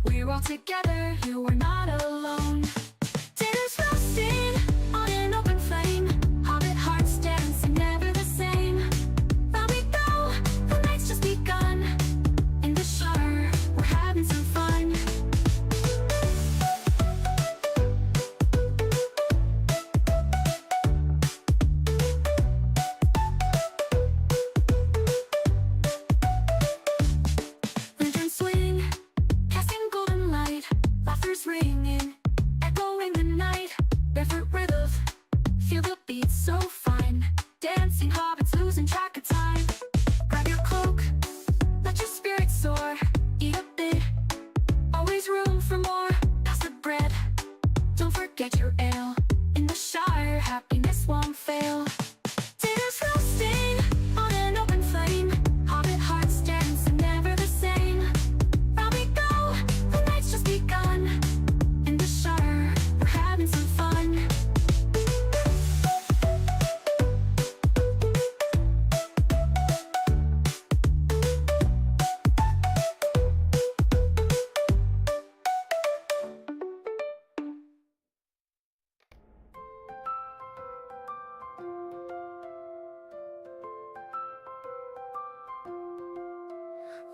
We're all together, you are not alone. Dinner's roasting on an open flame. Hobbit hearts dancing, never the same. Round we go, the night's just begun. In the shower, we're having some fun. Lanterns swing, casting golden light. Laughter's ringing, echoing the night. Barefoot rhythm, feel the beat so fine. Dancing hobbits, losing track of time. Grab your cloak, let your spirit soar. Eat a bit, always room for more. Pass the bread, don't forget your ale. In the Shire, happiness won't fail. Dinner's roasting on an open flame. Hobbit hearts dancing, never the same. Round we go, the night's just begun. In the Shire, we're having some fun.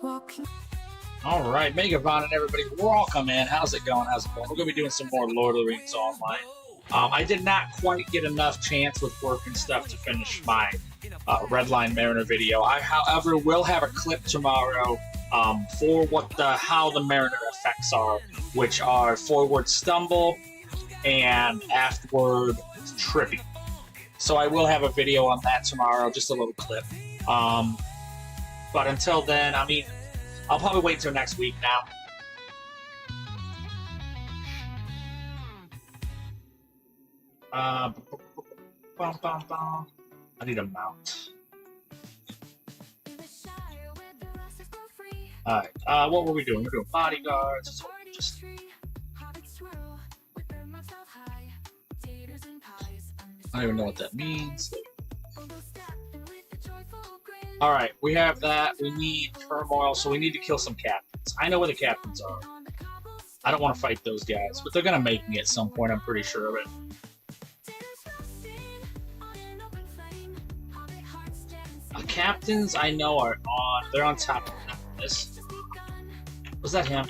Walking. All right, Megavon and everybody, welcome in. How's it going? We're going to be doing some more Lord of the Rings online. I did not quite get enough chance with work and stuff to finish my Redline Mariner video. I, however, will have a clip tomorrow for how the Mariner effects are, which are forward stumble and afterward tripping. So I will have a video on that tomorrow, just a little clip. But until then, I mean, I'll probably wait till next week now. I need a mount. Alright, what were we doing? We're doing bodyguards. So just... I don't even know what that means. Alright, we have that. We need turmoil, so we need to kill some captains. I know where the captains are. I don't want to fight those guys, but they're going to make me at some point, I'm pretty sure of it. Captains I know are on. They're on top of this. Was that him?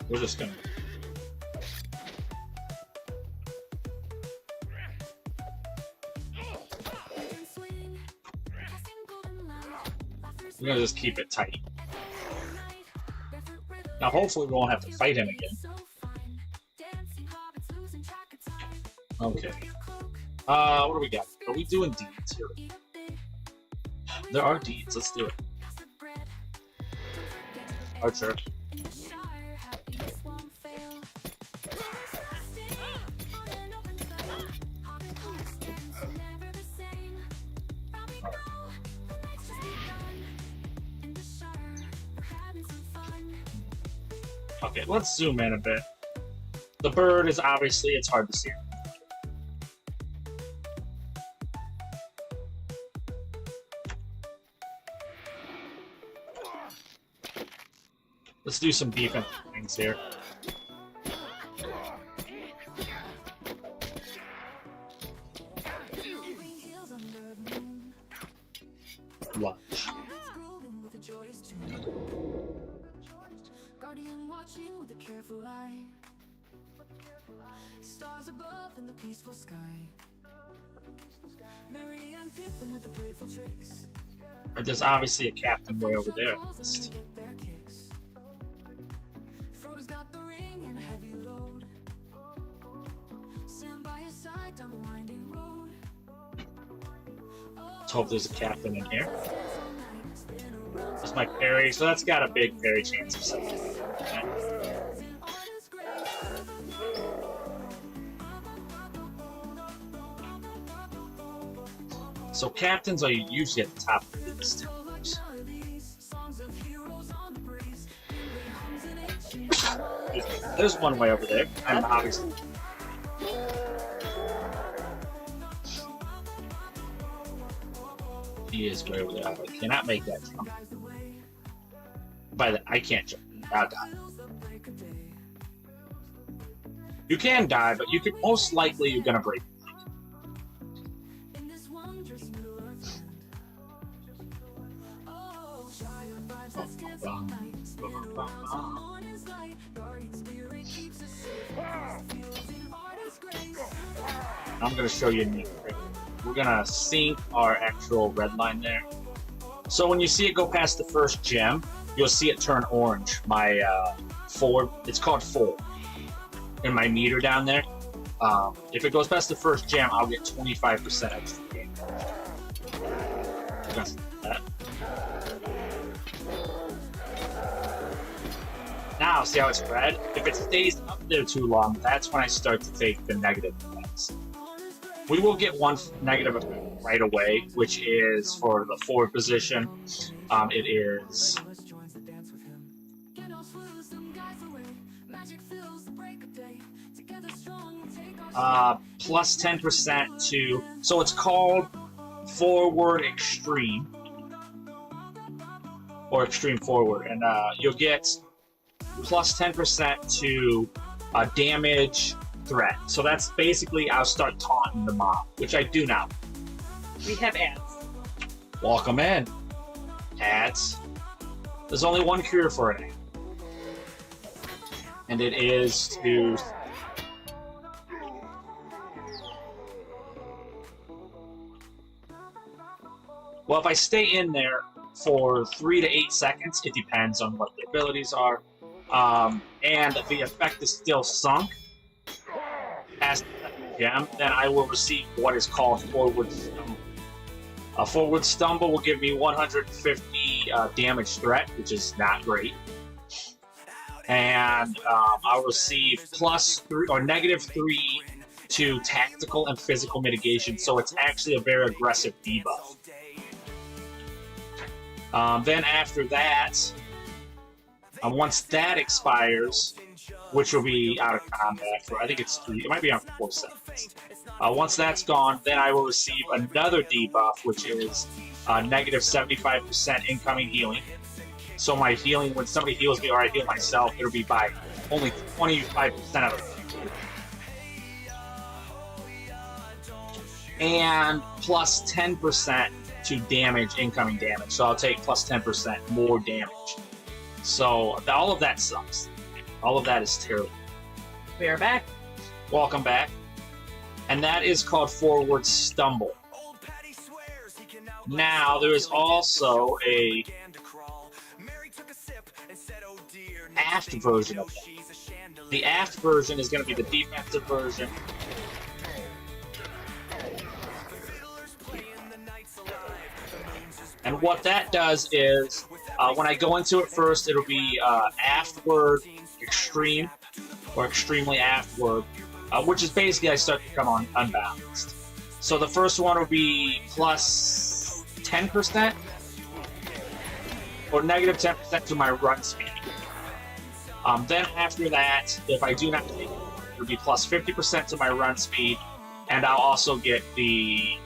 We're just gonna. We're gonna just keep it tight. Now, hopefully, we won't have to fight him again. Okay. What do we got? Are we doing deeds here? There are deeds. Let's do it. Archer. Okay, let's zoom in a bit. The bird is obviously, it's hard to see. Let's do some defense things here. Lunch. Stars above in the peaceful sky. Mary and Pippin with the playful tricks. There's obviously a captain way over there. Frodo's got the ring and a heavy load. Stand by his side down the winding road. Let's hope there's a captain in here. There's my parry, so that's got a big parry chance of something. So captains are usually at the top of the list. There's one way over there, and obviously. He is way over there. I cannot make that jump. By the I can't jump. I'll die. You can die, but you could most likely you're gonna break. I'm gonna show you a neat trick. We're gonna sync our actual red line there. So when you see it go past the first gem, you'll see it turn orange. My forward, it's called forward, in my meter down there. If it goes past the first gem, I'll get 25% extra game. Now, see how it's red? If it stays up there too long, that's when I start to take the negative effects. We will get one negative effect right away, which is for the forward position. It is plus 10% to, so it's called forward extreme or extreme forward, and you'll get plus 10% to damage threat. So that's basically I'll start taunting the mob, which I do now. We have ads. Welcome in. Ads. There's only one cure for an ad, and it is to well, if I stay in there for 3 to 8 seconds, it depends on what the abilities are, and the effect is still sunk past the gem, then I will receive what is called forward stumble. A forward stumble will give me 150 damage threat, which is not great, and I'll receive +3 or -3 to tactical and physical mitigation. So it's actually a very aggressive debuff. Then after that, once that expires, which will be out of combat for, I think it's 3, it might be on for 4 seconds. Once that's gone, then I will receive another debuff, which is -75% incoming healing. So my healing, when somebody heals me or I heal myself, it'll be by only 25% of it. And plus 10% to damage, incoming damage. So I'll take plus 10% more damage. So all of that sucks. All of that is terrible. We are back. Welcome back. And that is called forward stumble. Now there is also a aft version of that. The aft version is going to be the defensive version. And what that does is, when I go into it first, it'll be aftward extreme, or extremely aftward, which is basically I start to become unbalanced. So the first one will be plus 10%, or -10% to my run speed. Then after that, if I do not take it, it'll be plus 50% to my run speed, and I'll also get the,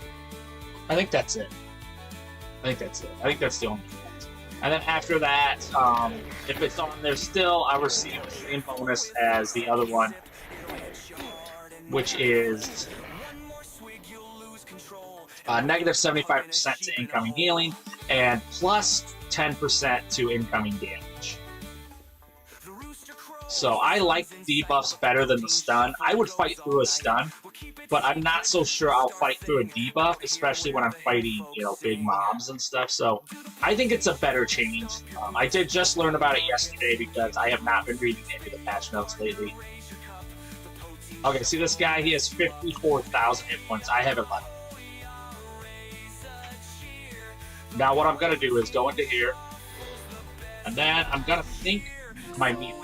I think that's it. I think that's the only thing. And then after that, if it's on there still, I receive the same bonus as the other one, which is -75% to incoming healing and plus 10% to incoming damage. So I like the debuffs better than the stun. I would fight through a stun, but I'm not so sure I'll fight through a debuff, especially when I'm fighting, big mobs and stuff. So I think it's a better change. I did just learn about it yesterday because I have not been reading any of the patch notes lately. Okay, see this guy? He has 54,000 hit points. I have 11. Now what I'm going to do is go into here, and then I'm going to think my meat.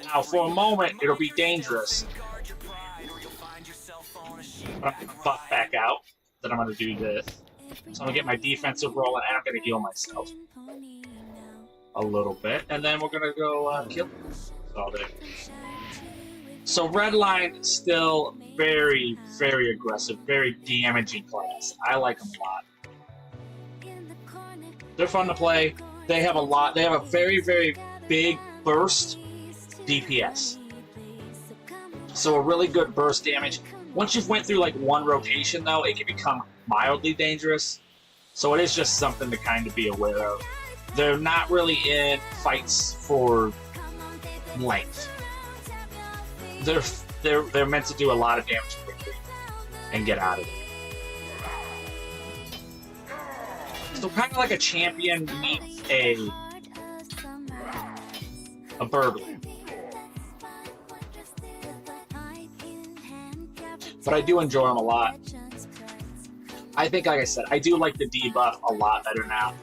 Now, for a moment, it'll be dangerous. But I'm going to buff back out. Then I'm going to do this. So I'm going to get my defensive roll, and I'm going to heal myself a little bit. And then we're going to go kill him. So Redline is still very, very aggressive, very damaging class. I like them a lot. They're fun to play. They have a lot. They have a very, very big burst DPS. So a really good burst damage. Once you've went through like one rotation, though, it can become mildly dangerous. So it is just something to kind of be aware of. They're not really in fights for length. They're meant to do a lot of damage quickly and get out of it. So kind of like a champion meets a burglar. But I do enjoy them a lot. I think, like I said, I do like the debuff a lot better now.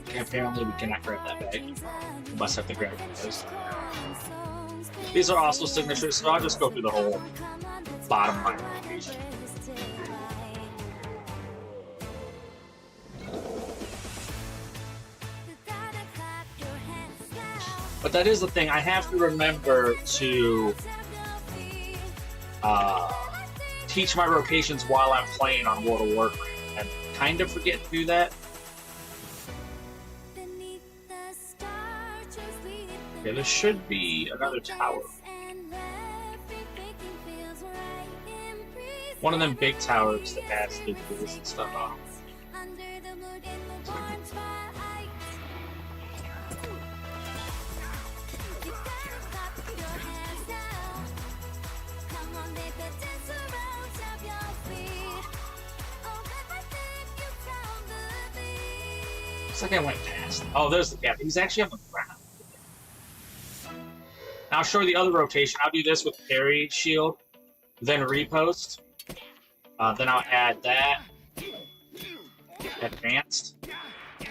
Okay, apparently we cannot grab that bag. We must have to grab those. These are also signatures, so I'll just go through the whole bottom line rotation. But that is the thing, I have to remember to teach my rotations while I'm playing on World of Warcraft. I kind of forget to do that. Okay, there should be another tower. One of them big towers that has the tools and stuff on. Looks like I went past. Oh, there's the captain. He's actually on the ground. Now I'll show you the other rotation. I'll do this with parry shield, then repost. Then I'll add that. Advanced. And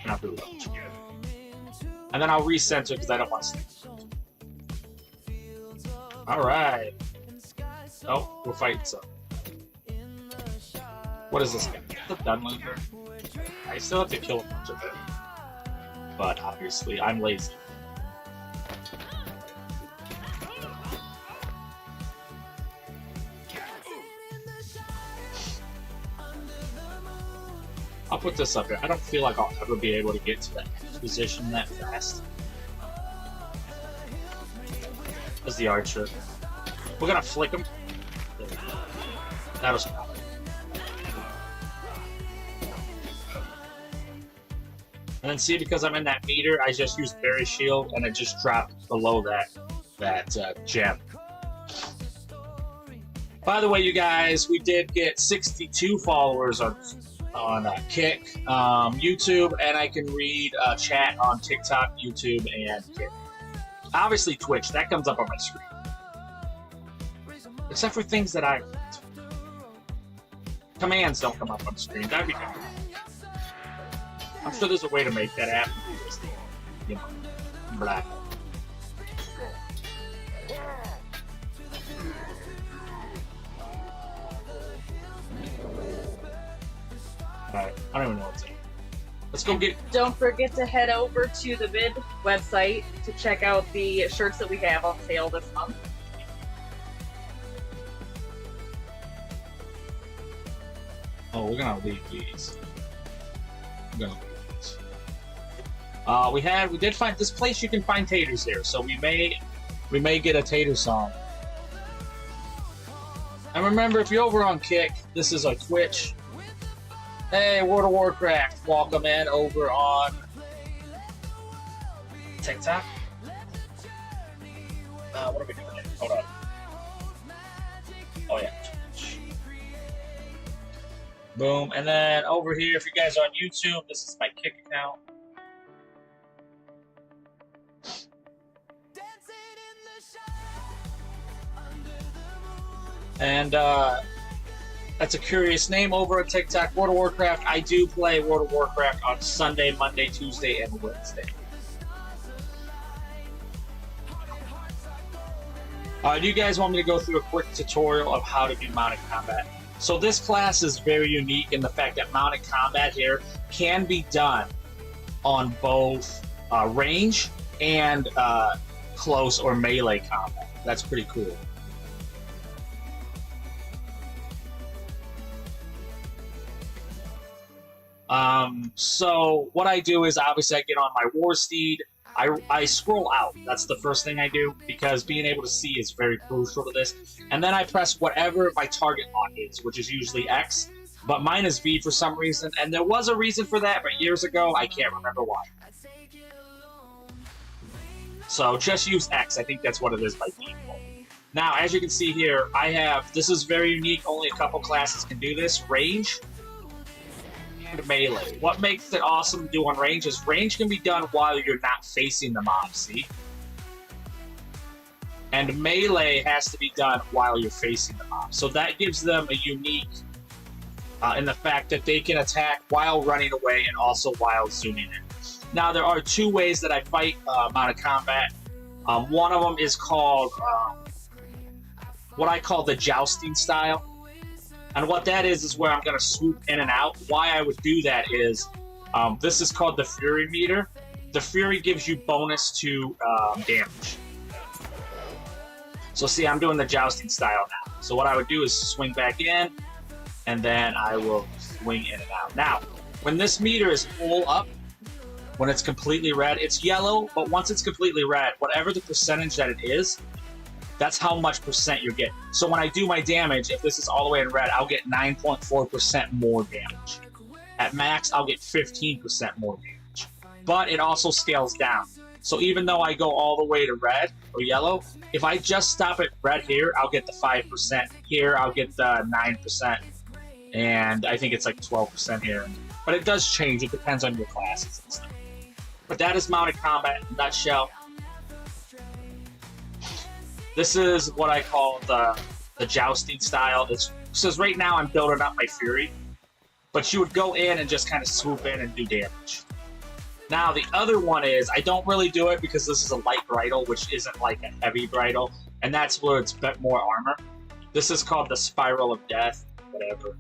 I'll do it. And then I'll recenter because I don't want to. Alright. Oh, we're fighting something. What is this guy? The Dunlinger? I still have to kill a bunch of it. But obviously, I'm lazy. I'll put this up here. I don't feel like I'll ever be able to get to that position that fast. As the archer. We're gonna flick him. That was fun. And then see, because I'm in that meter, I just used Berry Shield, and it just dropped below that gem. By the way, you guys, we did get 62 followers on Kick, YouTube, and I can read chat on TikTok, YouTube, and Kick. Obviously, Twitch, that comes up on my screen. Except for things that I want. Commands don't come up on the screen. That'd be good. I'm sure there's a way to make that happen. You know, black. Alright, I don't even know what's in. Let's go get. Don't forget to head over to the vid website to check out the shirts that we have on sale this month. Oh, we're gonna leave these. We're gonna leave these. We did find this place. You can find taters here, so we may get a tater song. And remember, if you're over on Kick, this is our Twitch. Hey, World of Warcraft, welcome in over on TikTok. What are we doing here? Hold on. Oh yeah. Boom, and then over here, if you guys are on YouTube, this is my Kick account. And that's a curious name over on TikTok, World of Warcraft. I do play World of Warcraft on Sunday, Monday, Tuesday, and Wednesday. Do you guys want me to go through a quick tutorial of how to do mounted combat? So this class is very unique in the fact that mounted combat here can be done on both range and close or melee combat. That's pretty cool. So what I do is obviously I get on my war steed. I scroll out. That's the first thing I do because being able to see is very crucial to this. And then I press whatever my target on is, which is usually X, but mine is V for some reason. And there was a reason for that, but years ago, I can't remember why. So just use X. I think that's what it is by default. Now, as you can see here, this is very unique. Only a couple classes can do this. Range and melee. What makes it awesome to do on range is range can be done while you're not facing the mob, see? And melee has to be done while you're facing the mob. So that gives them a unique in the fact that they can attack while running away and also while zooming in. Now, there are two ways that I fight mounted combat. One of them is called what I call the jousting style. And what that is where I'm going to swoop in and out. Why I would do that is, this is called the Fury meter. The Fury gives you bonus to damage. So see, I'm doing the jousting style now. So what I would do is swing back in, and then I will swing in and out. Now, when this meter is full up, when it's completely red, it's yellow, but once it's completely red, whatever the percentage that it is, that's how much percent you're getting. So when I do my damage, if this is all the way in red, I'll get 9.4% more damage. At max, I'll get 15% more damage. But it also scales down. So even though I go all the way to red or yellow, if I just stop at red here, I'll get the 5%. Here, I'll get the 9%. And I think it's like 12% here. But it does change. It depends on your classes and stuff. But that is mounted combat in a nutshell. This is what I call the jousting style. It says right now I'm building up my Fury, but you would go in and just kind of swoop in and do damage. Now the other one is, I don't really do it because this is a light bridle, which isn't like a heavy bridle, and that's where it's a bit more armor. This is called the Spiral of Death, whatever.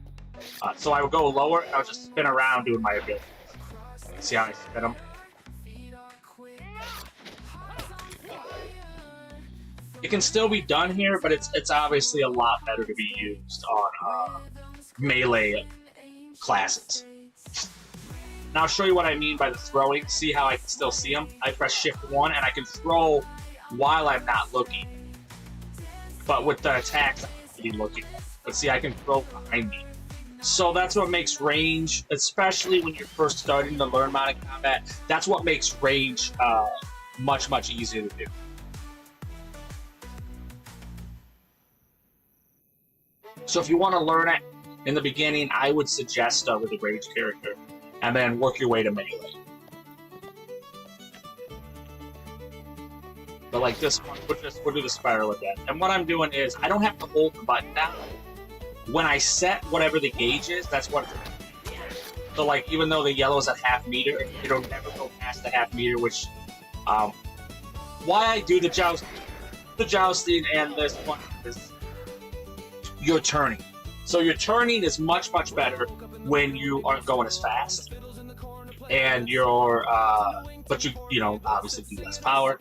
So I would go lower and I'll just spin around doing my ability. See how I spin them? It can still be done here, but it's obviously a lot better to be used on melee classes. Now I'll show you what I mean by the throwing. See how I can still see them? I press Shift 1 and I can throw while I'm not looking. But with the attacks, I have to be looking. But see, I can throw behind me. So that's what makes range, especially when you're first starting to learn mounted combat, that's what makes range much, much easier to do. So if you want to learn it in the beginning, I would suggest start with the range character and then work your way to melee. But like this one, we'll do the Spiral of Death. And what I'm doing is, I don't have to hold the button down. When I set whatever the gauge is, that's what it's. So like, even though the yellow is at half meter, it'll never go past the half meter, which, why I do the jousting and this one is your turning. So your turning is much, much better when you aren't going as fast. And your, but you know, obviously do less power.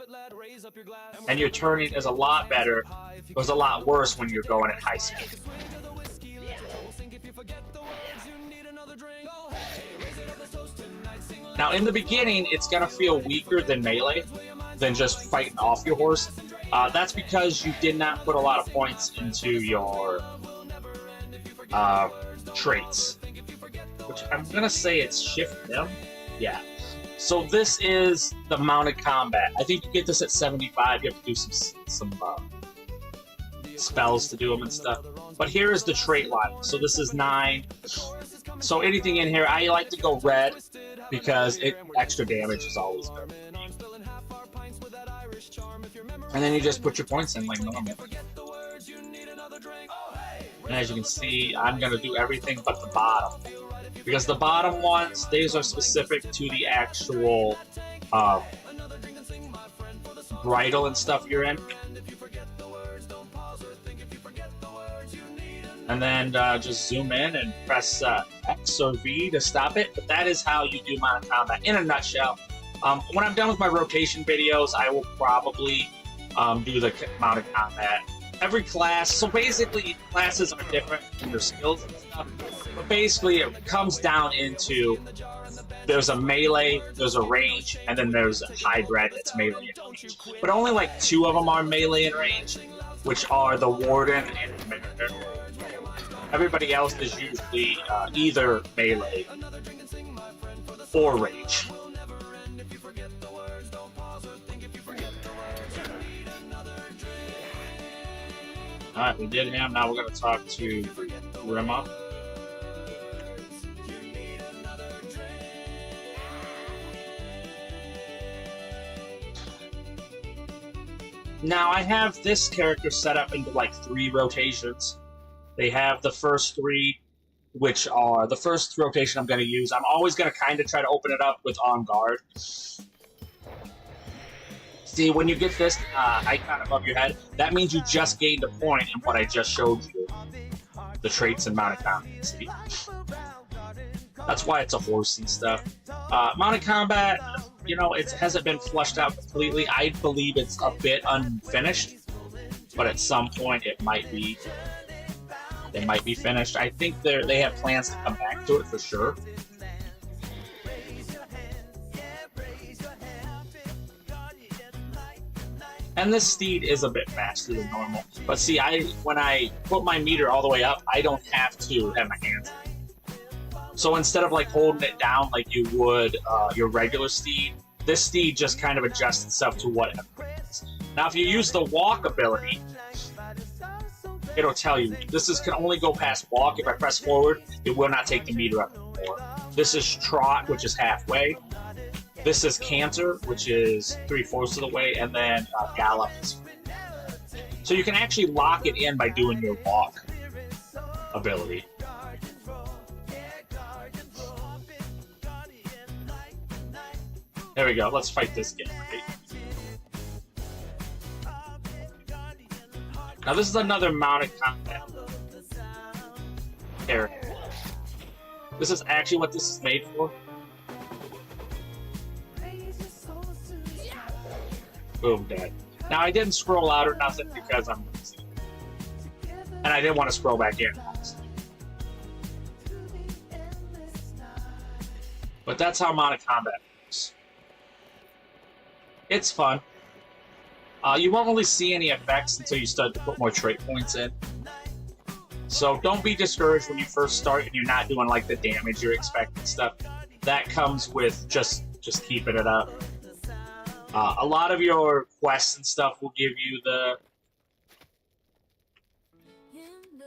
And your turning is a lot better, it was a lot worse when you're going at high speed. Now in the beginning, it's gonna feel weaker than melee, than just fighting off your horse. That's because you did not put a lot of points into your traits. Which I'm gonna say it's Shift M. Yeah. So this is the mounted combat. I think you get this at 75. You have to do some spells to do them and stuff. But here is the trait line. So this is 9. So anything in here, I like to go red because extra damage is always good. And then you just put your points in like normal. And as you can see, I'm going to do everything but the bottom. Because the bottom ones, these are specific to the actual bridle and stuff you're in. And then just zoom in and press X or V to stop it. But that is how you do mounted combat in a nutshell. When I'm done with my rotation videos, I will probably do the mounted combat. Every class, so basically classes are different in their skills and stuff, but basically it comes down into there's a melee, there's a range, and then there's a hybrid that's melee and range. But only like 2 of them are melee and range, which are the Warden and the Commander. Everybody else is usually either melee or range. Alright, we did him. Now we're going to talk to Rima. Now I have this character set up into like 3 rotations. They have the first 3, which are the first rotation I'm going to use. I'm always going to kind of try to open it up with On Guard. See, when you get this icon above your head, that means you just gained a point in what I just showed you. The traits and mounted combat. See? That's why it's a horse and stuff. Mounted combat, you know, it hasn't been flushed out completely. I believe it's a bit unfinished, but at some point it might be. They might be finished. I think they have plans to come back to it for sure. And this steed is a bit faster than normal. But see, when I put my meter all the way up, I don't have to have my hands in. So instead of like holding it down like you would your regular steed, this steed just kind of adjusts itself to what it is. Now if you use the walk ability, it'll tell you this can only go past walk. If I press forward, it will not take the meter up anymore. This is trot, which is halfway. This is canter, which is 3/4 of the way, and then gallop is. So you can actually lock it in by doing your walk ability. There we go. Let's fight this game. Now this is another mounted combat character. This is actually what this is made for. Boom, dead. Now I didn't scroll out or nothing because I'm busy. And I didn't want to scroll back in, honestly. But that's how mounted combat works. It's fun. You won't really see any effects until you start to put more trait points in. So don't be discouraged when you first start and you're not doing like the damage you're expecting stuff. That comes with just keeping it up. A lot of your quests and stuff will give you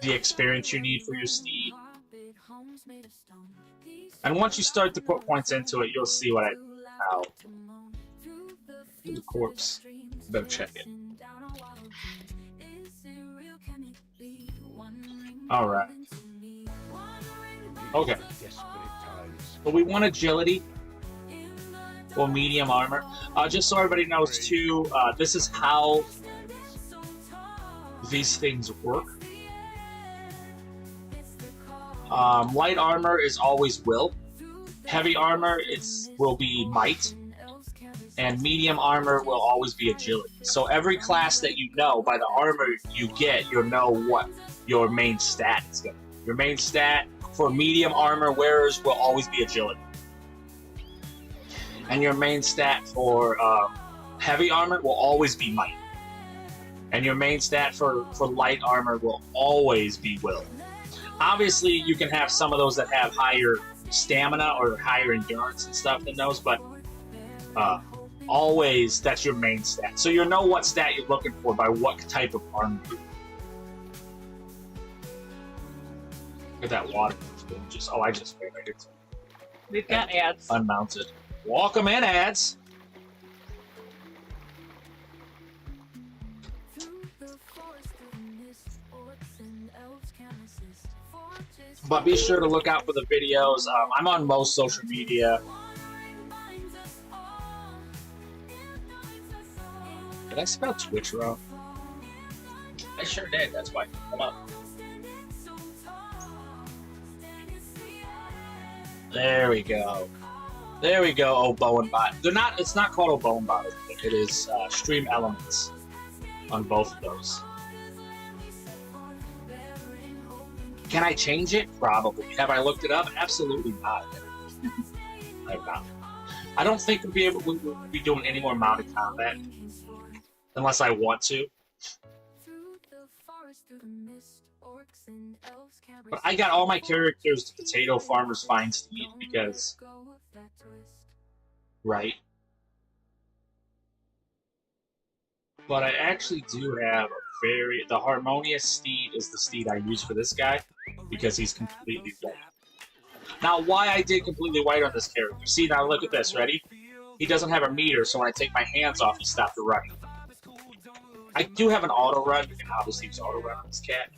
the experience you need for your steed. And once you start to put points into it, you'll see what how the corpse. Better check it. Alright. Okay. So we want agility or medium armor. Just so everybody knows too, this is how these things work. Light armor is always will. Heavy armor will be might. And medium armor will always be agility. So every class that you know, by the armor you get, you'll know what your main stat is going to be. Your main stat for medium armor wearers will always be agility. And your main stat for heavy armor will always be might. And your main stat for light armor will always be will. Obviously, you can have some of those that have higher stamina or higher endurance and stuff than those, but always that's your main stat. So you'll know what stat you're looking for by what type of armor. Look at that water. I just made it. We've got ads. Unmounted. Welcome in, ads. But be sure to look out for the videos. I'm on most social media. Did I spell Twitch wrong? I sure did. That's why. Come up. There we go. There we go, OBowen bot. They're not. It's not called OBowen bot. It is Stream Elements on both of those. Can I change it? Probably. Have I looked it up? Absolutely not. I have not. I don't think we'll be doing any more mounted combat unless I want to. But I got all my characters to Potato Farmer's Fine Steed because, right? But I actually do have the Harmonious Steed is the steed I use for this guy because he's completely white. Now, why I did completely white on this character? See, now look at this. Ready? He doesn't have a meter, so when I take my hands off, he stopped the running. I do have an auto run. You can obviously use auto run on this cat.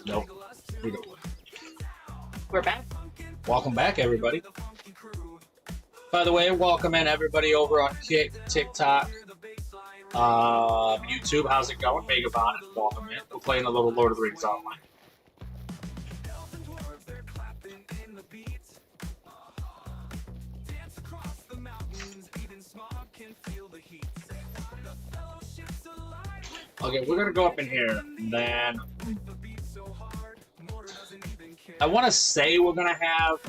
Nope. We're back. Welcome back, everybody. By the way, welcome in everybody over on Kick, TikTok, YouTube. How's it going? Megavon, welcome in. We're playing a little Lord of the Rings online. Okay, we're gonna go up in here, and then I want to say we're gonna have.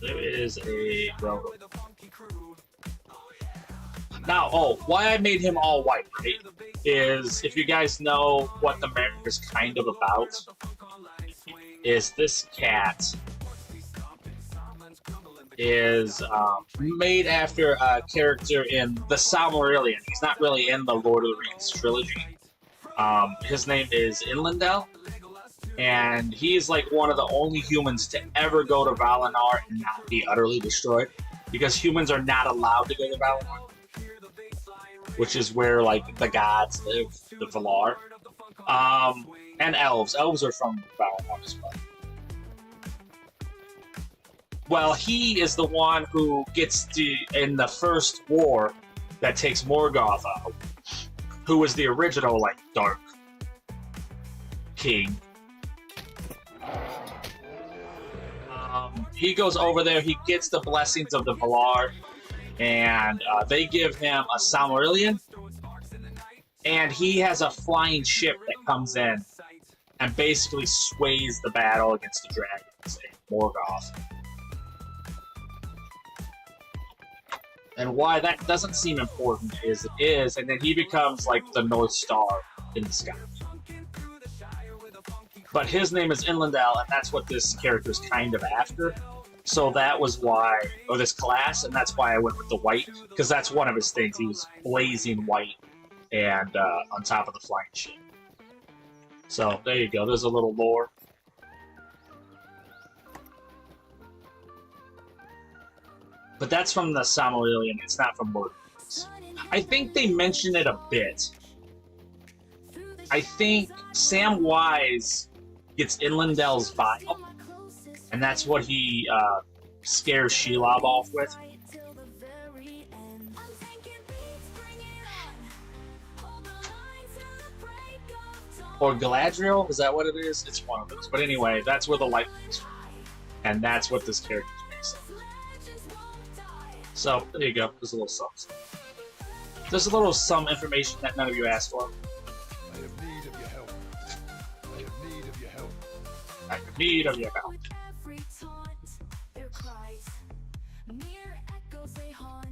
There is a rogue. Now, why I made him all white, right, is if you guys know what the map is kind of about, is this cat is made after a character in the Silmarillion. He's not really in the Lord of the Rings trilogy. His name is Inlindel. And he is like one of the only humans to ever go to Valinor and not be utterly destroyed. Because humans are not allowed to go to Valinor. Which is where, like, the gods live, the Valar. And elves. Elves are from Valinor as well. Well, he is the one who gets in the first war that takes Morgoth out. Who was the original, like, Dark King. He goes over there, he gets the blessings of the Valar, and they give him a Silmarillion, and he has a flying ship that comes in and basically sways the battle against the dragons and Morgoth. And why that doesn't seem important is it is, and then he becomes like the North Star in the sky. But his name is Inlindel, and that's what this character is kind of after. So that was why, or this class, and that's why I went with the white, because that's one of his things. He was blazing white and on top of the flying ship. So there you go. There's a little lore. But that's from the Silmarillion. It's not from Lord of the Rings. I think they mention it a bit. I think Samwise gets Inlindel's vial, and that's what he scares Shelob off with. Or Galadriel, is that what it is? It's one of those. But anyway, that's where the light comes from. And that's what this character is based on. So, there you go. There's a little something. There's a little some information that none of you asked for. I have need of your help. I have need of your help. I have need of your help. Every taunt, their cries, mere echoes they haunt.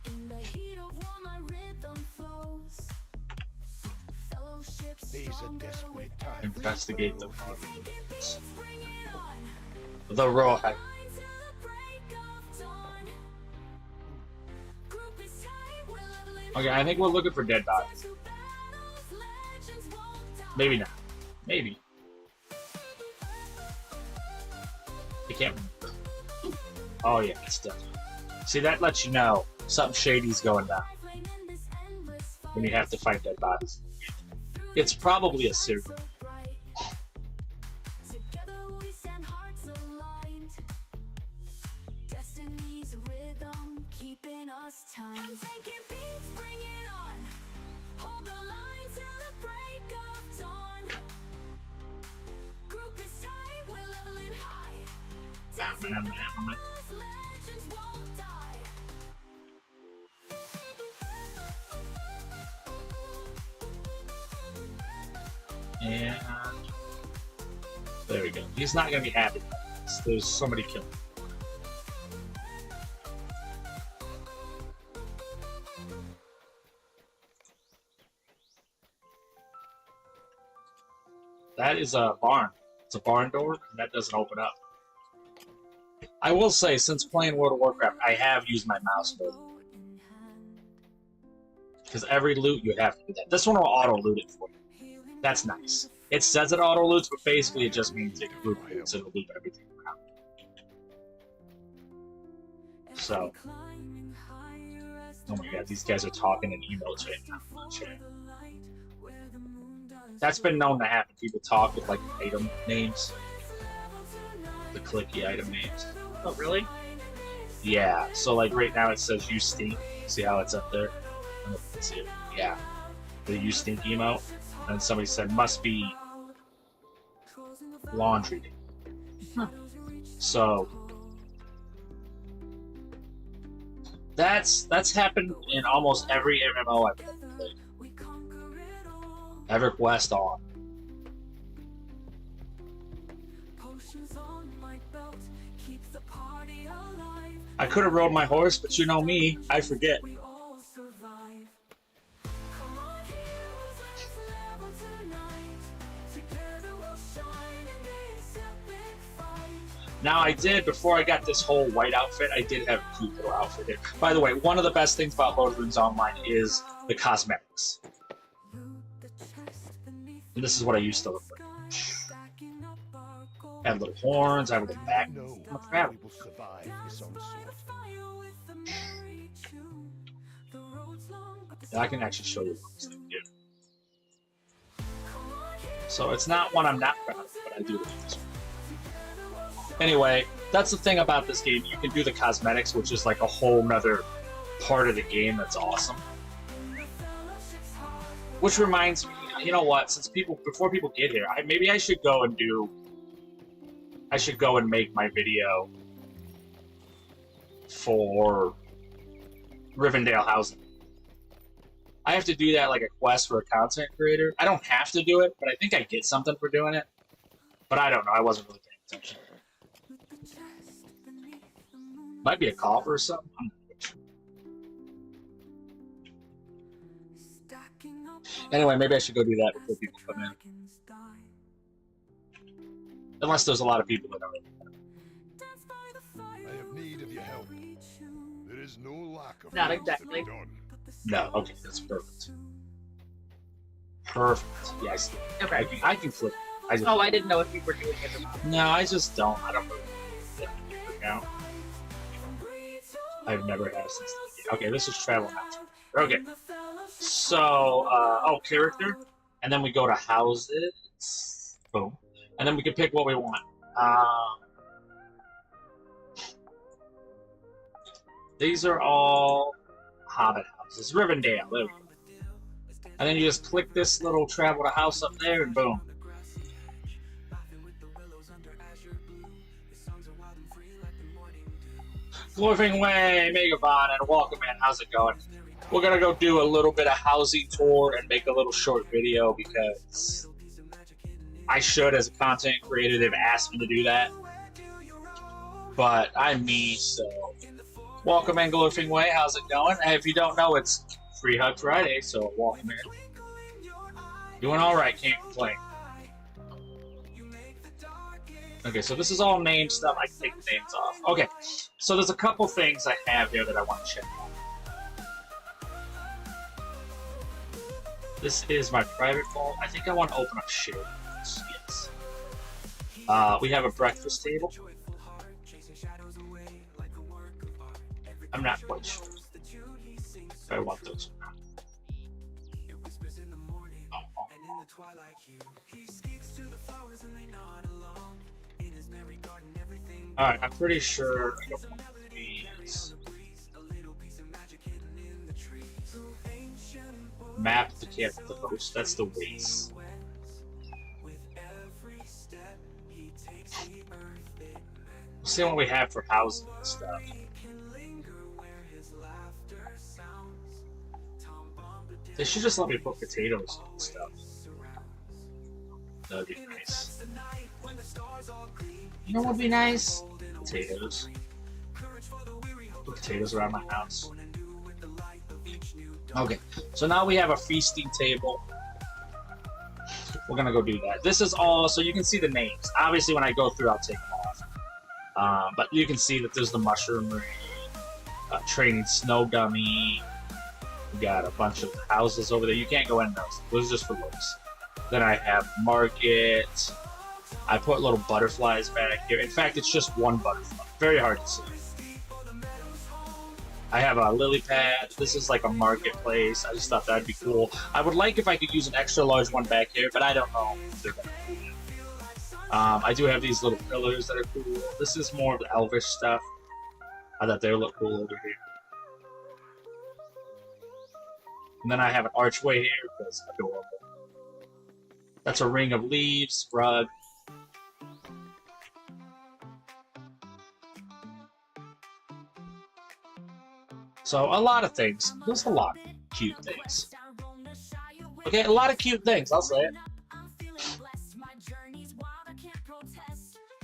In the heat of war, my rhythm flows. Fellowship These are stronger desperate with times. Investigate the Bring it on. the Rohit. Lines to the break of dawn. Group is tight, we're leveling Okay, I think we're looking for dead bodies. to battles, legends won't die. Maybe not. Maybe. I can't remember. Oh yeah, it's definitely. See, that lets you know something shady's going down when you have to fight dead bodies. It's probably a serial. Together we stand, hearts aligned. Destiny's rhythm keeping us timed. I'm taking beats, bring it on. Hold the lines till the break of dawn. Group is tight, we're leveling high. Dancing with those legends won't die. And there we go. He's not going to be happy about this. There's somebody killed him. That is a barn. It's a barn door, and that doesn't open up. I will say, since playing World of Warcraft, I have used my mouse mode. Because every loot, you have to do that. This one will auto-loot it for you. That's nice. It says it auto-loots, but basically it just means it group loots and it'll loot everything around. So, oh my god, these guys are talking in emotes right now. Chat. That's been known to happen. People talk with like item names, the clicky item names. Oh, really? Yeah. So like right now it says "You stink." See how it's up there? I don't know if you can see it. Yeah. The "You stink" emote. And somebody said must be laundry day. Huh. So that's happened in almost every MMO I've ever played. Everquest on. I could have rode my horse, but you know me, I forget. Now I did, before I got this whole white outfit, I did have a cute little outfit there. By the way, one of the best things about Lord of the Rings Online is the cosmetics. And this is what I used to look like. I have little horns, I have a little back. No, I'm a traveler. we will survive this onslaught. I can actually show you what I'm do. So it's not one I'm not proud of, but I do like this one. Anyway, that's the thing about this game. You can do the cosmetics, which is like a whole nother part of the game that's awesome. Which reminds me, you know what? Since before people get here, maybe I should go and make my video for Rivendell housing. I have to do that like a quest for a content creator. I don't have to do it, but I think I get something for doing it. But I don't know. I wasn't really paying attention. Might be a call or something. I'm not sure. Anyway, maybe I should go do that before people come in. Unless there's a lot of people that already know. I have need of your help. There is no lack of Not work to be exactly. done. No, okay, that's perfect. Perfect. Yes. Okay. I can flip. Oh, I didn't know if you were doing it or not. No, I just don't. I don't really account. I've never had since. Okay, this is travel now. Okay. So, character, and then we go to houses. Boom. And then we can pick what we want. These are all Hobbit houses. Rivendell. There we go. And then you just click this little travel to house up there, and boom. Glorfing Way, Megavon, and welcome in. How's it going? We're gonna go do a little bit of housing tour and make a little short video because I should, as a content creator. They've asked me to do that, but I'm me, so welcome in, Glorfing Way. How's it going? And if you don't know, it's Free Hug Friday, so welcome in. Doing all right, can't complain. Okay, so this is all name stuff. I can take the names off. Okay, so there's a couple things I have here that I want to check out. This is my private vault. I think I want to open up shared rooms. Yes. We have a breakfast table. I'm not quite sure if I want those or not. Alright, I'm pretty sure I don't want these. Map the camp of the host. That's the waste. We'll see what we have for housing and stuff. They should just let me put potatoes and stuff. That'd be nice. You know what would be nice? Potatoes. Put potatoes around my house. Okay, so now we have a feasting table. We're gonna go do that. This is all, so you can see the names. Obviously, when I go through, I'll take them off. But you can see that there's the mushroom ring, training snow dummy. We got a bunch of houses over there. You can't go in those. Those are just for looks. Then I have market. I put little butterflies back here. In fact, it's just one butterfly. Very hard to see. I have a lily pad. This is like a marketplace. I just thought that'd be cool. I would like if I could use an extra large one back here, but I don't know if they're gonna do that. I do have these little pillars that are cool. This is more of the elvish stuff. I thought they would look cool over here. And then I have an archway here because adorable. That's a ring of leaves, rug. So a lot of things. There's a lot of cute things. Okay, a lot of cute things. I'll say it.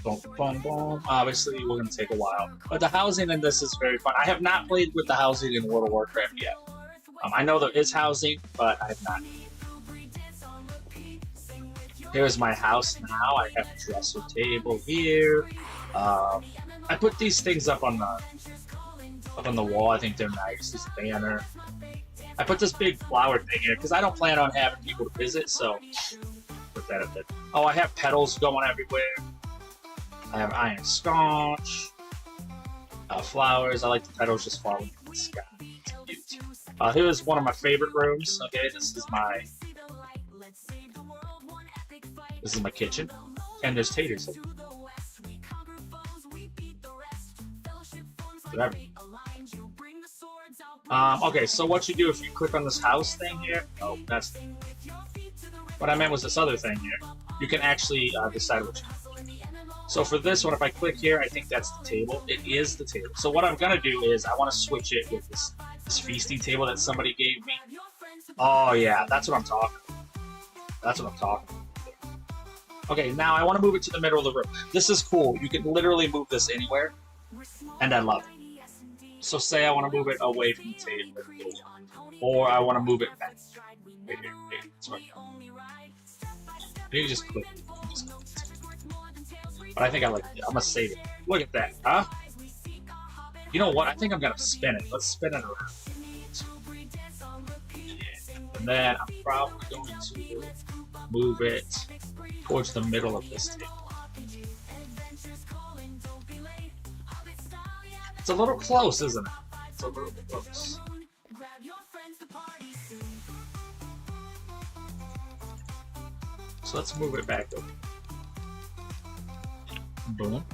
Boom, boom, boom. Obviously, we're gonna take a while, but the housing in this is very fun. I have not played with the housing in World of Warcraft yet. I know there is housing, but I have not. Here's my house now. I have a dresser table here. I put these things up on the wall. I think they're nice. This banner. I put this big flower thing here because I don't plan on having people to visit, so put that up there. Oh, I have petals going everywhere. I have iron sconch. Flowers. I like the petals just falling in the sky. It's cute. Here's one of my favorite rooms. Okay, this is my kitchen, and there's taters. Okay, so what you do if you click on this house thing here? Oh, that's what I meant was this other thing here. You can actually decide what you do. So for this one, if I click here, I think that's the table. It is the table. So what I'm gonna do is I want to switch it with this feasting table that somebody gave me. Oh yeah, that's what I'm talking about. That's what I'm talking about. Okay, now I want to move it to the middle of the room. This is cool. You can literally move this anywhere, and I love it. So say I want to move it away from the table, or I want to move it back. Right here, right here. It's right here. You can just click it. But I think I like it. I'm gonna save it. Look at that, huh? You know what? I think I'm gonna spin it. Let's spin it around. Yeah. And then I'm probably going to move it towards the middle of this table. It's a little close, isn't it? It's a little close. So let's move it back over. Boom.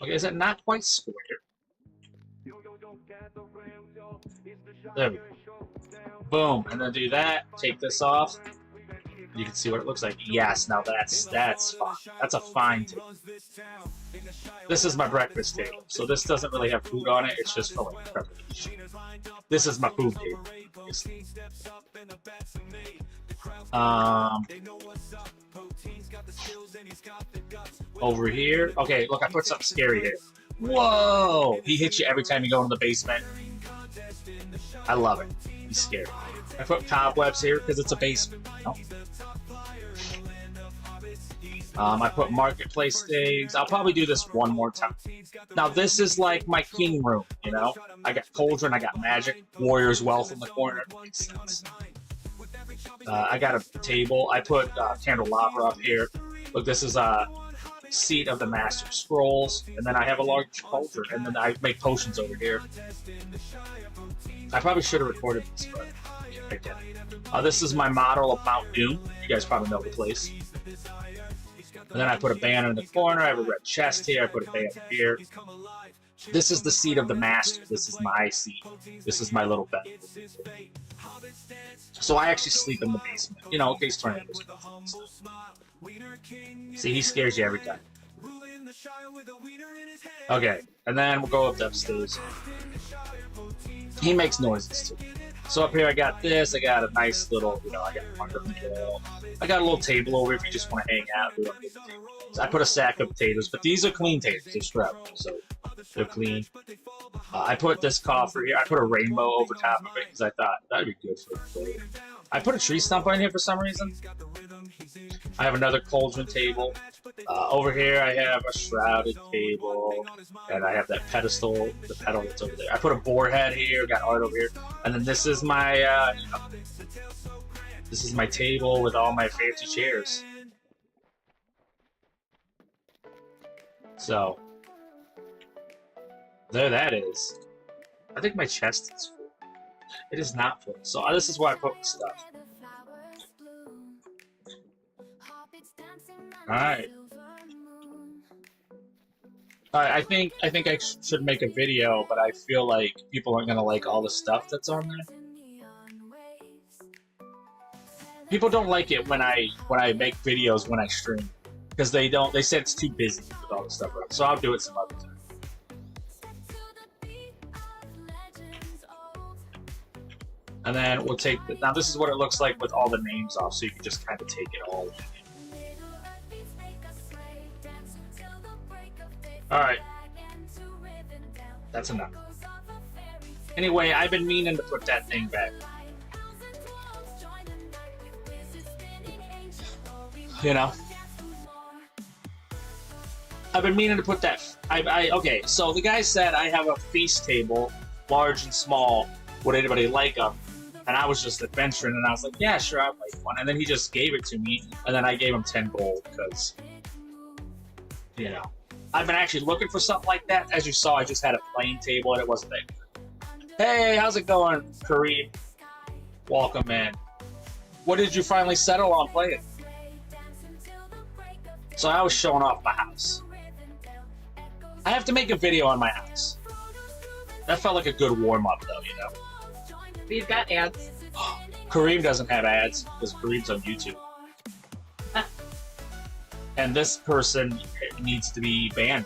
Okay, is it not quite square? There we go. Boom, and then do that. Take this off. You can see what it looks like. Yes, now that's fine. That's a fine table. This is my breakfast table. So this doesn't really have food on it. It's just for like preparation. This is my food table. Over here. Okay, look, I put something scary here. Whoa! He hits you every time you go in the basement. I love it. He's scary. I put cobwebs here because it's a basement. You know? I put marketplace things. I'll probably do this one more time. Now this is like my king room, you know? I got cauldron, I got magic, warrior's wealth in the corner. Makes sense. I got a table. I put candelabra up here. Look, this is a seat of the Master Scrolls, and then I have a large cauldron, and then I make potions over here. I probably should have recorded this, but I didn't. This is my model of Mount Doom. You guys probably know the place. And then I put a banner in the corner. I have a red chest here. I put a banner here. This is the seat of the master. This is my seat. This is my little bed. So I actually sleep in the basement. You know, in case tornadoes come. See, he scares you every time. Okay, and then we'll go up the upstairs. He makes noises too. So up here I got this. I got a nice little, you know, I got a wonderful grill. I got a little table over if you just want to hang out. I put a sack of potatoes, but these are clean potatoes. They're scrubbed, so they're clean. I put this coffer here. I put a rainbow over top of it because I thought that'd be good for a plate. I put a tree stump on here for some reason. I have another cauldron table. Over here I have a shrouded table, and I have that pedestal, the pedal that's over there. I put a boar head here, got art over here, and then this is my, you know, this is my table with all my fancy chairs. So, there that is. I think my chest is full. It is not full. So this is where I put my stuff. Alright. Alright, I think I should make a video, but I feel like people aren't gonna like all the stuff that's on there. People don't like it when I make videos when I stream. Because they say it's too busy with all the stuff around. So I'll do it some other time. And then we'll take the, now this is what it looks like with all the names off, so you can just kind of take it all in. Alright. That's enough. Anyway, I've been meaning to put that thing back. You know? I've been meaning to put that... okay, so the guy said I have a feast table, large and small. Would anybody like them? And I was just adventuring, and I was like, yeah, sure, I'd like one. And then he just gave it to me, and then I gave him 10 gold, because, you know. I've been actually looking for something like that. As you saw, I just had a plain table, and it wasn't that good. Hey, how's it going, Kareem? Welcome in. What did you finally settle on playing? So I was showing off my house. I have to make a video on my house. That felt like a good warm-up, though, you know? We've got ads. Kareem doesn't have ads, because Kareem's on YouTube. And this person needs to be banned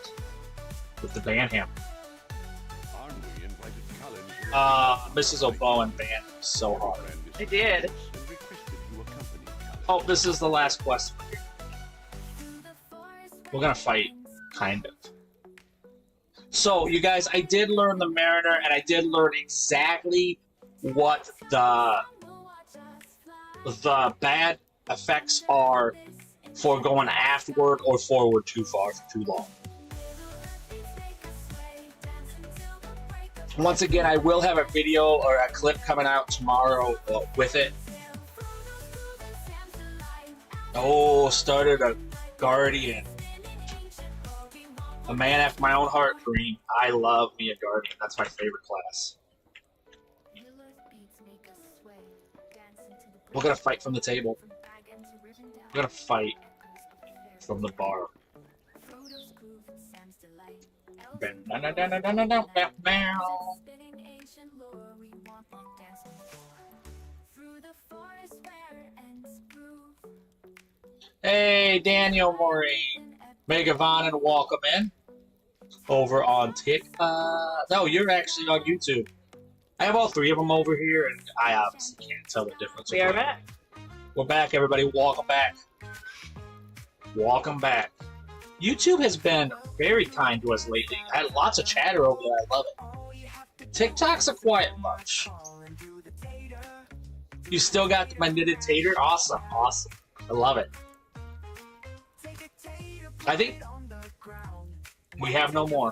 with the ban hammer. Mrs. OBowen banned so hard. I did. Oh, this is the last quest. We're gonna fight, kind of. So, you guys, I did learn the Mariner, and I did learn exactly what the bad effects are for going aftward or forward too far for too long. Once again, I will have a video or a clip coming out tomorrow with it. Oh, started a Guardian. A man after my own heart, Kareem. I love me a Guardian. That's my favorite class. We're gonna fight from the table. We're gonna fight from the bar. Hey, Daniel Maureen. Megavon and welcome in. Over on TikTok. No, you're actually on YouTube. I have all three of them over here, and I obviously can't tell the difference. We are back. We're back, everybody. Welcome back. Welcome back. YouTube has been very kind to us lately. I had lots of chatter over there. I love it. TikTok's a quiet bunch. You still got my knitted tater? Awesome. Awesome. I love it. I think we have no more.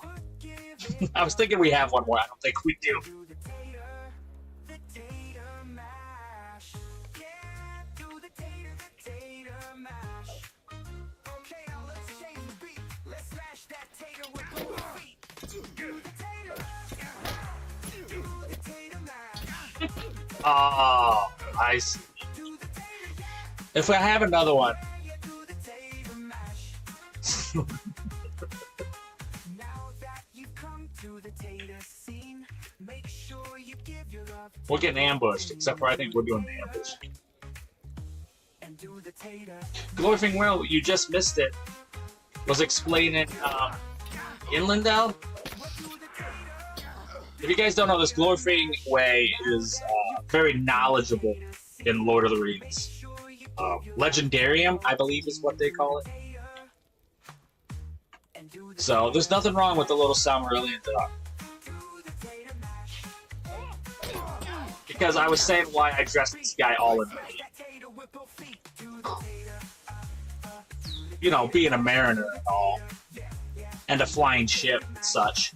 I was thinking we have one more. I don't think we do. Oh, I see. If I have another one, We're getting ambushed, except for I think we're doing the ambush. Glorfing Well, you just missed it. Was explaining Inlandell. If you guys don't know, this Glorfing Way is very knowledgeable in Lord of the Rings. Legendarium, I believe, is what they call it. So there's nothing wrong with the little Silmarillion dog. Because I was saying why I dressed this guy all in red. You know, being a mariner and all, and a flying ship and such.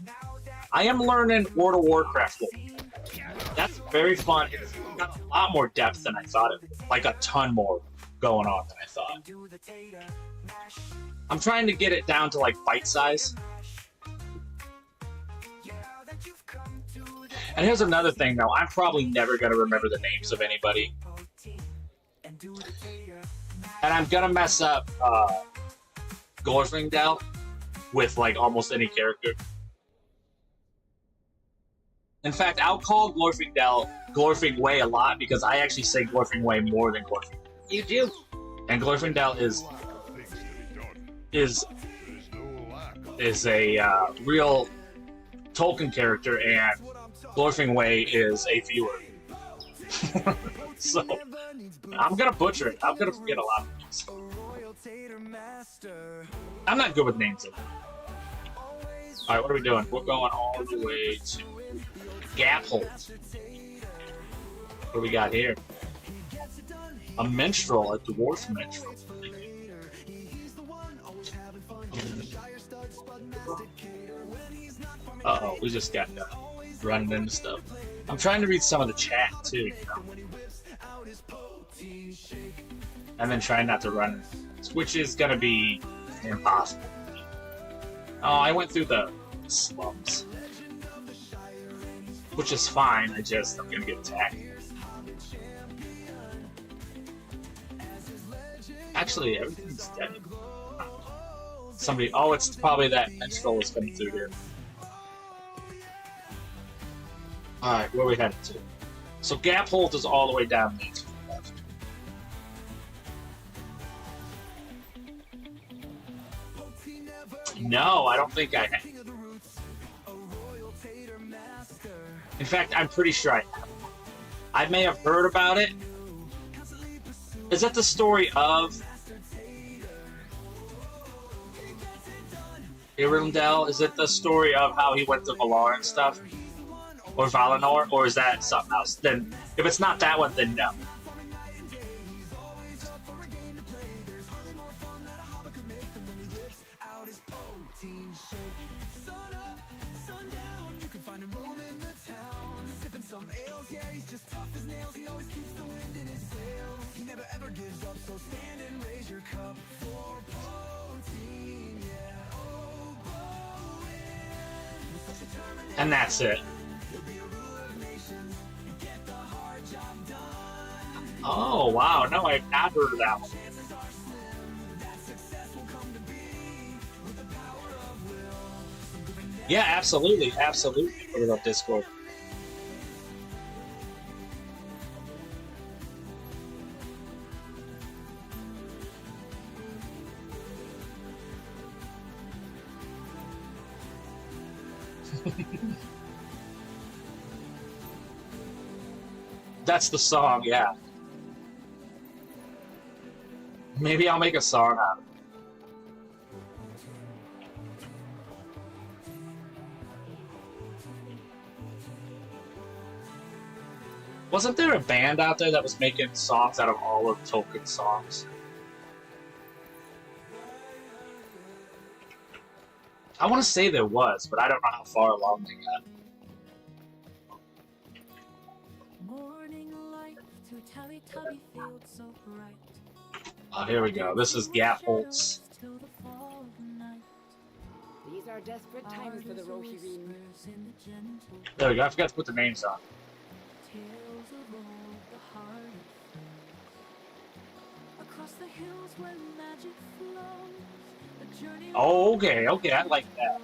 I am learning World of Warcraft. That's very fun. It's got a lot more depth than I thought it would. Like a ton more going on than I thought. I'm trying to get it down to like bite size. And here's another thing though, I'm probably never going to remember the names of anybody. And I'm going to mess up Glorfindel with like almost any character. In fact, I'll call Glorfing Way a lot because I actually say Glorfing Way more than Glorfing. You do. And Glorfindel is a real Tolkien character, and Glorfing Way is a viewer. So I'm gonna butcher it. I'm gonna forget a lot of things. I'm not good with names. All right, what are we doing? We're going all the way to Gaphold. What do we got here? A minstrel, a dwarf minstrel. Uh-oh, we just got running into stuff. I'm trying to read some of the chat, too, you know? And then trying not to run, which is going to be impossible. Oh, I went through the slums. Which is fine, I'm going to get attacked. Actually, everything's dead. Somebody, oh, it's probably that minstrel is coming through here. Alright, where are we headed to? So Gaphold is all the way down there to the left. No, I don't think I have. In fact, I'm pretty sure I have. I may have heard about it. Is that the story of Irindel? Is it the story of how he went to Valar and stuff? Or Valinor? Or is that something else? Then, if it's not that one, then no. And that's it. Oh, wow. No, I've not heard of that one. Yeah, absolutely. Absolutely. Put it up Discord. That's the song, yeah. Maybe I'll make a song out of it. Wasn't there a band out there that was making songs out of all of Tolkien's songs? I want to say there was, but I don't know how far along they got. Oh, here we go. This is Gaphold's. These are desperate times for the Rohirrim. There we go. I forgot to put the names on. Oh, okay, I like that.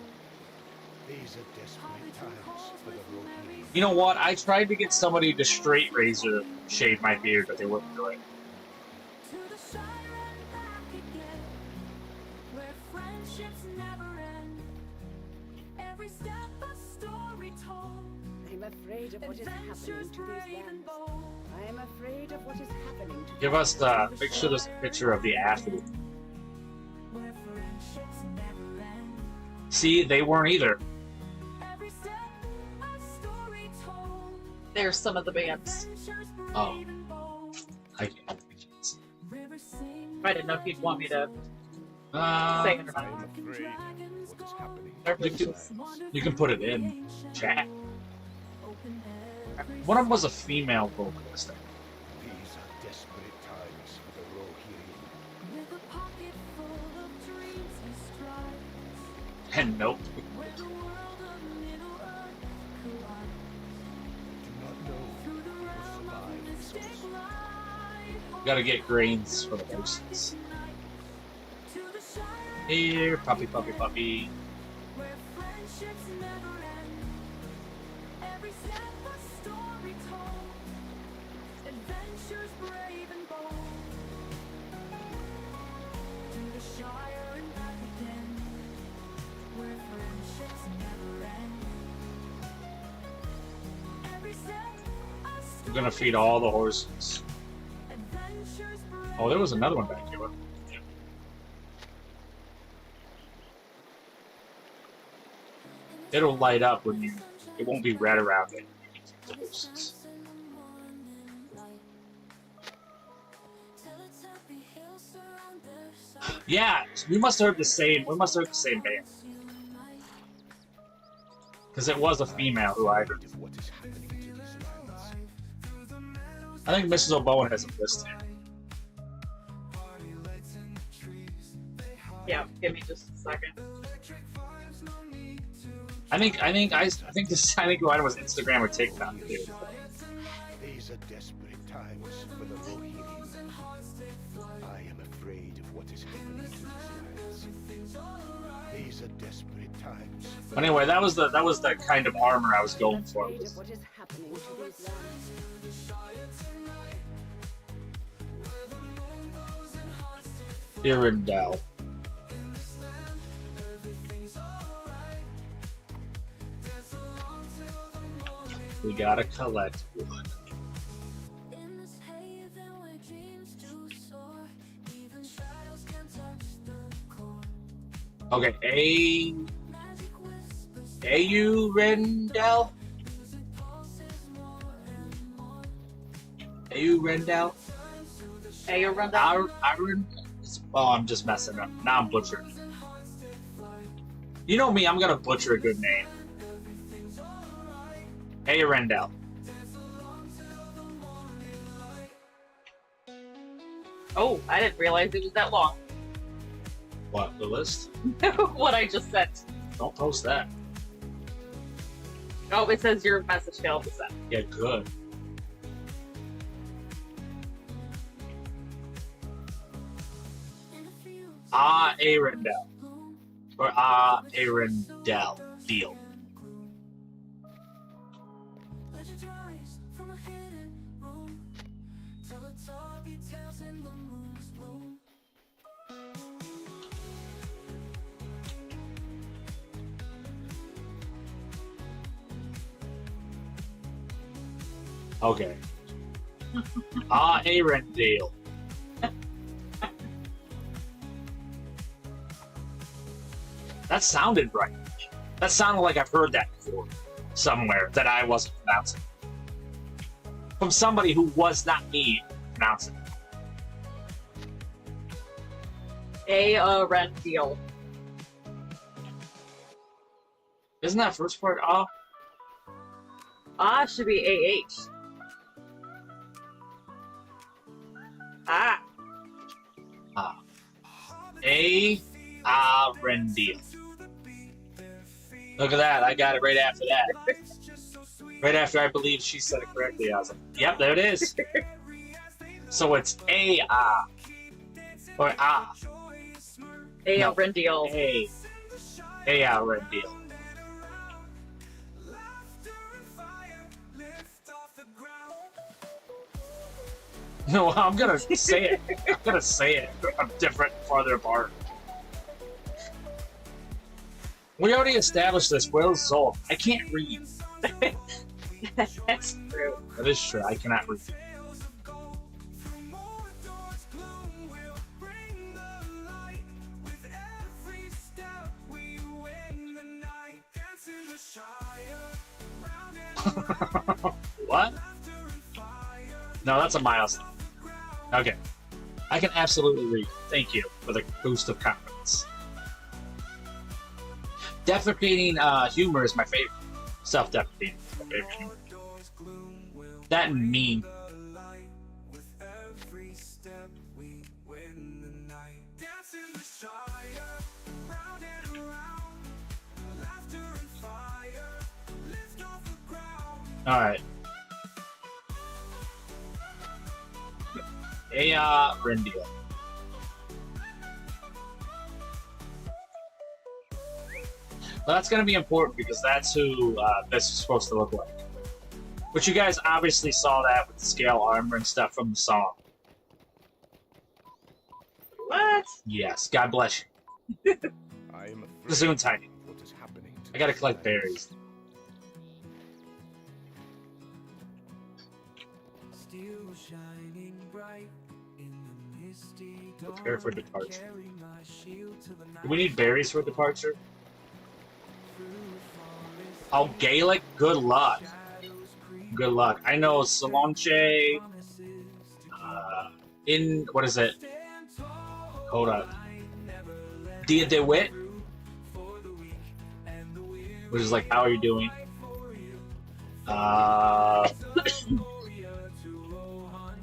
These are desperate times for the Rohirrim. You know what? I tried to get somebody to straight razor shave my beard, but they wouldn't do it. To the Shire and back again, where friendships never end. Every step a story told. I'm afraid of what is happening Adventures to these brave and lands. bold. I am afraid of what is happening to Give us the. Make sure there's a picture of the athlete. Where friendships never end. See, they weren't either. Every step a story told. There's some of the bands. Adventures Oh. brave and bold. I can't. Rivers sing. I didn't know if you'd want me to say Uh, it or I not. am afraid of what is happening Or to if these it's- lands. you can put it in chat. One of them was a female vocalist. These are desperate times for the Rohirrim. With a pocket full of dreams he strives. And nope. Where the world of Middle Earth collides. Do not know Through the who will realm of survive this mystic onslaught. light. Gotta get grains for the horses. To the Shire Here, puppy, puppy, puppy. where friendships never end. Every step a story told. Adventures brave and bold. To the Shire and back again, where friendships never end. Every step a story. We're gonna feed all the horses. Adventures brave. Oh, there was another one back here. wasn't there? It'll light up when you. It won't be red around it. The horses. Yeah, we must have heard the same. We must have heard the same band. Because it was a female who I heard. Afraid of what is happening to these lands. I think Mrs. O'Bowen has a list here. Yeah, give me just a second. I think this. I think mine was Instagram or TikTok too. These are desperate times for the Rohirrim. I am afraid of what is happening to these lands. These are desperate times. For But anyway, that was the kind of armor I was going for. afraid of what is happening to these lands. Irindel. We gotta collect wood. In this haven where dreams do soar, even shadows can touch the core. Okay, Magic whispers, Rendell? music pulses more and more. Rendell? Hey, your rundown. Iron? Oh, I'm just messing up. Now I'm butchering it. You know me, I'm gonna butcher a good name. Rendell. Oh, I didn't realize it was that long. What, the list? What I just sent. Don't post that. Oh, it says your message failed to send. Yeah, good. In the fields, Arendelle. Or Arendelle. Deal. legends rise from a hidden room. Tell the talky tales in the moon's bloom. Okay. Arendelle. That sounded right. That sounded like I've heard that before. Somewhere that I wasn't pronouncing. From somebody who was not me pronouncing it. Red deal. Isn't that first part? Should be AH. Arendelle. Look at that. I got it right after that. Right after I believe she said it correctly. I was like, yep, there it is. So it's or No. Rendiel. Arendelle. No, I'm gonna say it. I'm gonna say it. I'm different, farther apart. We already established this. Will's Zolf. I can't read. That's true. That is true. I cannot read. What? No, that's a milestone. Okay. I can absolutely read. Thank you for the boost of confidence. Defecating humor is my favorite. Self-defecating is my favorite humor. That and mean. Alright. Rindia. Well, that's going to be important because that's who this is supposed to look like. But you guys obviously saw that with the scale armor and stuff from the song. What? Yes, God bless you. I am The Zoom tiny. what is happening to I gotta these collect lands. berries. Still shining bright in the misty dawn. Prepare for departure. Carry my shield to the Do we need berries for departure? through forest Oh, Gaelic? Good luck. shadows creep Good luck. I know Solange, promises to in, what is it? stand tall. Hold up. I never let Dia de Wit, through for the weak and the weary. which is like, how are you doing? For you,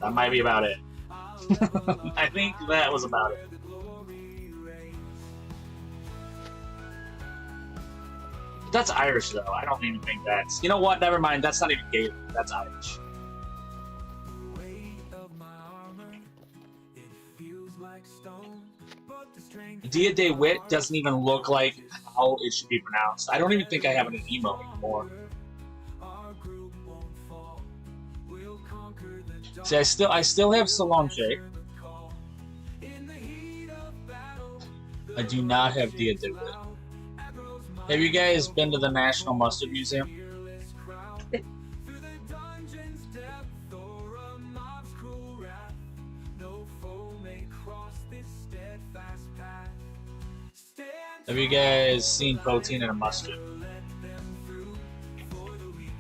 That might be about it. I think that was about it. the glory reigns. That's Irish, though. I don't even think that's... You know what? Never mind. That's not even Gaelic. That's Irish. Weight of my armor, it feels like stone, but the strength Dia de Wit doesn't even look like how it should be pronounced. I don't even think I have an emo anymore. our group won't fall. We'll conquer the dark. See, I still have Solange. Call. In the heat of battle, I do not have Dia de Wit. Have you guys been to the National Mustard Museum? fearless crowd. Through the dungeon's depth or a mob's cruel wrath, no foe may cross this steadfast path. Stand Have you guys seen Poteen and a Mustard? let them through for the weak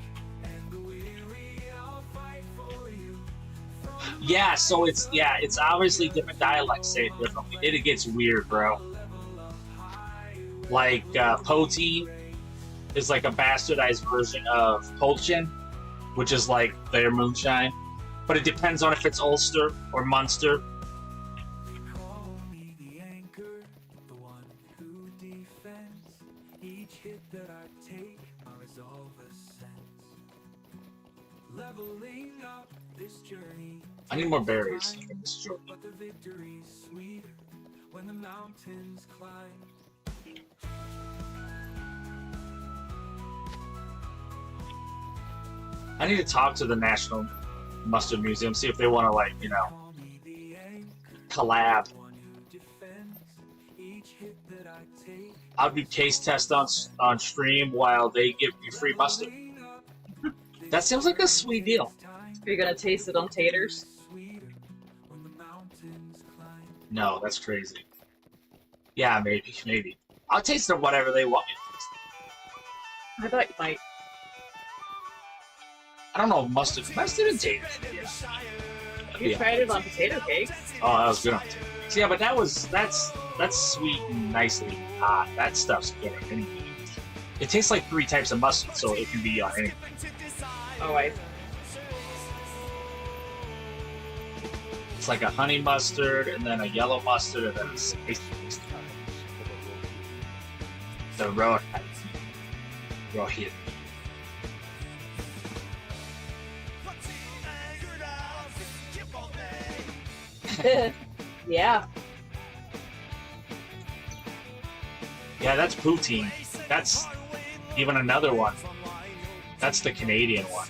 and the weary. I'll fight for you. Yeah, so it's obviously different dialects say it differently. It gets weird, bro. Like Poteen is like a bastardized version of Polchin, which is like their moonshine. But it depends on if it's Ulster or Munster. Call me the anchor, the one who defends. Each hit that I take, my resolve ascends. Leveling up this journey, I need more berries in this joint. but the victory's sweeter when the mountains climb. I need to talk to the National Mustard Museum, see if they want to, like, you know, Call me the anchor, collab. one who defends. Each hit that I take, I'll do taste test on stream while they give me free mustard. leveling up That seems like a sweet deal. time. You're gonna taste it on taters. Sweeter when the mountains climb. No, that's crazy. Yeah, maybe. I'll taste them whatever they want me to taste. I thought you might. I don't know, mustard and tater. Yeah. You Yeah. tried it on potato cakes. Oh, that was good on tater. So, yeah, but that's sweet and nicely hot. That stuff's good on anything. It tastes like 3 types of mustard, so it can be on anything. Oh, I. It's like a honey mustard, and then a yellow mustard, and then a spicy mustard. The raw hit. Yeah. Yeah, that's poutine. That's even another one. That's the Canadian one.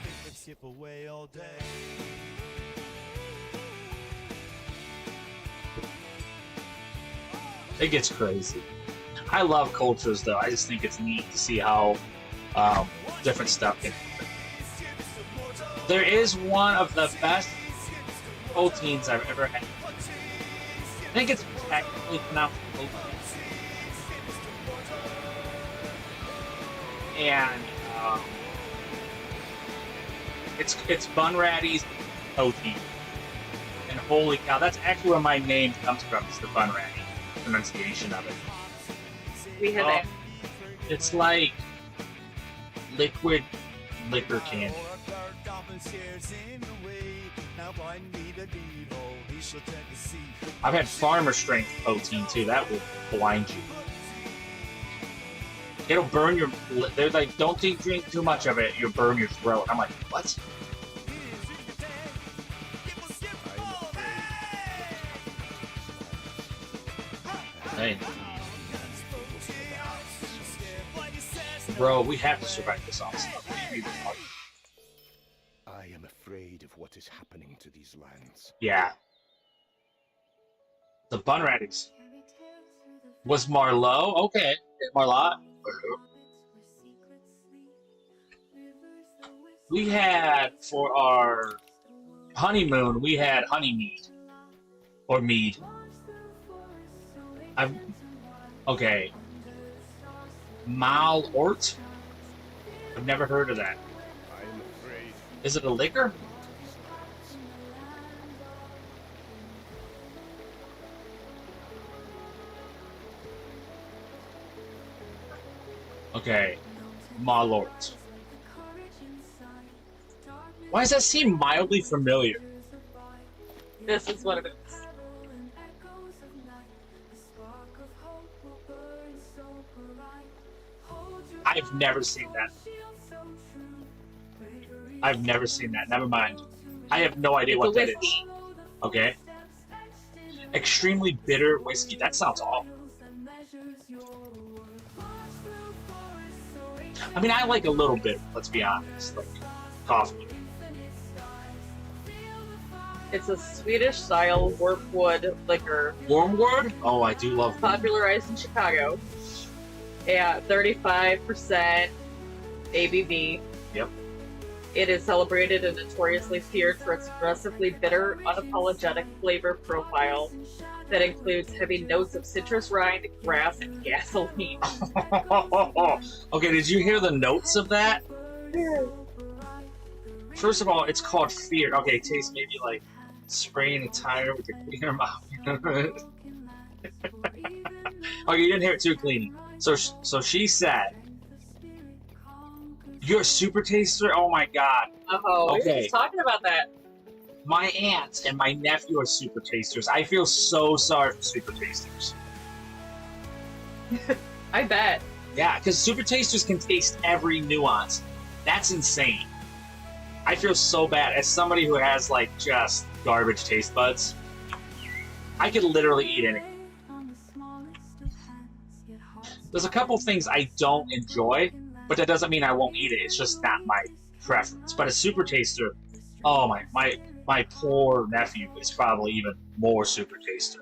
It gets crazy. I love cultures, though. I just think it's neat to see how different stuff can happen. There is one of the best Poteens I've ever had. I think it's technically pronounced Poteen. And it's Bunratty's Poteen. And holy cow, that's actually where my name comes from, is the Bunratty pronunciation of it. We have that. It's like liquid liquor candy. I've had farmer strength Poteen too. That will blind you. It'll burn your. They're like, don't drink too much of it. You'll burn your throat. I'm like, what? Hey. Bro, we have to survive this onslaught. I am afraid of what is happening to these lands. Yeah. The Bunratties. Was Marlowe? Okay. Marlot. We had, for our honeymoon, we had honeymead. Or mead. Okay. Malort? I've never heard of that. I am afraid. Is it a liquor? Okay. Malort. Why does that seem mildly familiar? This is what it is. I've never seen that. I've never seen that. Never mind. I have no idea what that is. Okay. Extremely bitter whiskey. That sounds awful. I mean, I like a little bit, let's be honest. Like coffee. It's a Swedish-style wormwood liquor. Wormwood? Oh, I do love wormwood. Popularized in Chicago at 35% ABV. Yep. It is celebrated and notoriously feared for its aggressively bitter, unapologetic flavor profile that includes heavy notes of citrus rind, grass, and gasoline. Okay, did you hear the notes of that? First of all, it's called fear. Okay, it tastes maybe like spraying a tire with a cleaner mouth. Okay, you didn't hear it too clean. So she said, "You're a super taster." Oh my god. Oh, Okay. He's talking about that. My aunt and my nephew are super tasters. I feel so sorry for super tasters. I bet. Yeah, because super tasters can taste every nuance. That's insane. I feel so bad as somebody who has like just garbage taste buds. I could literally eat anything. There's a couple things I don't enjoy, but that doesn't mean I won't eat it. It's just not my preference. But a super taster, oh my poor nephew is probably even more super taster,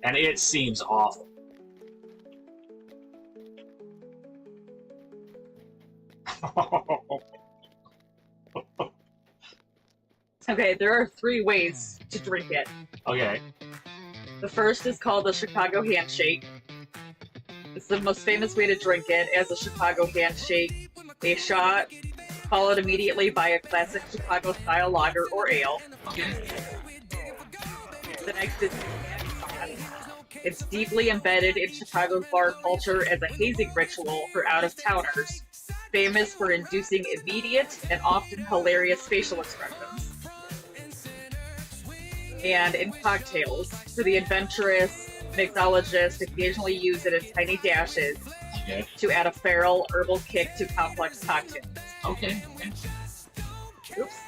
and it seems awful. Okay, there are 3 ways to drink it. Okay. The first is called the Chicago Handshake. It's the most famous way to drink it as a Chicago Handshake. A shot, followed immediately by a classic Chicago-style lager or ale. Okay. The next is it's deeply embedded in Chicago's bar culture as a hazing ritual for out-of-towners, famous for inducing immediate and often hilarious facial expressions. And in cocktails, for the adventurous, mixologists occasionally use it in tiny dashes Okay. to add a feral herbal kick to complex cocktails. Okay. Oops.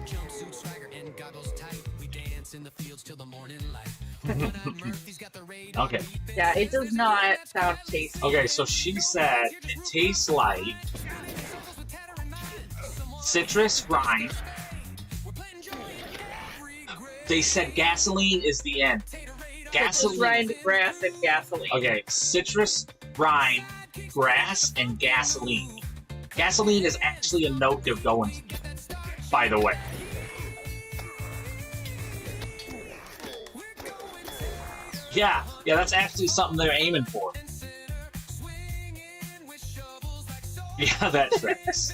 Jumpsuit swagger and goggles tight. We dance in the fields till the morning light. Okay. Yeah, it does not sound tasty. Okay, so she said it tastes like citrus rind. They said gasoline is the end. Citrus rind, grass, and gasoline. Okay, citrus rind, grass, and gasoline. Gasoline is actually a note they're going to, by the way. Yeah, that's actually something they're aiming for. Yeah, that tracks.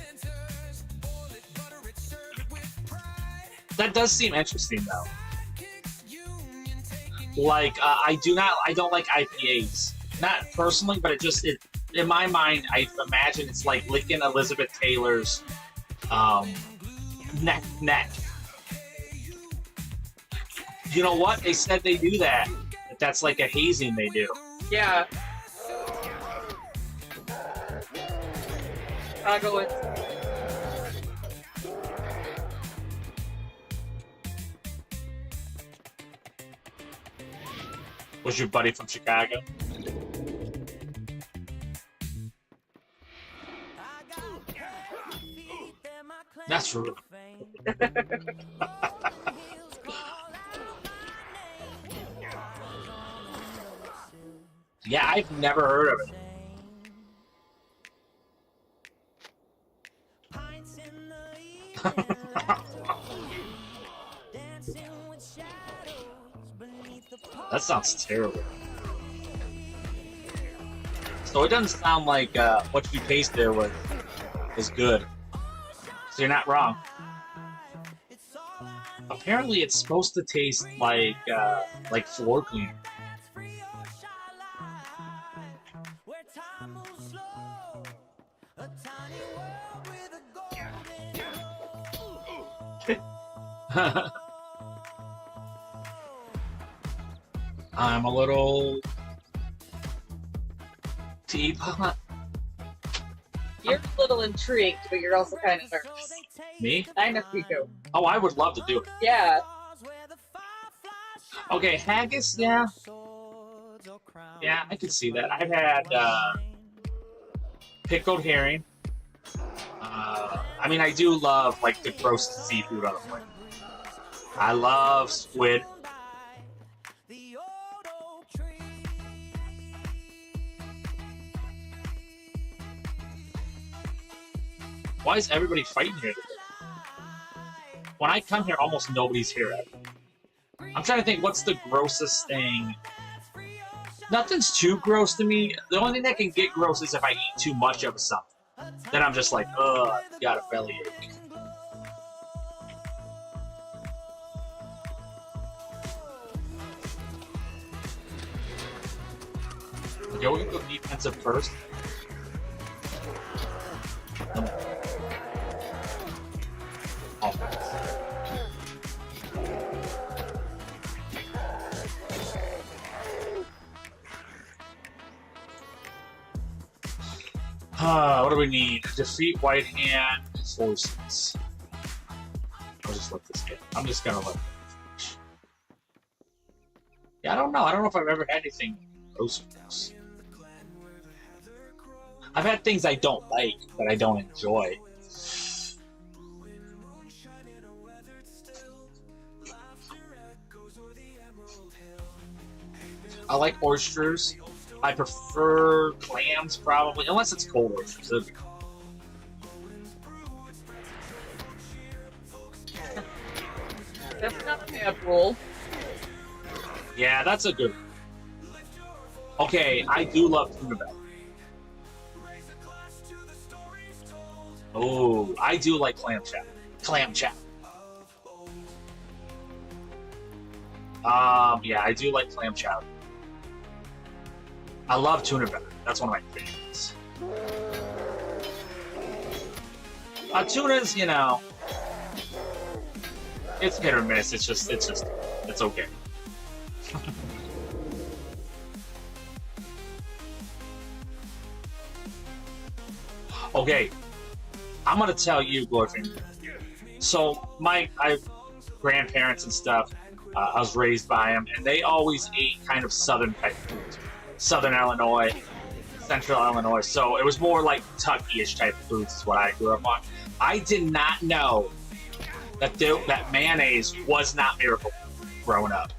That does seem interesting, though. Like, I don't like IPAs. Not personally, but in my mind, I imagine it's like licking Elizabeth Taylor's neck. You know what? They said they do that. That's like a hazing they do. Yeah. I'll go with. Was your buddy from Chicago? That's rude. Yeah, I've never heard of it. That sounds terrible. So it doesn't sound like what you taste there is good. So you're not wrong. Apparently, it's supposed to taste like floor cleaner. I'm a little teapot. You're a little intrigued, but you're also kind of nervous. Me? I know you do. Oh, I would love to do it. Yeah. Okay, haggis, yeah. Yeah, I can see that. I've had pickled herring. I mean, I do love, like, the roasted seafood on a plate. I love squid. Why is everybody fighting here today? When I come here, almost nobody's here. I'm trying to think, what's the grossest thing? Nothing's too gross to me. The only thing that can get gross is if I eat too much of something. Then I'm just like, ugh, got a bellyache. Okay, we're gonna go defensive first. Offense. What do we need? Defeat White Hand forces. I'll just let this get. I'm just gonna let it finish. Yeah, I don't know. I don't know if I've ever had anything gross with this. I've had things I don't like that I don't enjoy. I like oysters. I prefer clams, probably, unless it's cold oysters. That's not a bad rule. Yeah, that's a good one. Okay, I do love tuna belly. Oh, I do like clam chowder. Clam chowder. Yeah, I do like clam chowder. I love tuna belly. That's one of my favorites. Tuna's, you know, it's hit or miss. It's okay. Okay, I'm gonna tell you, Glorfin. So my grandparents and stuff, I was raised by them, and they always ate kind of southern type food. Southern Illinois. Central Illinois, so it was more like Kentucky-ish type of foods is what I grew up on. I did not know that mayonnaise was not Miracle Whip growing up.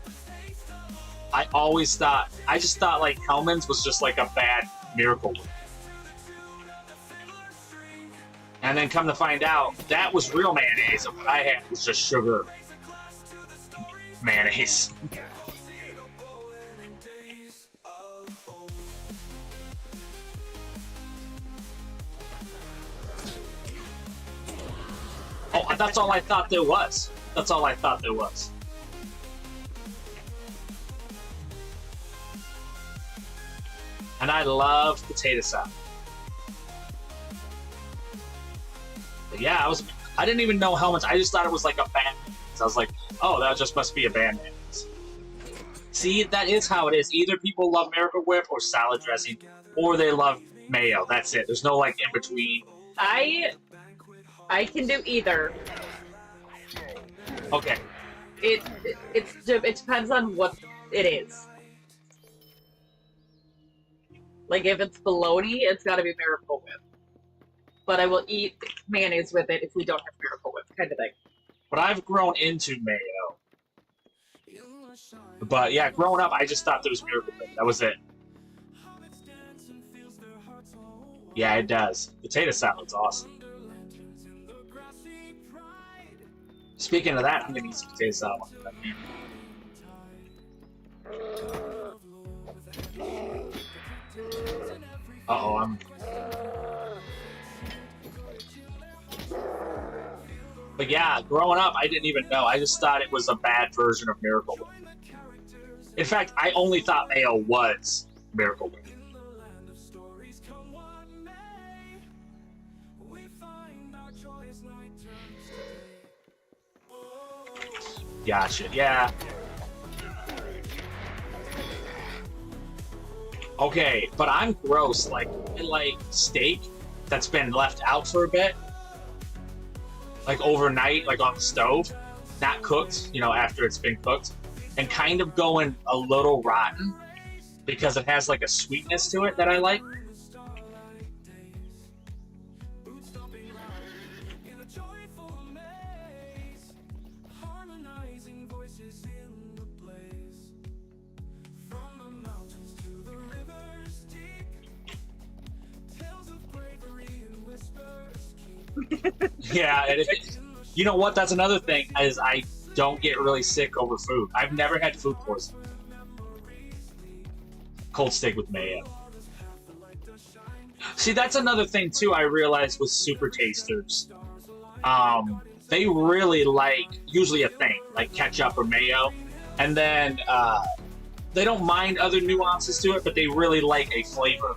I just thought like Hellman's was just like a bad Miracle Whip. And then come to find out, that was real mayonnaise, and what I had was just sugar mayonnaise. Oh, that's all I thought there was. That's all I thought there was. And I love potato salad. But yeah, I didn't even know how much. I just thought it was like a band mayonnaise. I was like, oh, that just must be a band mayonnaise. See, that is how it is. Either people love Miracle Whip or salad dressing, or they love mayo. That's it. There's no like in between. I can do either. Okay. It depends on what it is. Like if it's bologna, it's got to be Miracle Whip. But I will eat mayonnaise with it if we don't have Miracle Whip, kind of thing. But I've grown into mayo. But yeah, growing up, I just thought there was Miracle Whip. That was it. Yeah, it does. Potato salad's awesome. Speaking of that, I'm gonna eat some potato salad. Uh-oh, But yeah, growing up, I didn't even know. I just thought it was a bad version of Miracle Whip. In fact, I only thought mayo was Miracle Whip. Gotcha, yeah. Okay, but I'm gross. Like, I like steak that's been left out for a bit. Like overnight, like on the stove. Not cooked, you know, after it's been cooked. And kind of going a little rotten. Because it has like a sweetness to it that I like. Yeah, and you know what? That's another thing is I don't get really sick over food. I've never had food poisoning. Cold steak with mayo. See, that's another thing too. I realized with super tasters, they really like usually a thing like ketchup or mayo, and then they don't mind other nuances to it, but they really like a flavor.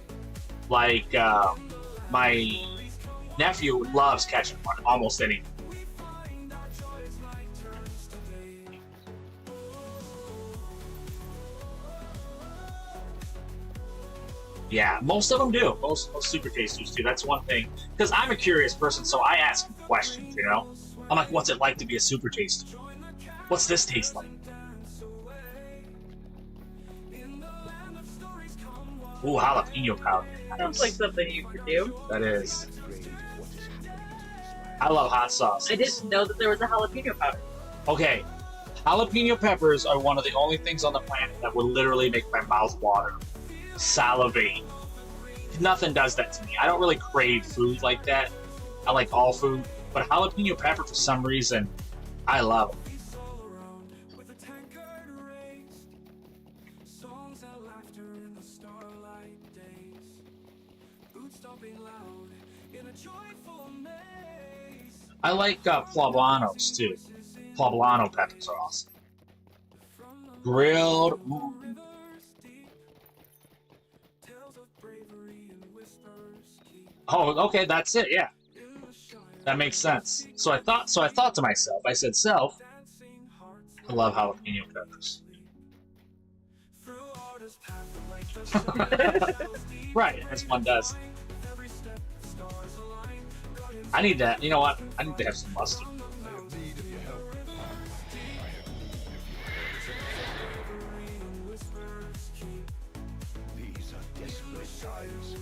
Like my nephew loves ketchup on almost anything. Yeah, most of them do. Most super tasters do. That's one thing. Because I'm a curious person, so I ask questions, you know? I'm like, what's it like to be a super taster? What's this taste like? Ooh, jalapeno powder. Sounds like something you could do. That is. I love hot sauce. I didn't know that there was a jalapeno powder. Okay, jalapeno peppers are one of the only things on the planet that will literally make my mouth water. Salivate. Nothing does that to me. I don't really crave food like that. I like all food, but jalapeno pepper for some reason, I love it. I like poblanos too. Poblano peppers are awesome. Grilled. Oh, okay, that's it. Yeah, that makes sense. So I thought to myself. I said, "Self, I love jalapeno peppers." Right, as one does. I need to. You know what? I need to have some mustard. These are desperate times.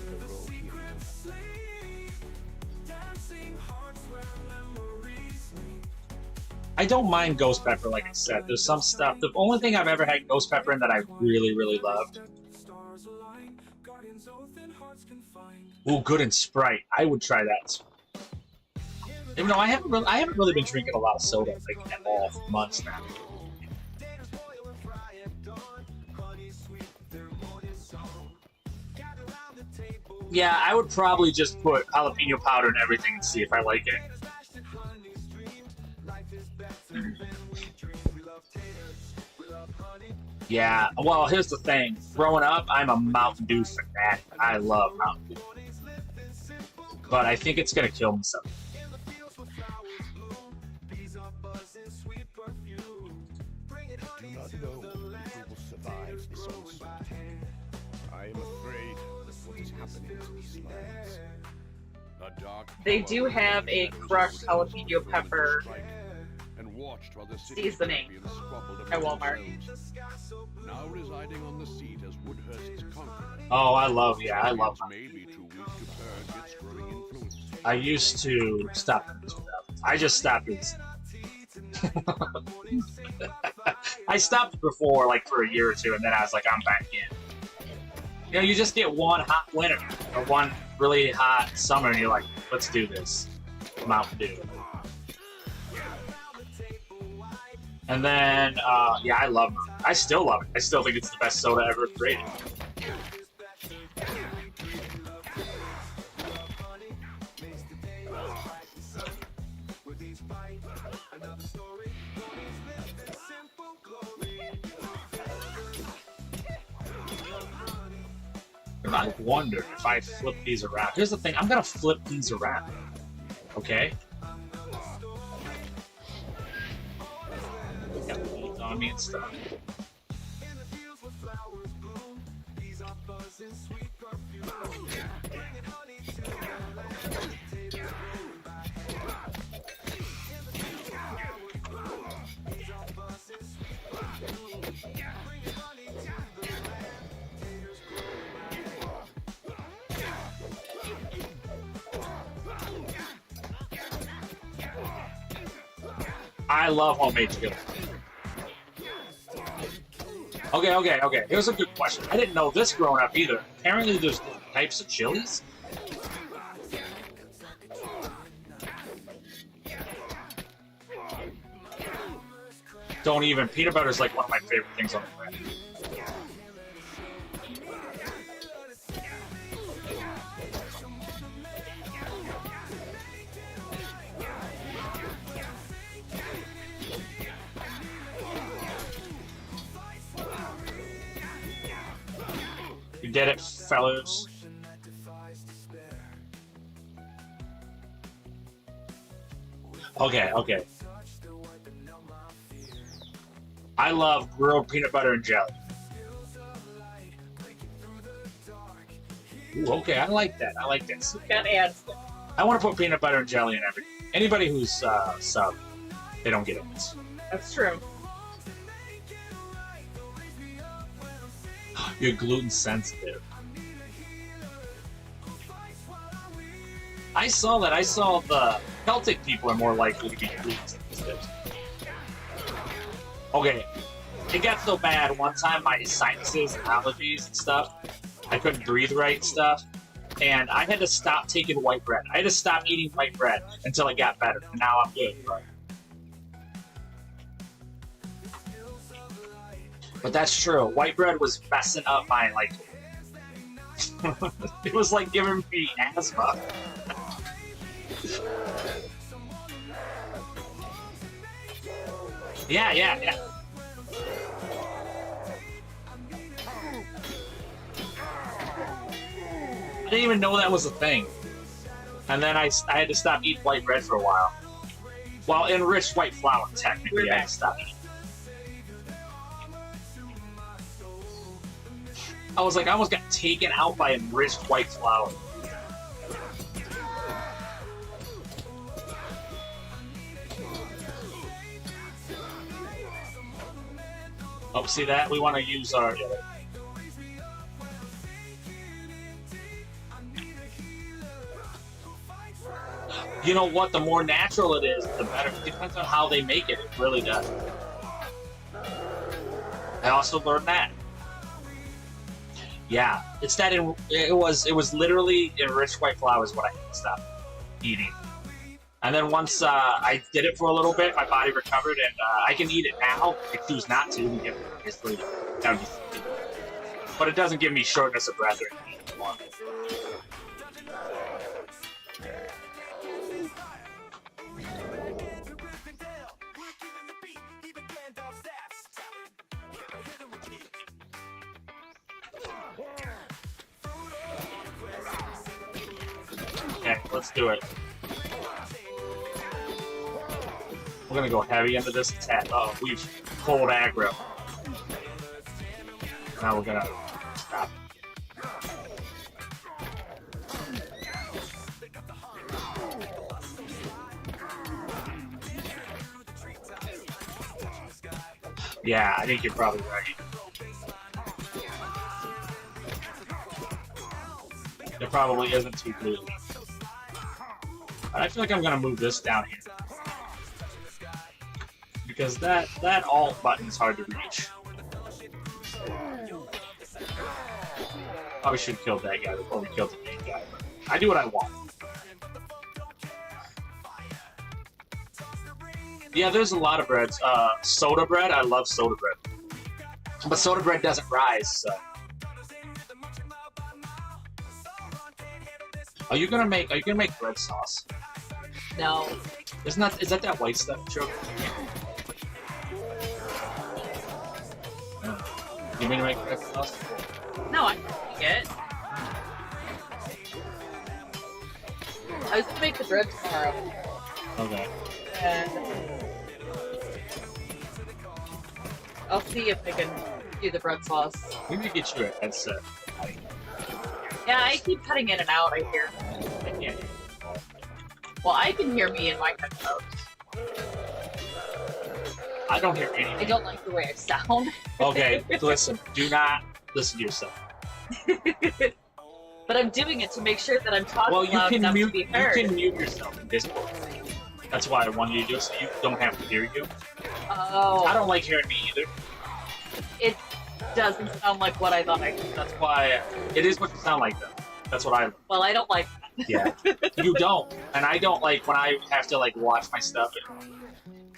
I don't mind ghost pepper, like I said. There's some stuff. The only thing I've ever had ghost pepper in that I really, really loved. Ooh, good and Sprite. I would try that. Even though I haven't really been drinking a lot of soda like at all for months now. Yeah, I would probably just put jalapeno powder and everything and see if I like it. Yeah, well, here's the thing. Growing up, I'm a Mountain Dew fanatic. I love Mountain Dew. But I think it's going to kill me someday. I do not know who will survive this onslaught. I am afraid of what is happening to these lands. A dark They power do have a rose crushed from the jalapeno pepper and watched while the city seasoning champions squabbled at among Walmart. themselves. Now residing on the seat as Woodhurst's conqueror. Oh, I love Champions Mountain may be too weak to purge its growing influence. I used to stop in 2000. I just stopped it. I stopped before, like for a year or two, and then I was like, I'm back in. You know, you just get one hot winter or one really hot summer, and you're like, let's do this. Mountain Dew. And then, yeah, I love it. I still love it. I still think it's the best soda ever created. And I wonder if I flip these around. Here's the thing, I'm gonna flip these around. Okay? Got the beads on me and stuff. I love homemade chili. Okay. Here's a good question. I didn't know this growing up either. Apparently there's different types of chilies. Don't even. Peanut butter is like one of my favorite things on the planet. You did it, fellas. Okay. I love grilled peanut butter and jelly. Ooh, okay, I like that. So Gotta add stuff. I want to put peanut butter and jelly in everything. Anybody who's sub, they don't get it. That's true. You're gluten sensitive. I saw that. I saw the Celtic people are more likely to be gluten sensitive. Okay, it got so bad one time, my sinuses and allergies and stuff, I couldn't breathe right and stuff, and I had to stop taking white bread. I had to stop eating white bread until it got better, and now I'm good. But that's true. White bread was messing up my, like... it was like giving me asthma. Yeah. I didn't even know that was a thing. And then I had to stop eating white bread for a while. Well, enriched white flour, technically, I had to stop eating. I was like, I almost got taken out by enriched white flour. Oh, see that? We want to use our... You know what? The more natural it is, the better. It depends on how they make it. It really does. I also learned that. Yeah, it's that it was literally enriched white flour is what I stopped eating. And then once I did it for a little bit, my body recovered, and I can eat it now. I choose not to. Obviously, that would be stupid. But it doesn't give me shortness of breath or anything anymore. Okay, let's do it. We're gonna go heavy into this attack. Oh, we've pulled aggro. Now we're gonna stop. Yeah, I think you're probably right. There probably isn't too blue. I feel like I'm gonna move this down here. Because that alt button is hard to reach. Probably should have killed that guy before we killed the main guy. But I do what I want. Yeah, there's a lot of breads. Soda bread, I love soda bread. But soda bread doesn't rise, so. Are you gonna make bread sauce? No. Is that white stuff, Joe? No. You mean to make bread sauce? No, I can make it. I was gonna make the bread tomorrow. Okay. And I'll see if I can do the bread sauce. We need to get you a headset. Yeah, I keep cutting in and out, I hear. I can't. Well, I can hear me in my headphones. I don't hear anything. I don't like the way I sound. Okay, listen. Do not listen to yourself. But I'm doing it to make sure that I'm talking Well, you loud can enough mute. to be You heard. can mute yourself in Discord. That's why I wanted you to do it, so you don't have to hear you. Oh. I don't like hearing me either. It doesn't sound like what I thought I could. That's why it is what you sound like, though. That's what I. Well, I don't like that. Yeah, you don't, and I don't like when I have to like watch my stuff at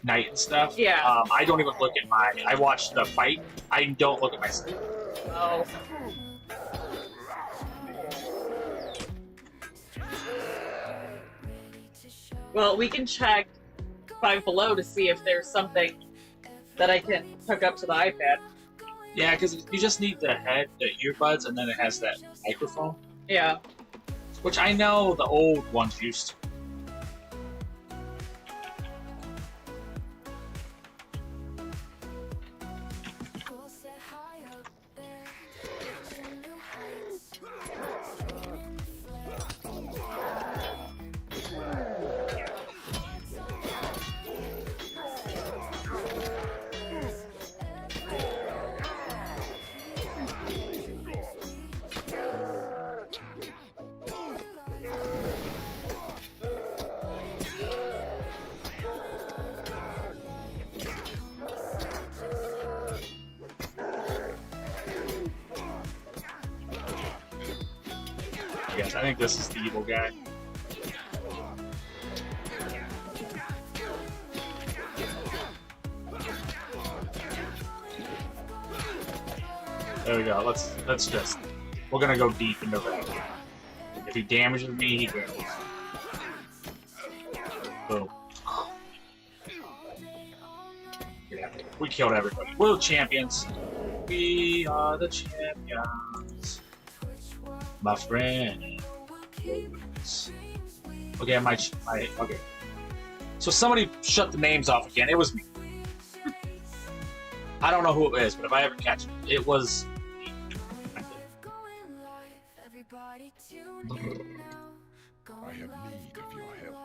night and stuff. Yeah. I don't even look at my. I watch the fight. I don't look at my stuff. Oh. Well, we can check Five Below to see if there's something that I can hook up to the iPad. Yeah, because you just need the earbuds, and then it has that microphone, Yeah. which I know the old ones used to. We'll sit high up there, reaching new heights. Yes, I think this is the evil guy. There we go. Let's just. We're gonna go deep into that. If he damages me, he goes. Boom. Yeah, we killed everybody. We're the champions. We are the champions, my friend. Okay, okay. So somebody shut the names off again. It was me. I don't know who it is, but if I ever catch it, it was me. I have need of your help.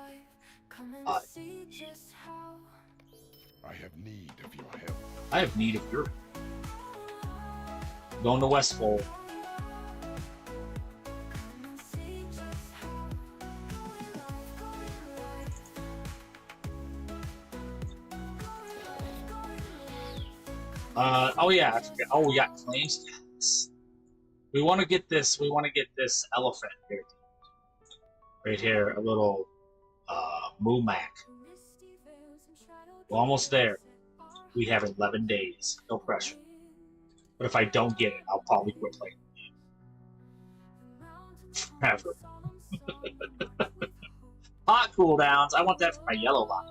I have need of your help. I have need of your. Going to Westfold. Oh yeah, I forgot. Oh, we got claims. Yes. We want to get this. We want to get this elephant here, right here. A little Moomac. We're almost there. We have 11 days. No pressure. But if I don't get it, I'll probably quit playing forever. Hot cooldowns. I want that for my yellow line.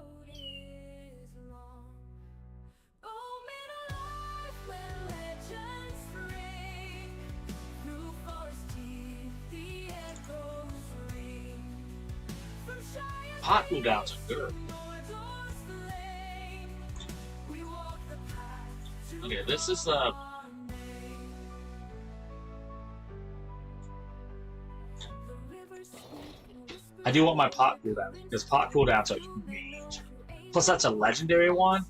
Hot cooldowns are good. Okay, this is I do want my pot cooldown because pot cooldowns are huge. Plus, that's a legendary one.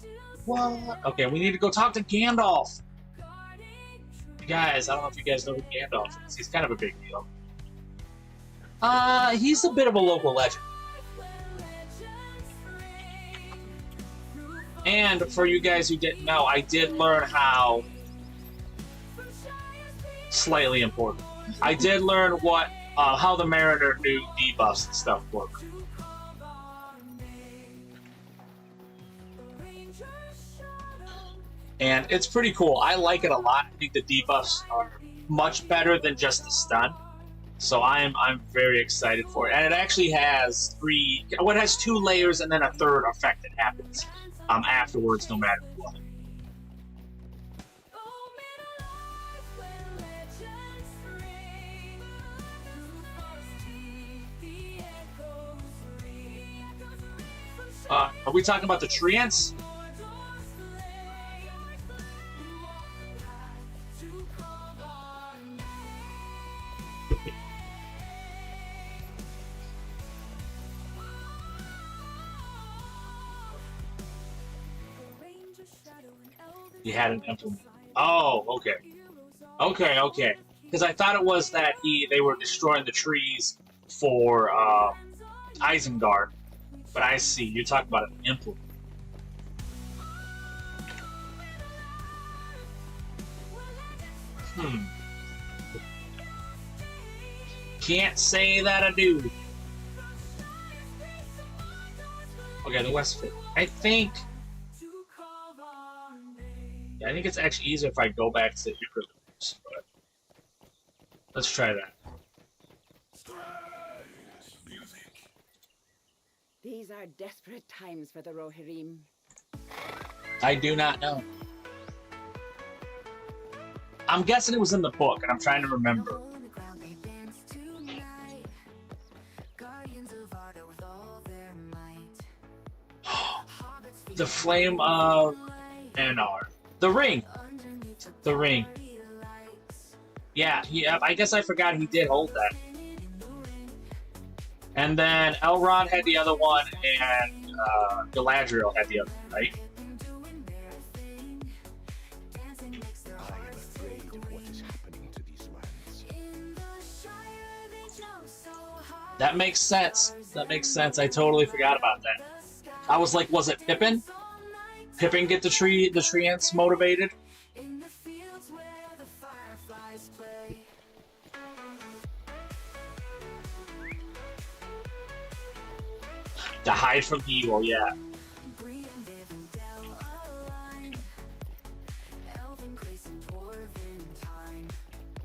What? Okay, we need to go talk to Gandalf. Guys, I don't know if you guys know who Gandalf is. He's kind of a big deal. He's a bit of a local legend. And for you guys who didn't know, I did learn how slightly important. I did learn how the Mariner new debuffs and stuff work. And it's pretty cool. I like it a lot. I think the debuffs are much better than just the stun. So I'm very excited for it. And it actually has it has 2 layers and then a third effect that happens afterwards, no matter what. Are we talking about the treants? He had an implement. Oh, okay. Okay. Because I thought it was that they were destroying the trees for Isengard. But I see. You're talking about an implement. Can't say that I do. Okay, the Westfit. I think it's actually easier if I go back to Eucalyptus, but let's try that. These are desperate times for the Rohirrim. I do not know. I'm guessing it was in the book, and I'm trying to remember. The Flame of Anar. The Ring. The Ring. Yeah, I guess I forgot he did hold that. And then Elrond had the other one, and Galadriel had the other one, right? I am afraid of what is happening to these lands. That makes sense. That makes sense. I totally forgot about that. I was like, was it Pippin? Pippin get the treants motivated? To hide from evil, yeah.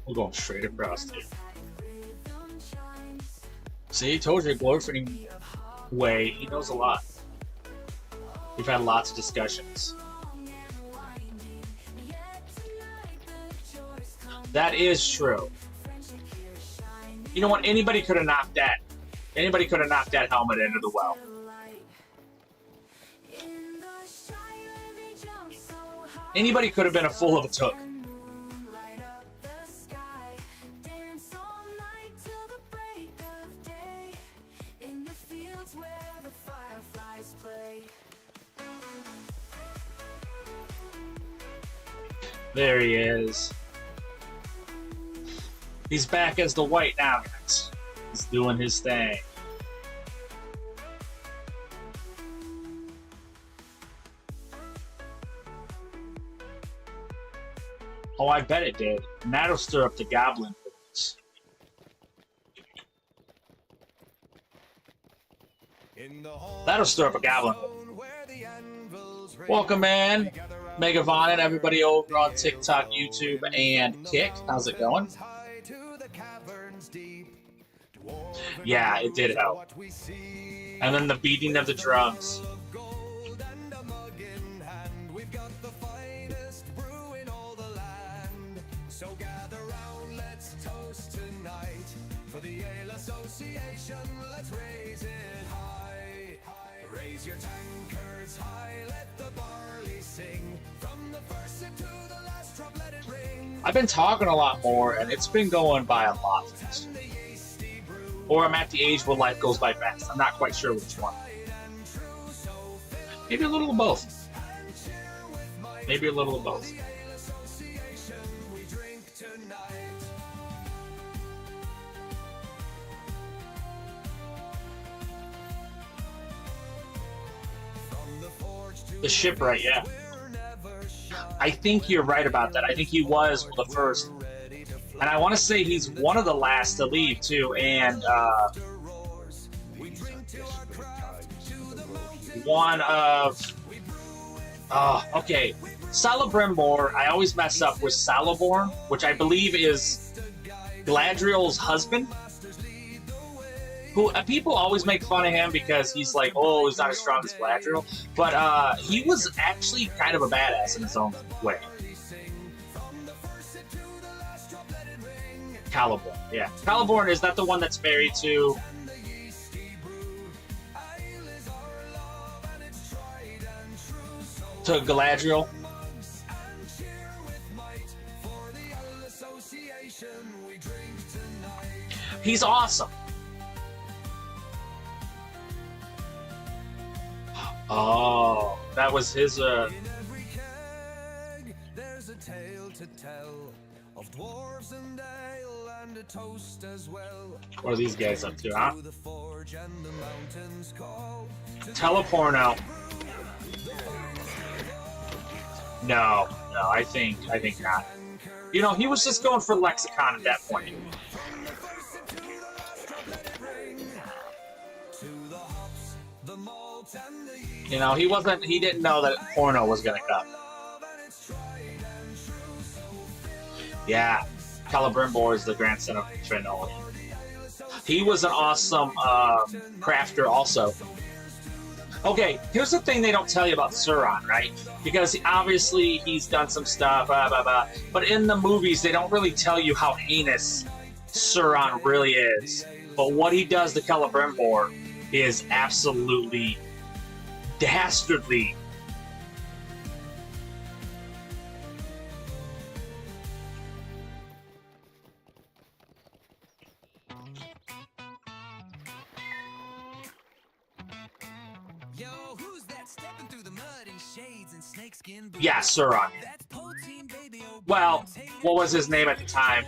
We're going straight across here. See, told you, Glorfinding way, he knows a lot. We've had lots of discussions. That is true. You know what? Anybody could have knocked that. Anybody could have knocked that helmet into the well. Anybody could have been a fool of a took. There he is. He's back as the White now, guys. He's doing his thing. Oh, I bet it did. And that'll stir up the goblin boys. That'll stir up a goblin. Welcome in, Megavon and everybody over on TikTok, YouTube, and Kick. How's it going? Yeah, it did help. And then the beating of the drums. So gather round, let's toast tonight. For the Ale Association, let's raise it high. Raise your tankards high, let the barley sing. From the first sip to the last drop, let it ring. I've been talking a lot more, and it's been going by a lot faster. Or I'm at the age where life goes by fast. I'm not quite sure which one. Maybe a little of both. Maybe a little of both. The shipwright, yeah. I think you're right about that. I think he was the first. And I want to say he's one of the last to leave, too. And one of... okay. Celebrimbor, I always mess up with Celeborn, which I believe is Galadriel's husband. Who people always make fun of him because he's like, oh, he's not as strong as Galadriel. But he was actually kind of a badass in his own way. Celeborn, yeah. Celeborn, is that the one that's married to... Galadriel? He's awesome. Oh, that was his, There's a tale to tell of dwarves and ale and a toast as well. What are these guys up to, huh? Teleporno. No, I think not. You know, he was just going for lexicon at that point. You know, he didn't know that porno was gonna come. Yeah, Celebrimbor is the grandson of Trinol. He was an awesome crafter also. Okay, here's the thing they don't tell you about Sauron, right? Because obviously he's done some stuff, blah, blah, blah. But in the movies, they don't really tell you how heinous Sauron really is. But what he does to Celebrimbor is absolutely dastardly. Yo, who's that stepping through the mud in shades and snakeskin boots? Yeah, Sauron. That's Poteen OBowen. Well, what was his name at the time?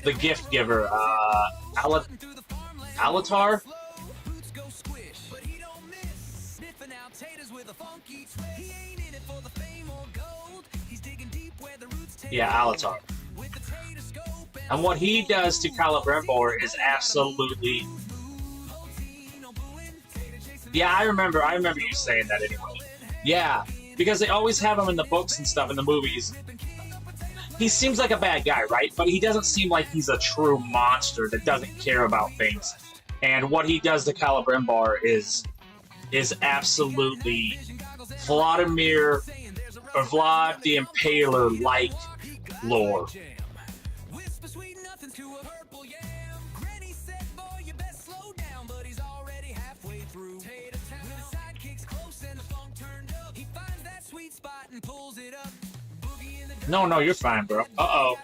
The gift giver, Alatar? Yeah, Alatar. And what he does to Celebrimbor is absolutely... Yeah, I remember you saying that anyway. Yeah, because they always have him in the books and stuff in the movies. He seems like a bad guy, right? But he doesn't seem like he's a true monster that doesn't care about things. And what he does to Celebrimbor is absolutely Vlad the Impaler-like lore. No, you're fine, bro. Uh-oh.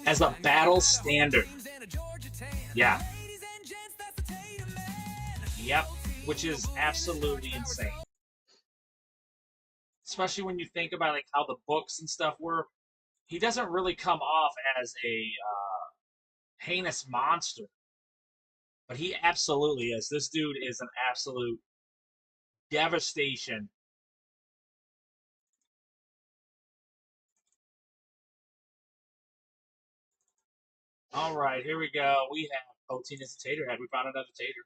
As a battle standard. Yeah. Yep. Which is absolutely insane. Especially when you think about like how the books and stuff were. He doesn't really come off as a heinous monster. But he absolutely is. This dude is an absolute devastation All right, here we go. We have Poteen as a tater head. We found another tater.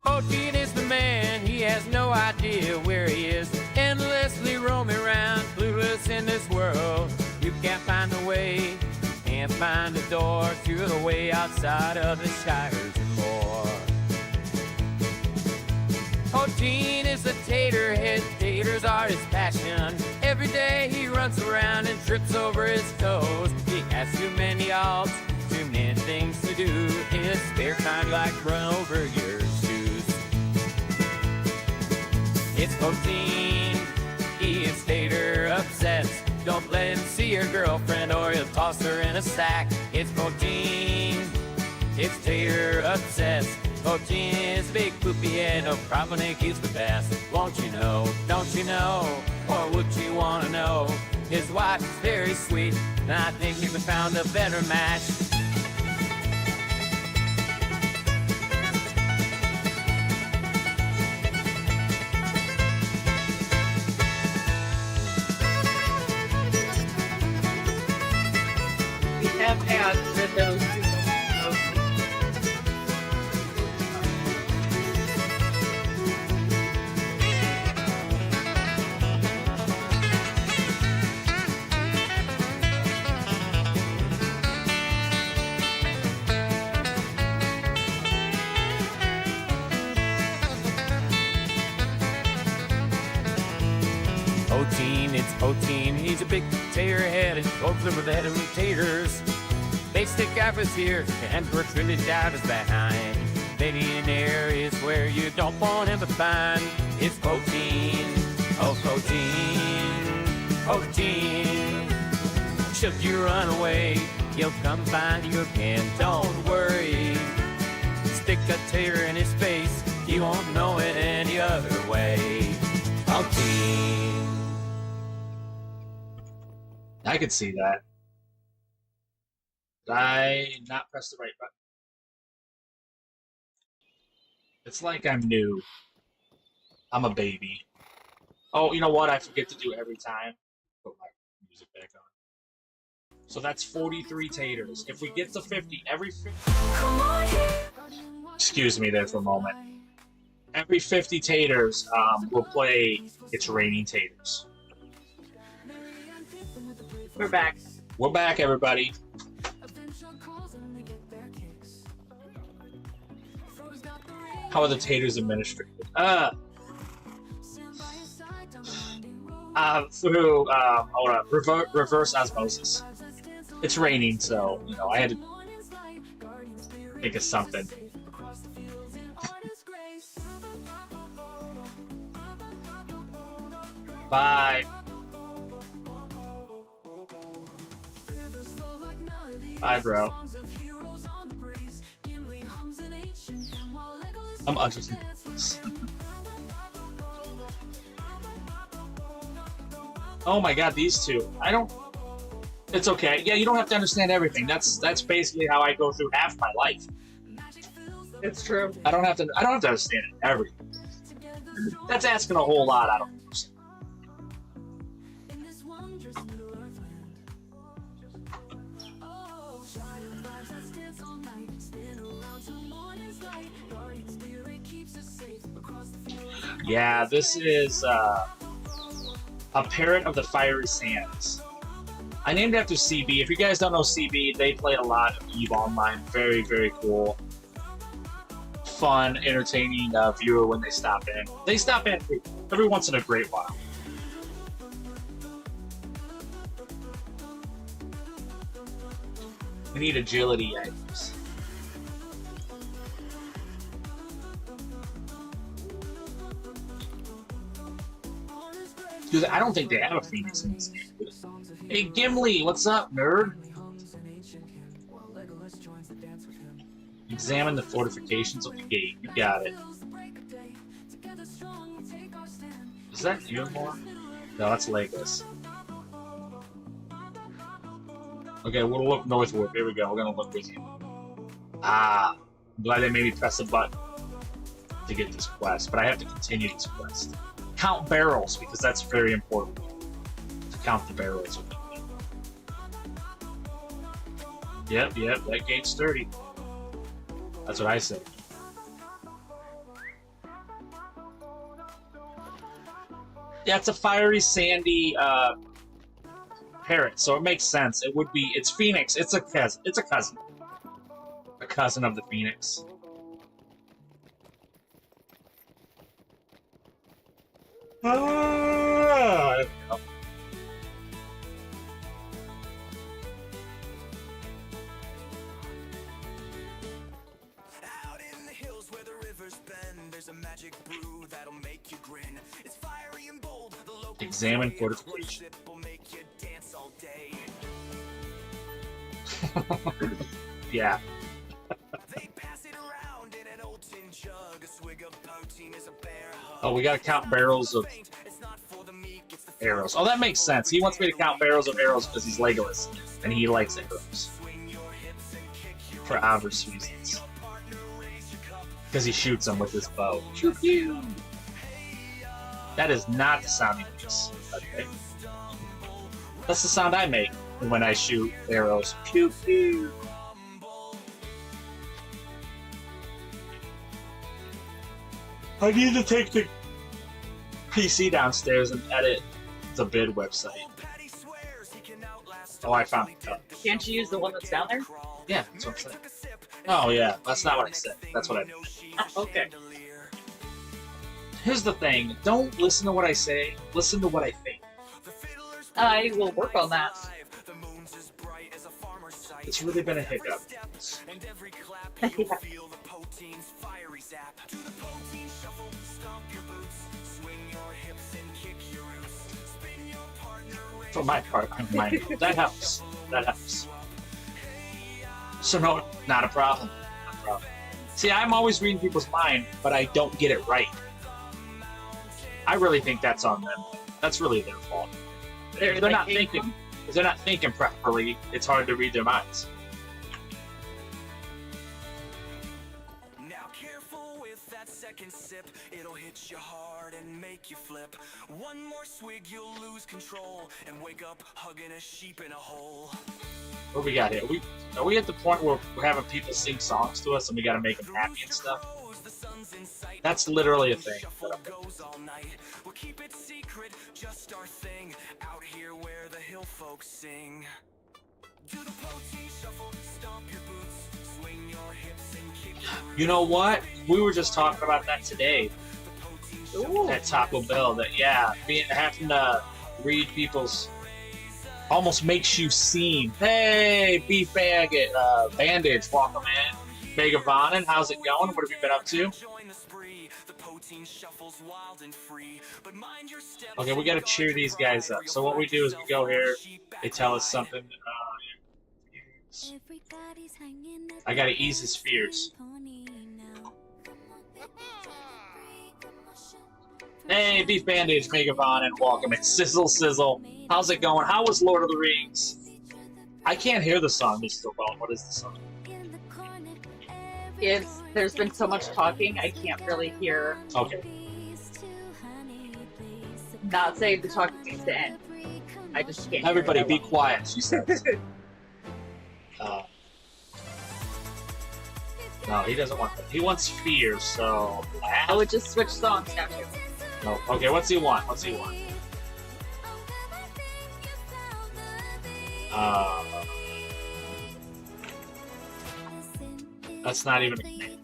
Poteen is the man, he has no idea where he is. Endlessly roaming around, clueless in this world. You can't find the way, can't find the door to the way outside of the shires and more. Poteen is a tater head, taters are his passion. Every day he runs around and trips over his toes. He has too many odds, too many things to do. In his spare time, like run over your shoes. It's Poteen, he is tater obsessed. Don't let him see your girlfriend or he'll toss her in a sack. It's Poteen, it's tater obsessed. Poteen is big poopy head, no problem, he's the best. Won't you know, don't you know, or would you wanna know? His wife is very sweet, and I think we found a better match. We have had those two. Poteen, it's Poteen, he's a big tater head, and folks over the head of taters. They stick out his ears and protrude out his behind. Maybe in areas where you don't want him to find. It's Poteen, oh Poteen, Poteen. Should you run away, he'll come find you again, don't worry. Stick a tater in his face, he won't know it any other way. Poteen. I could see that. Did I not press the right button? It's like I'm new. I'm a baby. Oh, you know what? I forget to do every time. Put my music back on. So that's 43 taters. If we get to 50, every 50... Excuse me there for a moment. Every 50 taters, we'll play It's Raining Taters. We're back. We're back, everybody. How are the taters administrated? Through hold on, reverse osmosis. It's raining, so you know I had to think of something. Bye. Bye, bro. I'm interested. Oh my god, these two. I don't... It's okay. Yeah, you don't have to understand everything. That's basically how I go through half my life. It's true. I don't have to understand everything. That's asking a whole lot out of a person. Yeah, this is a parrot of the Fiery Sands. I named it after CB. If you guys don't know CB, they play a lot of EVE Online. Very, very cool. Fun, entertaining viewer when they stop in. They stop in every once in a great while. We need agility items. Because I don't think they have a Phoenix in this game. Hey Gimli, what's up, nerd? Examine the fortifications of the gate. You got it. Is that Earmore? No, that's Legolas. Okay, we'll look northward. Here we go. We're gonna look with you. Ah, I'm glad they made me press a button to get this quest, but I have to continue this quest. Count barrels, because that's very important. To count the barrels. Yep, that gate's sturdy. That's what I said. Yeah, it's a fiery, sandy parrot, so it makes sense. It would be. It's Phoenix. It's a cousin. It's a cousin. A cousin of the Phoenix. There we go. Out in the hills where the rivers bend, there's a magic brew that'll make you grin. It's fiery and bold. The local Examine way fortification. it will make you dance all day. Yeah. They pass it around in an old tin jug. A swig of poteen is a bear hug. Oh, we gotta count barrels of It's not for the meek, it's the arrows. Oh, that makes sense. He wants me to count barrels of arrows because he's Legolas and he likes arrows swing your hips and kick your for obvious reasons. partner, raise your cup. Because he shoots them with his bow. Pew pew. That is not the sound he makes. Okay. That's the sound I make when I shoot arrows. Pew pew. I need to take the PC downstairs and edit the bid website. Daddy swears he can outlast Oh, I found it. Can't you use the one that's down there? Yeah, that's what I'm saying. Oh, yeah, that's not what I said. That's what I meant. Okay. Here's the thing. Don't listen to what I say. Listen to what I think. I will work on that. It's really been a hiccup. And every clap you'll feel the poteen's fiery zap. To the poteen shuffle, stomp your boots, swing your hips and kick your roots. Spin your partner, raise For my part, I'm mindful. That helps. That helps. So no, not a problem. Not a problem. See, I'm always reading people's mind, but I don't get it right. I really think that's on them. That's really their fault. They're not thinking. If they're not thinking properly, it's hard to read their minds. Now careful with that second sip, it'll hit you hard and make you flip. One more swig, you'll lose control and wake up hugging a sheep in a hole. What we got here? Are we at the point where we're having people sing songs to us and we gotta make them happy and stuff? The sun's in sight. That's literally a thing. Shuffle goes all night. We'll keep it secret, just our thing. Out here where the hill folks sing. Do the poteen shuffle, stomp your boots, swing your hips and kick your roots. You know what? We were just talking about that today Ooh. at Taco Bell. That having to read people's almost makes you seem. Hey, beef bandage, welcome in. Megavonin, how's it going? What have you been up to? Join the spree. The poteen shuffles wild and free. But mind your steps. Okay, we gotta cheer these guys up. So what we do is we go here. They tell us something. I gotta ease his fears. Hey, Beef Bandage, Megavon, and welcome. It's Sizzle Sizzle. How's it going? How was Lord of the Rings? I can't hear the song, Mr. Bone. What is the song? There's been so much talking, I can't really hear. Okay. Not saying the talking needs to end. I just can't. Everybody hear be quiet, she says. No, he doesn't want that. He wants fear, so... I would just switch songs now too. No. Okay, what's he want? What's he want? That's not even a command.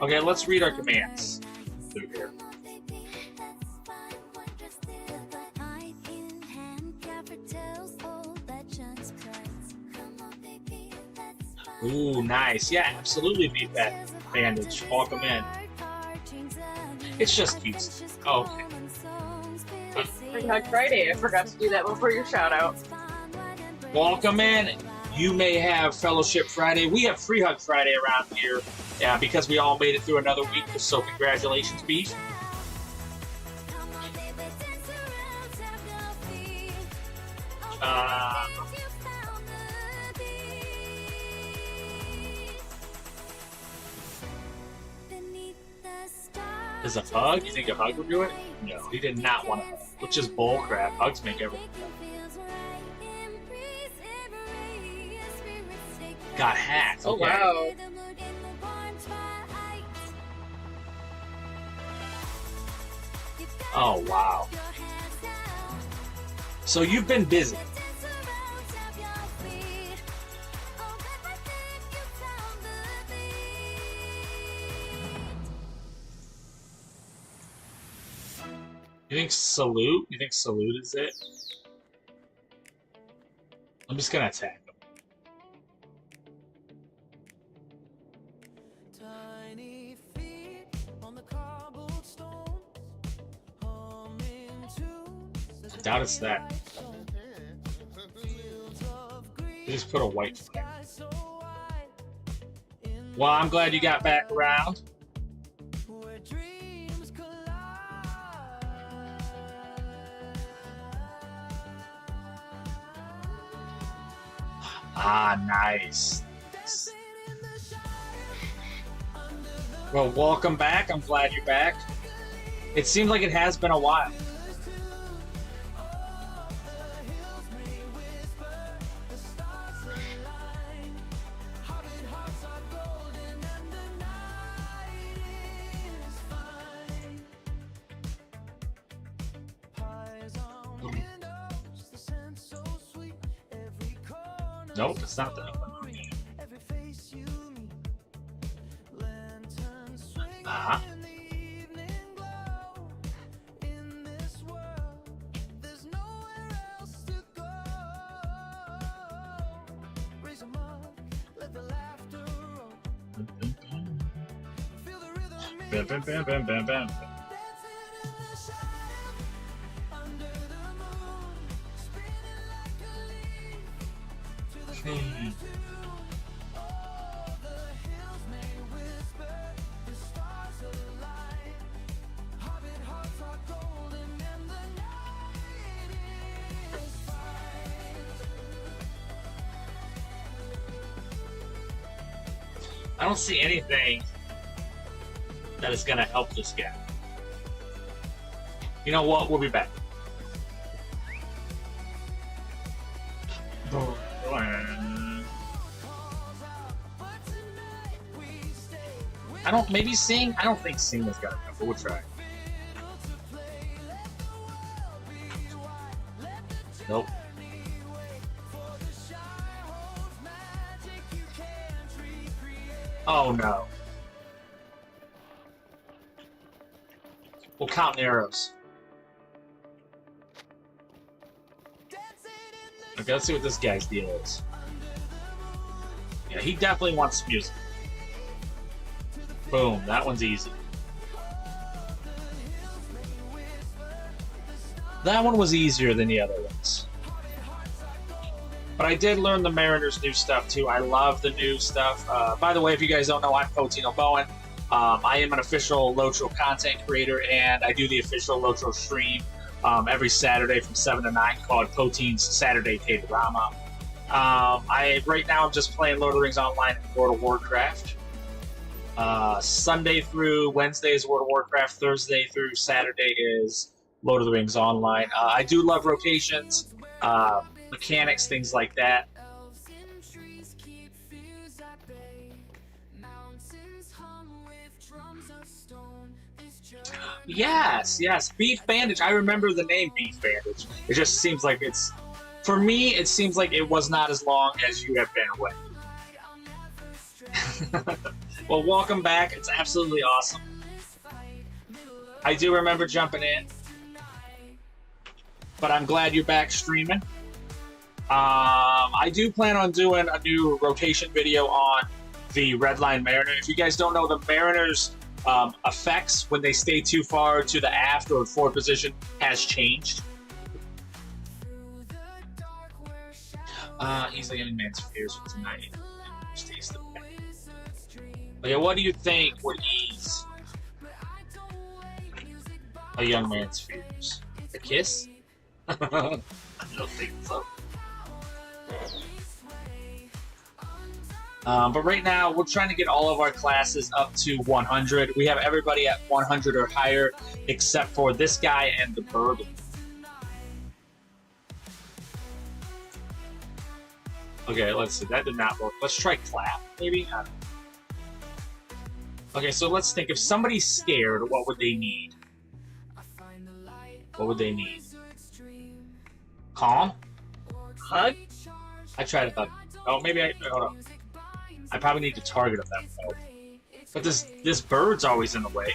Okay, let's read our commands through here. Ooh, nice. Yeah, absolutely beat that bandage. Welcome in. It's just cute. Oh, okay. Free Hug Friday. I forgot to do that before your shout out. Welcome in. You may have Fellowship Friday. We have Free Hug Friday around here because we all made it through another week. So congratulations, Beef. Is a hug? You think a hug would do it? No, he did not want a hug, which is bullcrap. Hugs make everything. Got hacked. Oh Okay. wow. Oh wow. So you've been busy. You think salute? You think salute is it? I'm just gonna attack him. Tiny feet on the cobblestones, humming tunes. I doubt it's that. They just put a white flag. Well, I'm glad you got back around. Where dreams collide. Ah, nice. Well, welcome back. I'm glad you're back. It seems like it has been a while. Nope, it's not that one. Ah. Bam, bam, bam, bam, bam, bam. Hmm. I don't see anything that is going to help this guy. You know what? We'll be back. Maybe Sing? I don't think Sing has got enough, but we'll try. Nope. Oh no. We'll count the arrows. Okay, let's see what this guy's deal is. Yeah, he definitely wants music. Boom, that one's easy. That one was easier than the other ones. But I did learn the Mariners' new stuff too. I love the new stuff. By the way, if you guys don't know, I'm Poteen OBowen. I am an official LOTRO content creator, and I do the official LOTRO stream every Saturday from 7 to 9 called Poteen's Saturday K-Drama. Right now I'm just playing Lord of the Rings Online and World of Warcraft. Sunday through Wednesday is World of Warcraft. Thursday through Saturday is Lord of the Rings Online. I do love rotations, mechanics, things like that. Yes, yes, Beef Bandage. I remember the name Beef Bandage. It just seems like it's, for me, it seems like it was not as long as you have been away. Well, welcome back. It's absolutely awesome. I do remember jumping in, but I'm glad you're back streaming. I do plan on doing a new rotation video on the Redline Mariner. If you guys don't know, the Mariner's effects when they stay too far to the aft or forward position has changed. He's the young man's fears for tonight. Stays the back. But yeah, what do you think would ease a young man's fears? A kiss? I don't think so. But right now, we're trying to get all of our classes up to 100. We have everybody at 100 or higher, except for this guy and the bourbon. Okay, let's see. That did not work. Let's try clap, maybe? I don't know. Okay, so let's think. If somebody's scared, what would they need? What would they need? Calm? Hug? I tried to hug. Oh, maybe I... Hold on. I probably need to target them. Oh. But this bird's always in the way.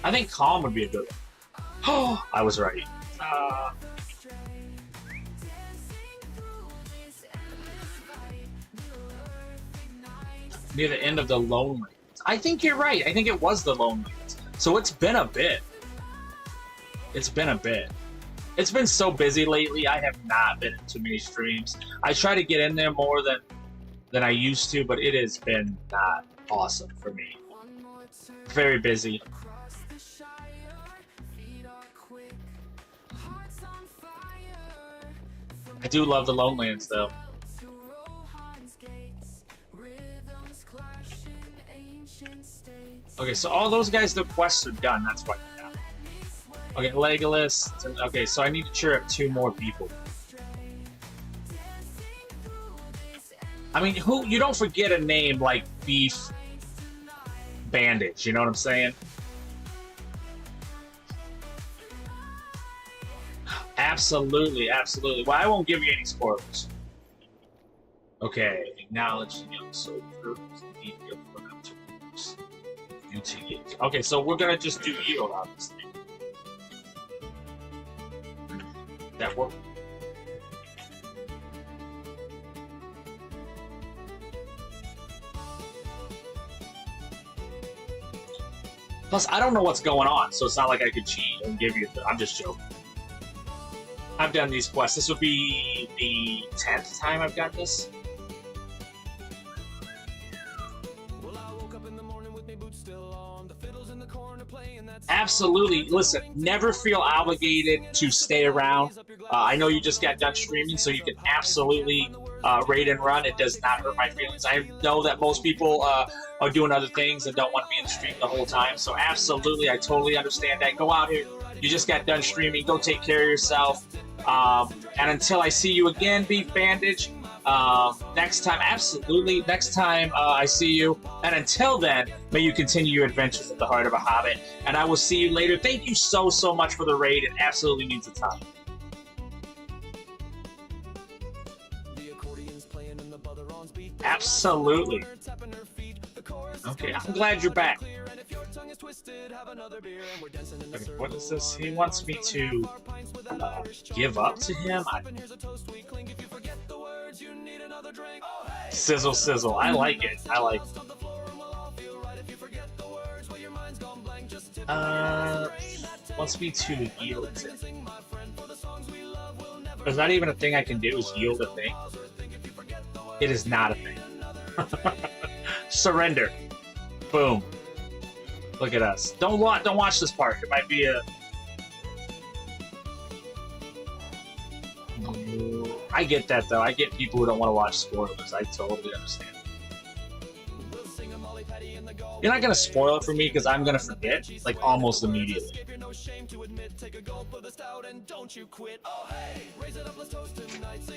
I think calm would be a good one. Oh, I was right. Near the end of the Lonely. I think you're right. I think it was the Lonely. So it's been a bit. It's been a bit. It's been so busy lately. I have not been in too many streams. I try to get in there more than I used to, but it has been not awesome for me. Very busy. I do love the Lowlands though. Okay, so all those guys, the quests are done. That's why. Okay, Legolas. Okay, so I need to cheer up 2 more people. I mean, who? You don't forget a name like Beef Bandage. You know what I'm saying? Absolutely, absolutely. Well, I won't give you any spoilers. Okay, acknowledge the young soldier. Okay, so we're gonna just do yield, obviously. That work. Plus, I don't know what's going on, so it's not like I could cheat and give you. I'm just joking. I've done these quests. This will be the 10th time I've got this. Absolutely. Listen, never feel obligated to stay around. I know you just got done streaming, so you can absolutely raid and run. It does not hurt my feelings. I know that most people are doing other things and don't want to be in the stream the whole time, so absolutely, I totally understand that. Go out here. You just got done streaming. Go take care of yourself. And until I see you again, Beef Bandage, next time, absolutely, next time I see you. And until then, may you continue your adventures at the heart of a hobbit. And I will see you later. Thank you so much for the raid. It absolutely means a ton. Absolutely. Okay, I'm glad you're back. Okay, what is this? He wants me to give up to him? Sizzle, sizzle. I like it. I like it. Wants me to yield to him. There's not even a thing I can do is yield a thing. It is not a thing. Surrender. Boom. Look at us. Don't watch this part. It might be a... I get that, though. I get people who don't want to watch spoilers. I totally understand. You're not going to spoil it for me because I'm going to forget, like, almost immediately.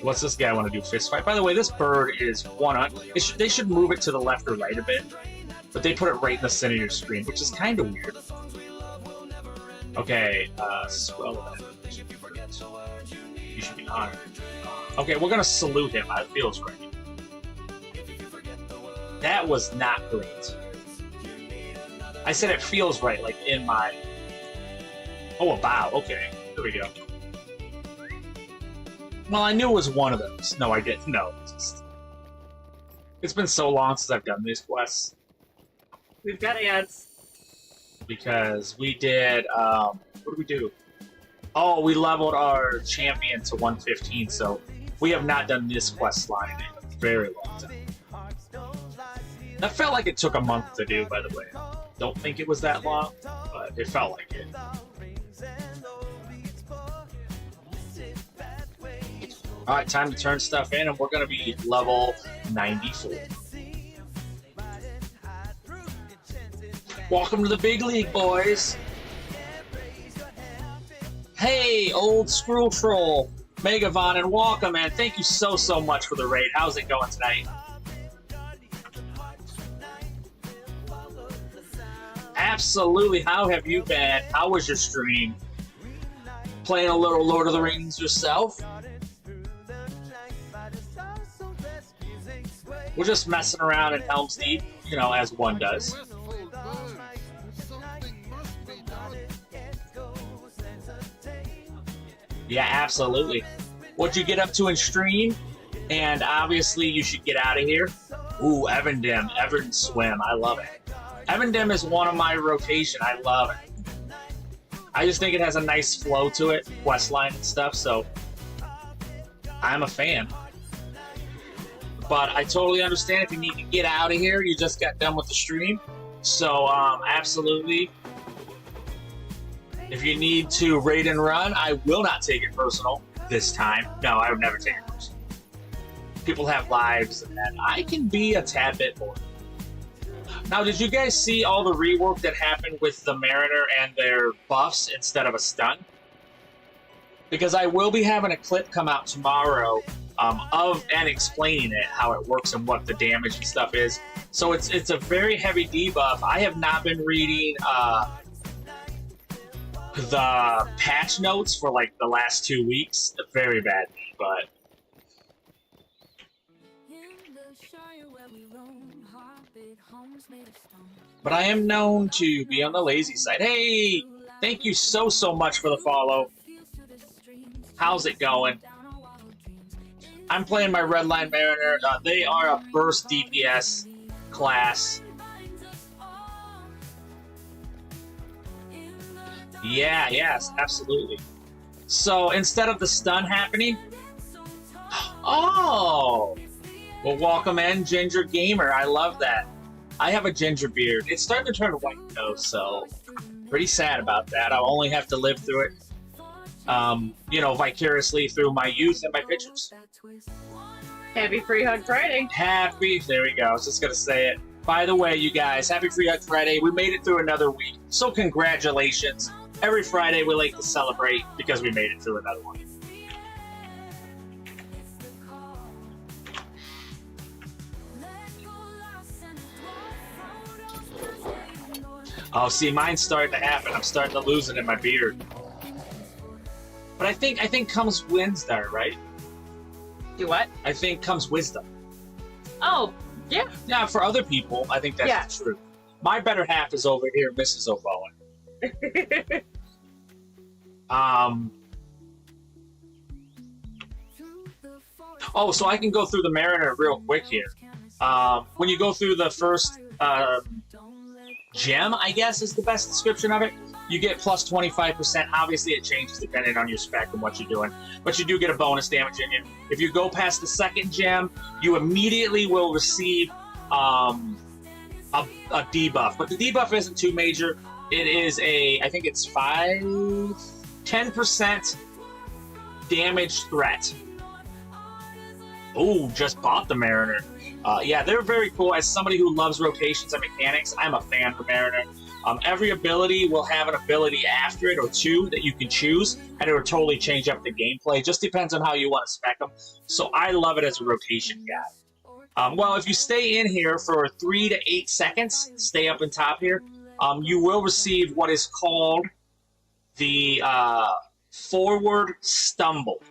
What's this guy want to do? Fist fight? By the way, this bird is one on. They should move it to the left or right a bit, but they put it right in the center of your screen, which is kind of weird. Okay, swell. You should be honored. Okay, we're gonna salute him. That feels great. That was not great. I said it feels right, like in my... Oh, a bow. Okay, there we go. Well, I knew it was one of those. No, I didn't. No. It's been so long since I've done these quests. We've got ads. Because we did, what did we do? Oh, we leveled our champion to 115, so we have not done this quest line in a very long time. That felt like it took a month to do, by the way. Don't think it was that long, but it felt like it. Alright, time to turn stuff in, and we're going to be level 94. Welcome to the big league, boys! Hey, old Screw Troll! Megavon and welcome, man. Thank you so much for the raid. How's it going tonight? Absolutely. How have you been? How was your stream? Playing a little Lord of the Rings yourself? We're just messing around in Helm's Deep, you know, as one does. Yeah, absolutely. What'd you get up to in stream? And obviously, you should get out of here. Ooh, Evandim, Evern Swim. I love it. Evandim is one of my rotation. I love it. I just think it has a nice flow to it, quest line and stuff, so I'm a fan. But I totally understand if you need to get out of here. You just got done with the stream. So, absolutely. If you need to raid and run, I will not take it personal this time. No, I would never take it personal. People have lives, and I can be a tad bit bored. Now, did you guys see all the rework that happened with the Mariner and their buffs instead of a stun? Because I will be having a clip come out tomorrow of and explaining it, how it works and what the damage and stuff is. So it's a very heavy debuff. I have not been reading the patch notes for like the last 2 weeks. Very bad, but I am known to be on the lazy side. Hey, thank you so much for the follow. How's it going? I'm playing my Redline Mariner. They are a burst DPS class. Yeah, yes, absolutely. So instead of the stun happening, oh, well, welcome in, Ginger Gamer. I love that. I have a ginger beard. It's starting to turn white though, so pretty sad about that. I'll only have to live through it, you know, vicariously through my youth and my pictures. Happy Free Hug Friday. Happy, there we go. I was just gonna say it. By the way, you guys, happy Free Hug Friday. We made it through another week, so congratulations. Every Friday we like to celebrate because we made it through another one. Oh, see, mine's starting to happen. I'm starting to lose it in my beard. But I think comes wisdom, right? Do what? I think comes wisdom. Oh, yeah. Yeah, for other people, I think that's true. My better half is over here, Mrs. O'Bowen. Oh, so I can go through the Mariner real quick here. When you go through the first gem, I guess is the best description of it, you get plus 25%. Obviously, it changes depending on your spec and what you're doing, but you do get a bonus damage in you. If you go past the second gem, you immediately will receive a debuff, but the debuff isn't too major. It is I think it's 10% damage threat. Oh, just bought the Mariner. Yeah, they're very cool. As somebody who loves rotations and mechanics, I'm a fan of Mariner. Every ability will have an ability after it, or two, that you can choose, and it will totally change up the gameplay. Just depends on how you want to spec them. So I love it as a rotation guy. Well, if you stay in here for 3 to 8 seconds, stay up on top here, you will receive what is called the forward stumble.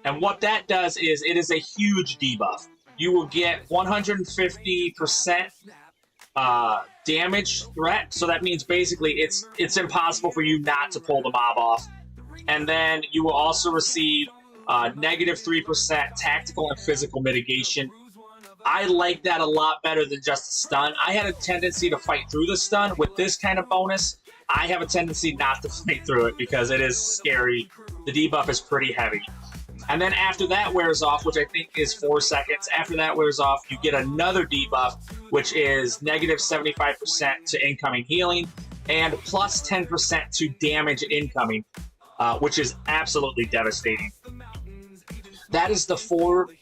And what that does is it is a huge debuff. You will get 150% damage threat. So that means basically it's impossible for you not to pull the mob off. And then you will also receive negative 3% tactical and physical mitigation. I like that a lot better than just a stun. I had a tendency to fight through the stun. With this kind of bonus, I have a tendency not to fight through it because it is scary. The debuff is pretty heavy. And then after that wears off, which I think is 4 seconds, after that wears off, you get another debuff, which is negative 75% to incoming healing and plus 10% to damage incoming, which is absolutely devastating. That is the forward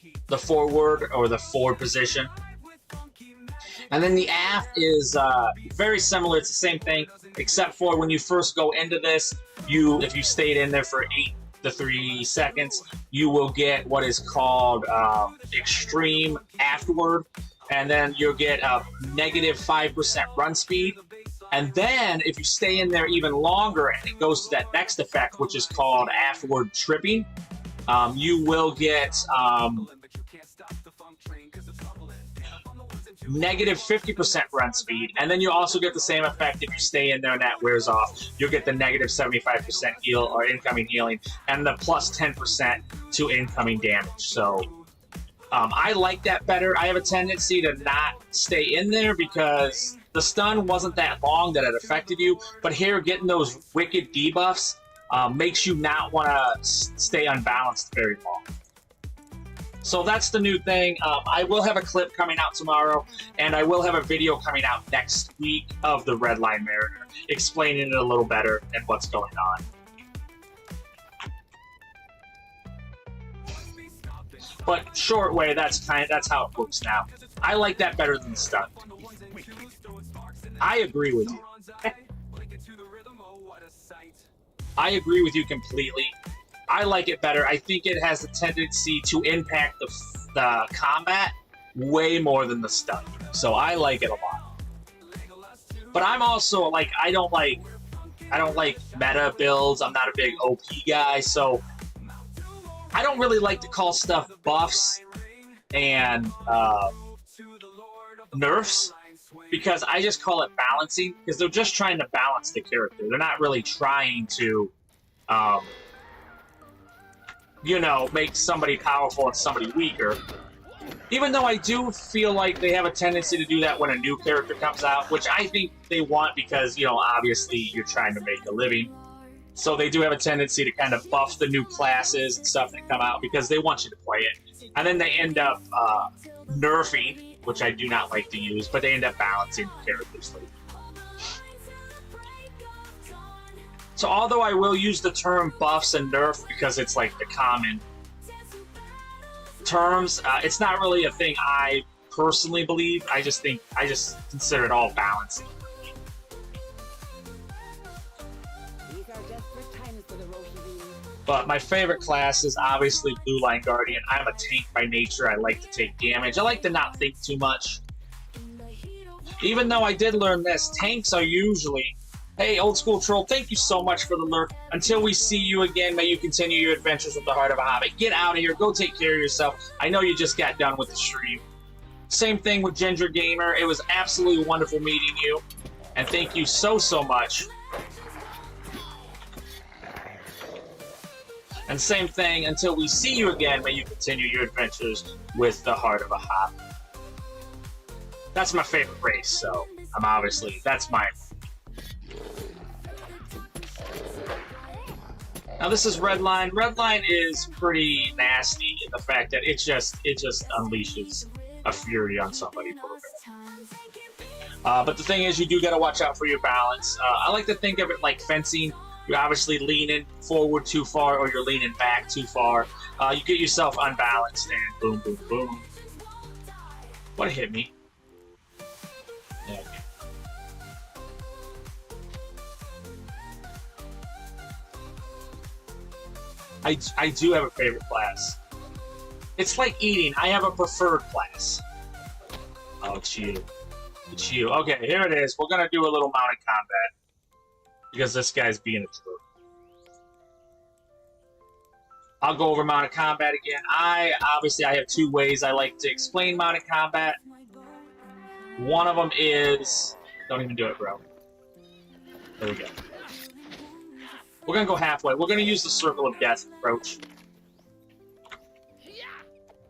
or the forward position. And then the aft is very similar. It's the same thing, except for when you first go into this, if you stayed in there for the 3 seconds, you will get what is called extreme afterward, and then you'll get a negative 5% run speed. And then if you stay in there even longer and it goes to that next effect, which is called afterward tripping, you will get negative 50% run speed, and then you also get the same effect if you stay in there and that wears off. You'll get the negative 75% heal or incoming healing, and the plus 10% to incoming damage. So I like that better. I have a tendency to not stay in there because the stun wasn't that long that it affected you, but here getting those wicked debuffs makes you not want to stay unbalanced very long. So that's the new thing. I will have a clip coming out tomorrow, and I will have a video coming out next week of the Redline Mariner, explaining it a little better and what's going on. But short way, that's how it works now. I like that better than stun. I agree with you. I agree with you completely. I like it better. I think it has a tendency to impact the combat way more than the stun. So I like it a lot. But I'm also like I don't like meta builds. I'm not a big OP guy, so I don't really like to call stuff buffs and nerfs, because I just call it balancing, because they're just trying to balance the character. They're not really trying to you know, make somebody powerful and somebody weaker. Even though I do feel like they have a tendency to do that when a new character comes out, which I think they want because, you know, obviously you're trying to make a living. So they do have a tendency to kind of buff the new classes and stuff that come out because they want you to play it. And then they end up nerfing, which I do not like to use, but they end up balancing the characters later. So although I will use the term buffs and nerf because it's like the common terms, it's not really a thing I personally believe. I just consider it all balancing. These are desperate times for the Rohirrim. But my favorite class is obviously Blue Line Guardian. I'm a tank by nature. I like to take damage. I like to not think too much. Even though I did learn this, tanks are usually... Hey, Old School Troll, thank you so much for the lurk. Until we see you again, may you continue your adventures with the Heart of a Hobbit. Get out of here. Go take care of yourself. I know you just got done with the stream. Same thing with Ginger Gamer. It was absolutely wonderful meeting you. And thank you so much. And same thing, until we see you again, may you continue your adventures with the Heart of a Hobbit. That's my favorite race, so I'm obviously, that's my... Now this is Redline. Redline is pretty nasty in the fact that it just unleashes a fury on somebody for a bit. But the thing is, you do got to watch out for your balance. I like to think of it like fencing. You're obviously leaning forward too far or you're leaning back too far. You get yourself unbalanced and boom, boom, boom. What hit me? Yeah, okay. I do have a favorite class. It's like eating. I have a preferred class. Oh, it's you. It's you. Okay, here it is. We're going to do a little mounted combat. Because this guy's being a jerk. I'll go over mounted combat again. Obviously, I have two ways I like to explain mounted combat. One of them is... Don't even do it, bro. There we go. We're going to go halfway. We're going to use the Circle of Death approach.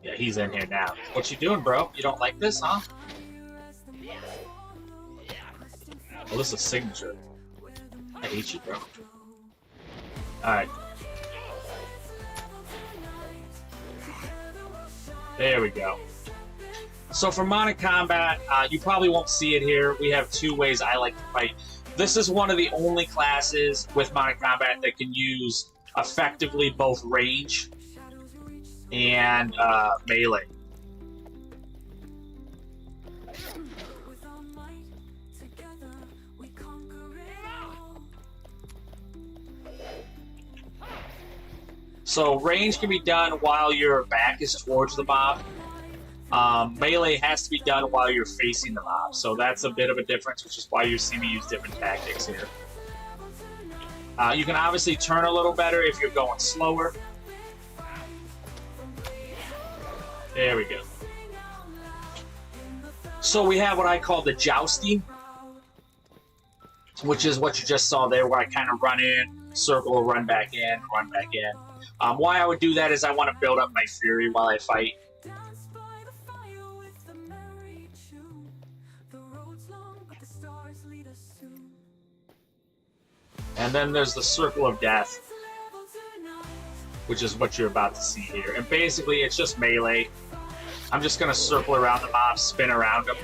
Yeah, he's in here now. What you doing, bro? You don't like this, huh? Well, this is a signature. I hate you, bro. Alright. There we go. So for mounted combat, you probably won't see it here. We have two ways I like to fight. This is one of the only classes with mounted combat that can use effectively both range and melee. So range can be done while your back is towards the mob. Melee has to be done while you're facing the mob. So that's a bit of a difference, which is why you see me use different tactics here. You can obviously turn a little better if you're going slower. There we go. So we have what I call the jousting, which is what you just saw there, where I kind of run in, circle, run back in, run back in. Why I would do that is I want to build up my fury while I fight. And then there's the circle of death, which is what you're about to see here. And basically, it's just melee. I'm just going to circle around the mob, spin around them,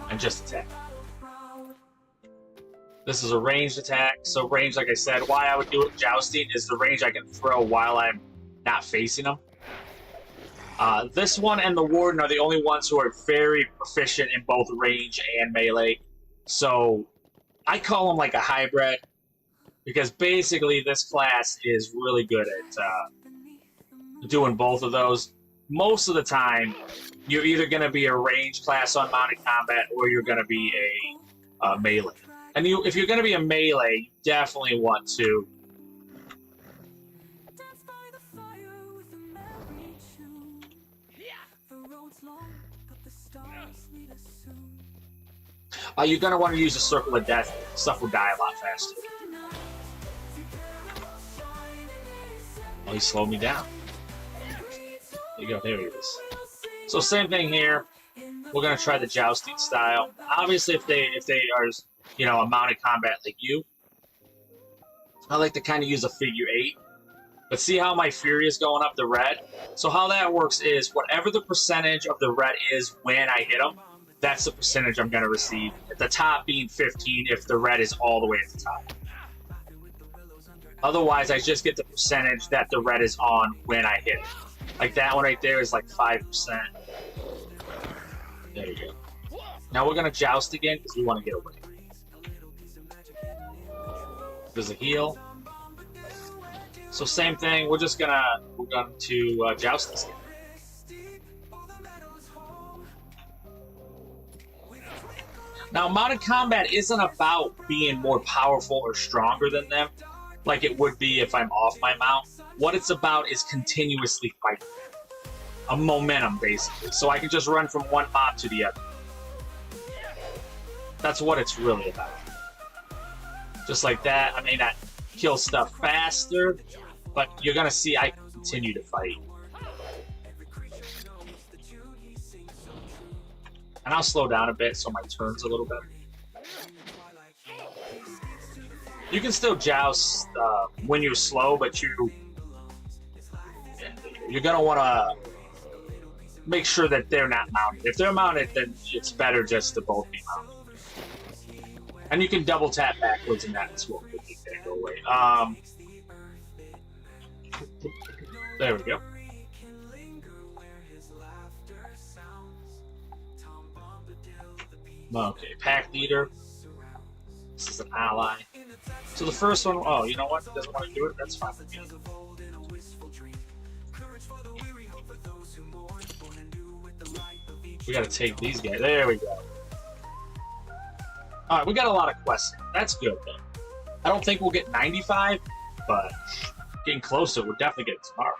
and just attack. This is a ranged attack. So range, like I said, why I would do it jousting is the range I can throw while I'm not facing them. This one and the Warden are the only ones who are very proficient in both range and melee. So I call them like a hybrid, because basically this class is really good at doing both of those. Most of the time, you're either going to be a range class on mounted combat, or you're going to be a melee. And if you're going to be a melee, you definitely want to you're going to want to use a circle of death. Stuff will die a lot faster. Oh, he slowed me down. There you go. There he is. So same thing here. We're going to try the jousting style. Obviously, if they are, you know, a mounted combat like you, I like to kind of use a figure 8. But see how my fury is going up the red? So how that works is whatever the percentage of the red is when I hit them, that's the percentage I'm going to receive. At the top being 15 if the red is all the way at the top. Otherwise, I just get the percentage that the red is on when I hit it. Like that one right there is like 5%. There you go. Now we're going to joust again because we want to get away. There's a heal. So same thing, we're going to joust this game. Now, mounted combat isn't about being more powerful or stronger than them, like it would be if I'm off my mount. What it's about is continuously fighting. A momentum, basically. So I can just run from one mob to the other. That's what it's really about. Just like that, I may not kill stuff faster, but you're going to see I continue to fight. And I'll slow down a bit so my turn's a little better. You can still joust when you're slow, but you're going to want to make sure that they're not mounted. If they're mounted, then it's better just to both be mounted. And you can double tap backwards and that's what will make that go away. There we go. Okay, pack leader. This is an ally. So the first one, oh, you know what? He doesn't want to do it. That's fine with me. We gotta take these guys. There we go. Alright, we got a lot of quests. That's good, though. I don't think we'll get 95, but getting closer, we'll definitely get it tomorrow.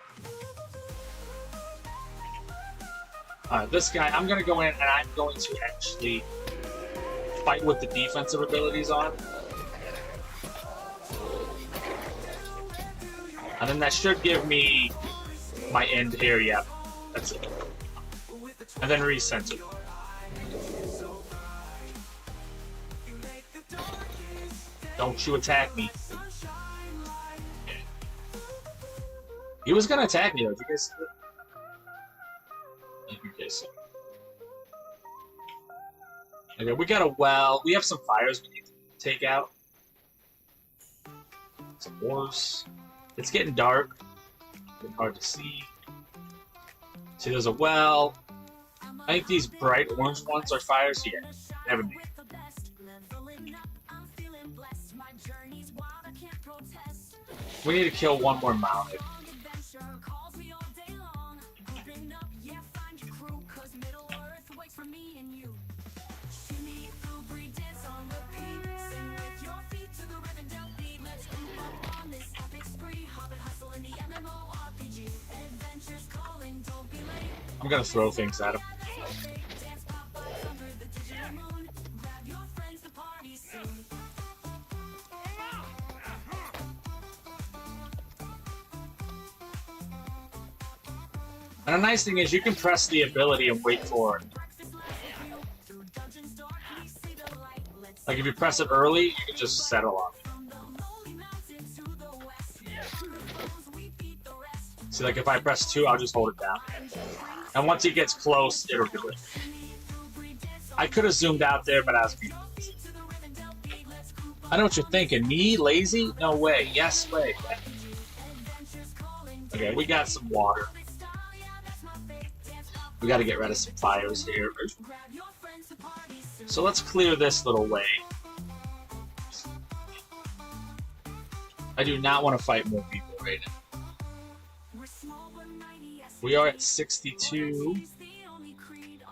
Alright, this guy, I'm gonna go in and I'm going to actually fight with the defensive abilities on. And then that should give me my end here, yeah. That's it. And then recenter. Don't you attack me. Okay. He was gonna attack me though, did you guys see it? Okay, so. Okay, we got a well. We have some fires we need to take out. Some wars. It's getting dark. Getting hard to see. See, there's a well. I think these bright orange ones are fires here. Never mind. We need to kill one more mounted. I'm gonna throw things at him. And the nice thing is you can press the ability and wait for it. Like if you press it early, you can just settle on it. See, like if I press 2, I'll just hold it down. And once he gets close, it'll do it. I could have zoomed out there, but I was being lazy. I know what you're thinking. Me? Lazy? No way. Yes way. Okay, we got some water. We got to get rid of some fires here. So let's clear this little way. I do not want to fight more people right now. We are at 62.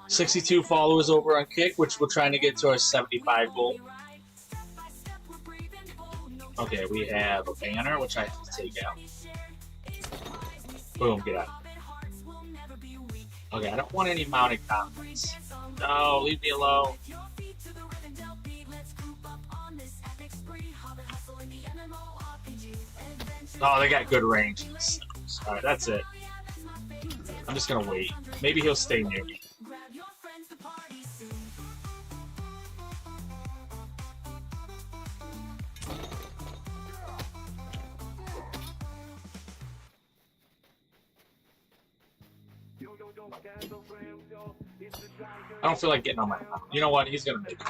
62 followers over on Kick, which we're trying to get to our 75 goal. Okay, we have a banner, which I have to take out. Boom, get out. Okay, I don't want any mounted comments. No, leave me alone. Oh, they got good range. Alright, that's it. I'm just gonna wait. Maybe he'll stay near me. I don't feel like getting on my mount. You know what? He's gonna make me.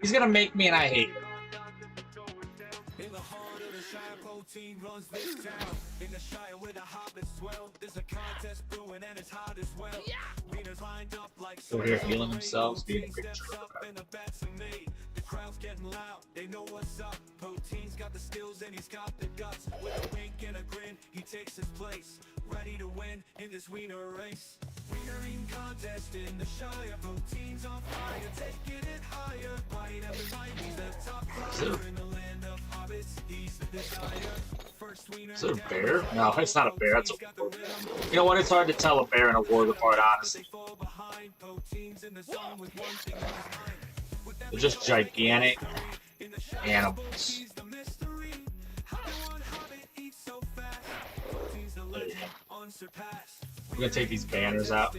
He's gonna make me, and I hate it. Poteen runs this town. In the Shire where the hobbits dwell, there's a contest brewing and it's hot as well. Leaders lined up like Over here healing themselves, being a big the crowd's getting loud, they know what's up. Poteen's got the skills and he's got the guts. With a wink and a grin, he takes his place, ready to win in this wiener race. Wienering contest in the Shire, Poteen's on fire, taking it higher. Bite every bite, he's the top player in the land of hobbits. He's the desire. First wiener. Is it a bear? No, it's not a bear. That's a wolf. You know what? It's hard to tell a bear and a warg apart, honestly. They're just gigantic animals. There you go. We're gonna take these banners out.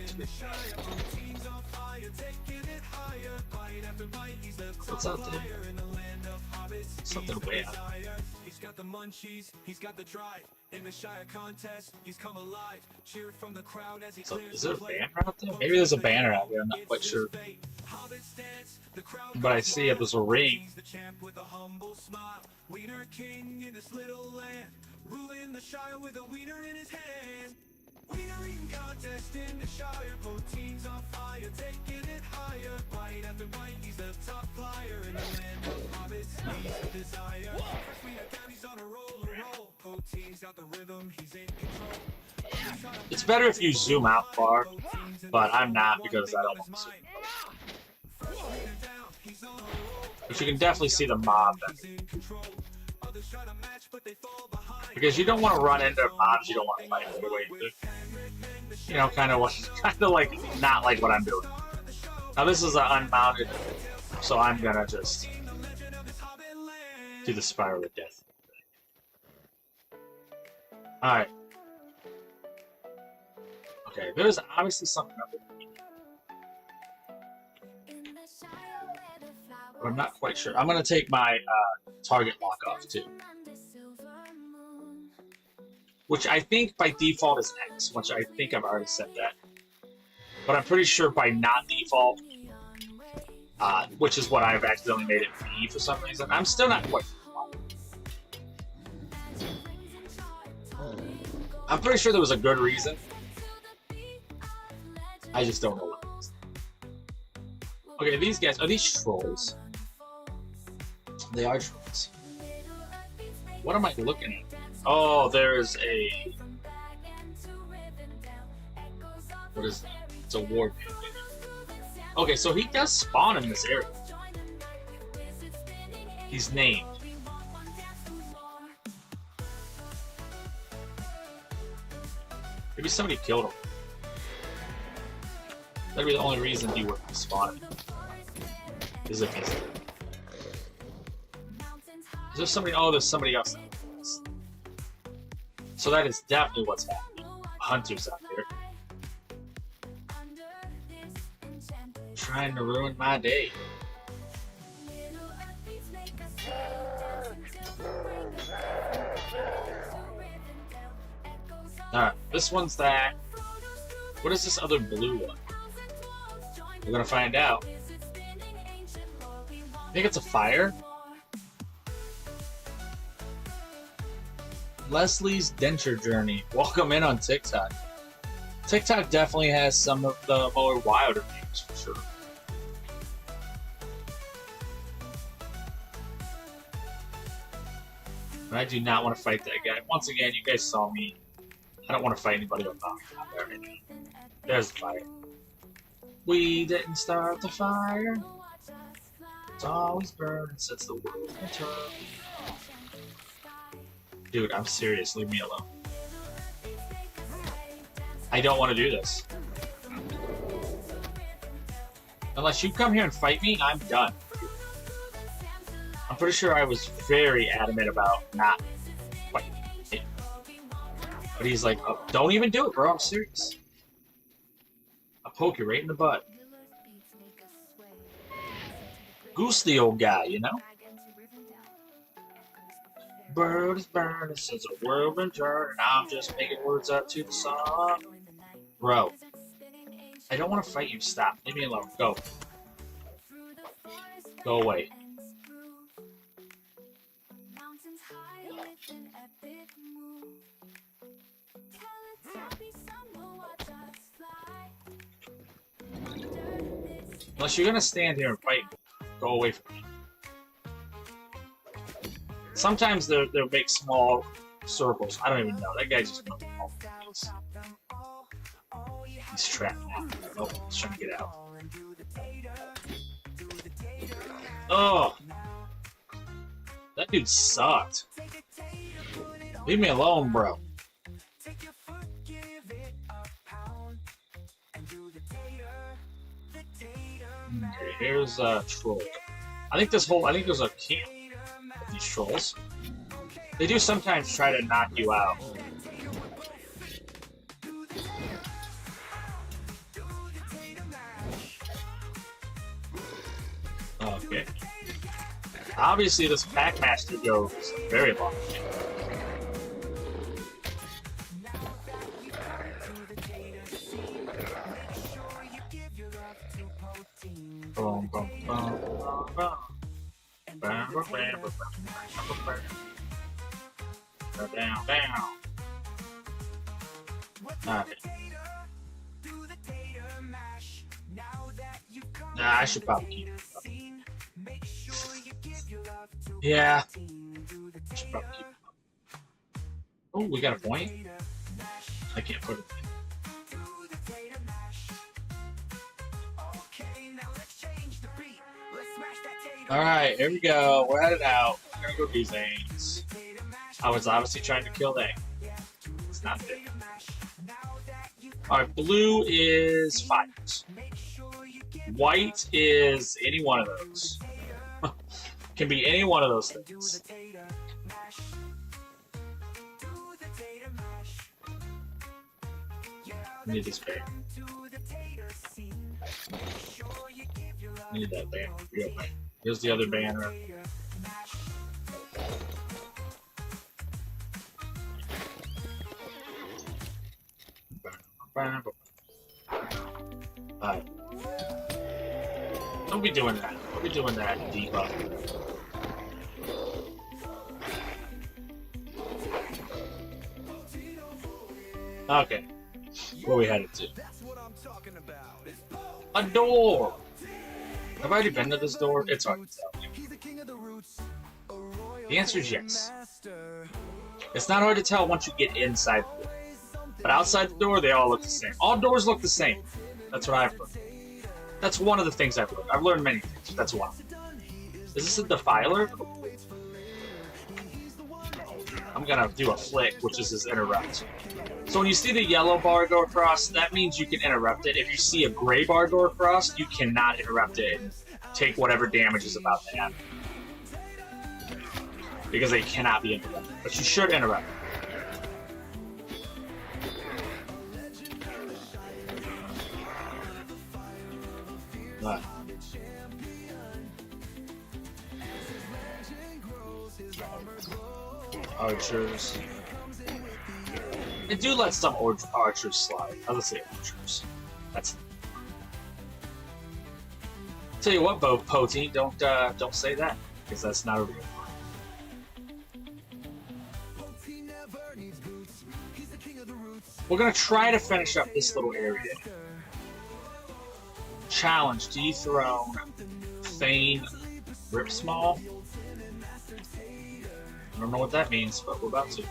What's out there? Something way out. He's got the munchies, he's got the drive. In the Shire contest, he's come alive. Cheer from the crowd as he clears. Is there a banner out there? Maybe there's a banner out there, I'm not quite sure. But I see it was a ring. The champ with a humble smile. Wiener king in this little land, ruling the Shire with a wiener in his hand. Wienering contest in the Shire, Poteen's on fire, taking it higher. Bite after bite, he's the top flyer in the land of hobbits. He's the desire. First wiener down, he's on a roll. Poteen's got the rhythm, he's in control. It's better if you zoom out far, but I'm not because I don't want to zoom out. But you can definitely see the mob then. Because you don't want to run into mobs you don't want to fight all the way through. You know, kind of like not like what I'm doing. Now this is an unmounted, so I'm gonna just do the spiral of death. Alright. Okay, there's obviously something up there. But I'm not quite sure. I'm gonna take my target lock off too. Which I think by default is X, which I think I've already said that. But I'm pretty sure by not default, which is what I've accidentally made it B for some reason. I'm still not quite sure. I'm pretty sure there was a good reason. I just don't know what it is. Okay, these guys, are these trolls? They are trolls. What am I looking at? Oh, there's a... What is that? It's a war band. Okay, so he does spawn in this area. He's named. Maybe somebody killed him. That'd be the only reason he wouldn't be spawning. Is if he's... Is there somebody? Oh, there's somebody else. So that is definitely what's happening. Hunters out there. Trying to ruin my day. Alright, this one's that. What is this other blue one? We're gonna find out. I think it's a fire. Leslie's Denture Journey. Welcome in on TikTok. TikTok definitely has some of the more wilder names for sure. But I do not want to fight that guy. Once again, you guys saw me. I don't want to fight anybody with Tommy out there right now. There's the fire. We didn't start the fire. It's always burning since the world returned. Dude, I'm serious. Leave me alone. I don't want to do this. Unless you come here and fight me, I'm done. I'm pretty sure I was very adamant about not fighting him. But he's like, oh, don't even do it, bro. I'm serious. I'll poke you right in the butt. Goose the old guy, you know? Bird is burning since the world been turned, and I'm just making words up to the song. Bro, I don't want to fight you. Stop. Leave me alone. Go. Go away. Unless you're gonna stand here and fight, go away from me. Sometimes they'll make small circles. I don't even know. That guy just knows all the things. He's trapped now. Oh, he's trying to get out. Oh! That dude sucked. Leave me alone, bro. Okay, here's a troll. I think there's a camp of these trolls. They do sometimes try to knock you out. Okay. Obviously, this Packmaster goes very long. Boom, boom, boom, boom, down, down. Alright. Nah, I should probably keep it. Yeah. I should probably keep it. Oh, we got a point? I can't put it in. Alright, here we go. We're headed out. We're gonna go do things. I was obviously trying to kill that. It's not there. Alright, blue is fires. White is any one of those. Can be any one of those things. I need this bear. I need that banner. Real banner. Here's the other banner. Alright. Don't be doing that. Don't be doing that, debuff. Okay. Where we headed to? A door! Have I already been to this door? It's hard to tell. The answer is yes. It's not hard to tell once you get inside the door. But outside the door, they all look the same. All doors look the same. That's what I've learned. That's one of the things I've learned. I've learned many things, but that's one. Is this a defiler? I'm gonna do a flick, which is his interrupt. So when you see the yellow bar go across, that means you can interrupt it. If you see a gray bar go across, you cannot interrupt it and take whatever damage is about to happen. Because they cannot be interrupted. But you should interrupt it. Right. Archers. They do let some archers slide. I'll just say archers. That's. Tell you what, Poteen, don't say that because that's not a real one. We're gonna try to finish up this little area. Challenge: dethrone Thane Ripsmall. I don't know what that means, but we're about to.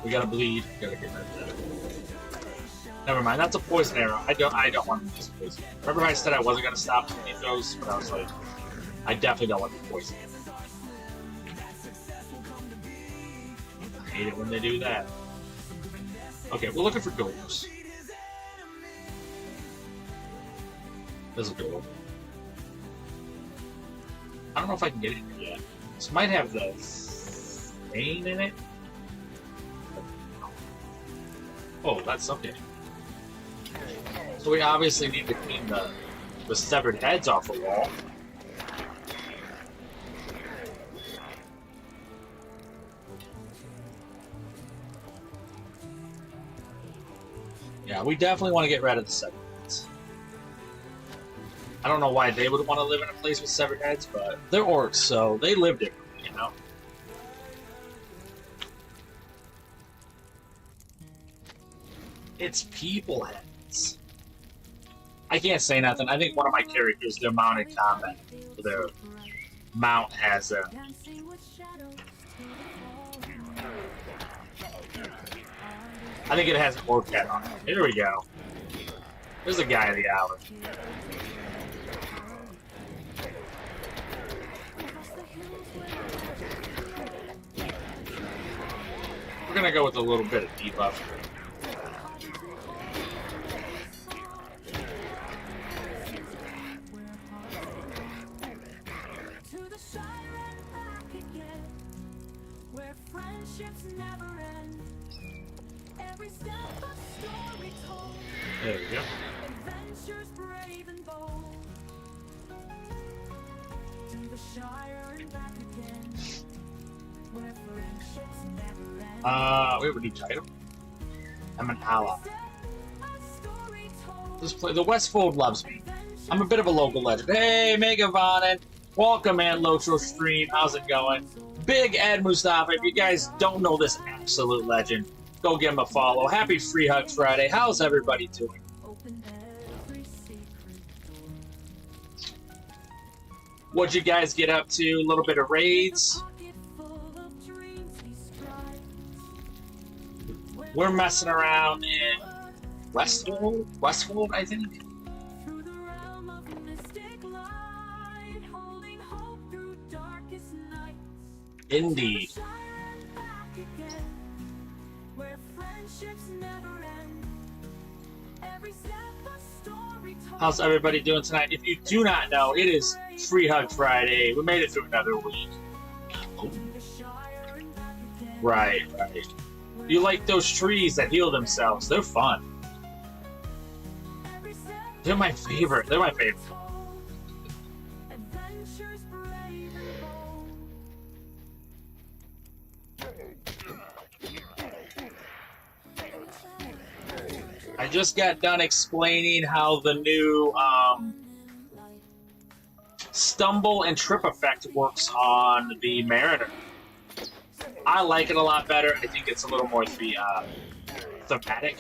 We gotta bleed. We gotta get rid of that. Never mind. That's a poison arrow. I don't want to use poison. Remember, I said I wasn't gonna stop those, but I was like, I definitely don't want the poison. I hate it when they do that. Okay, we're looking for doors. There's a door. I don't know if I can get in here yet. This might have the stain in it. Oh, that's something. So we obviously need to clean the severed heads off the wall. Yeah, we definitely want to get rid of the severed heads. I don't know why they would want to live in a place with severed heads, but they're orcs, so they live differently, you know? It's people heads. I can't say nothing. I think one of my characters, their mounted combat, their mount has a... I think it has an orc head on it. Here we go. There's the guy of the hour. We're gonna go with a little bit of debuff. There we go. We have a new title. I'm an ally. The Westfold loves me. I'm a bit of a local legend. Hey, Megavonen. Welcome, man. LOTRO stream. How's it going? Big Ed Mustafa. If you guys don't know this absolute legend, go give him a follow. Happy Free Hug Friday. How's everybody doing? What'd you guys get up to? A little bit of raids. We're messing around in Westfold, I think. Indeed. How's everybody doing tonight? If you do not know, it is Free Hug Friday. We made it through another week. Oh. Right. You like those trees that heal themselves. They're fun. They're my favorite. I just got done explaining how the new stumble and trip effect works on the Mariner. I like it a lot better. I think it's a little more thematic.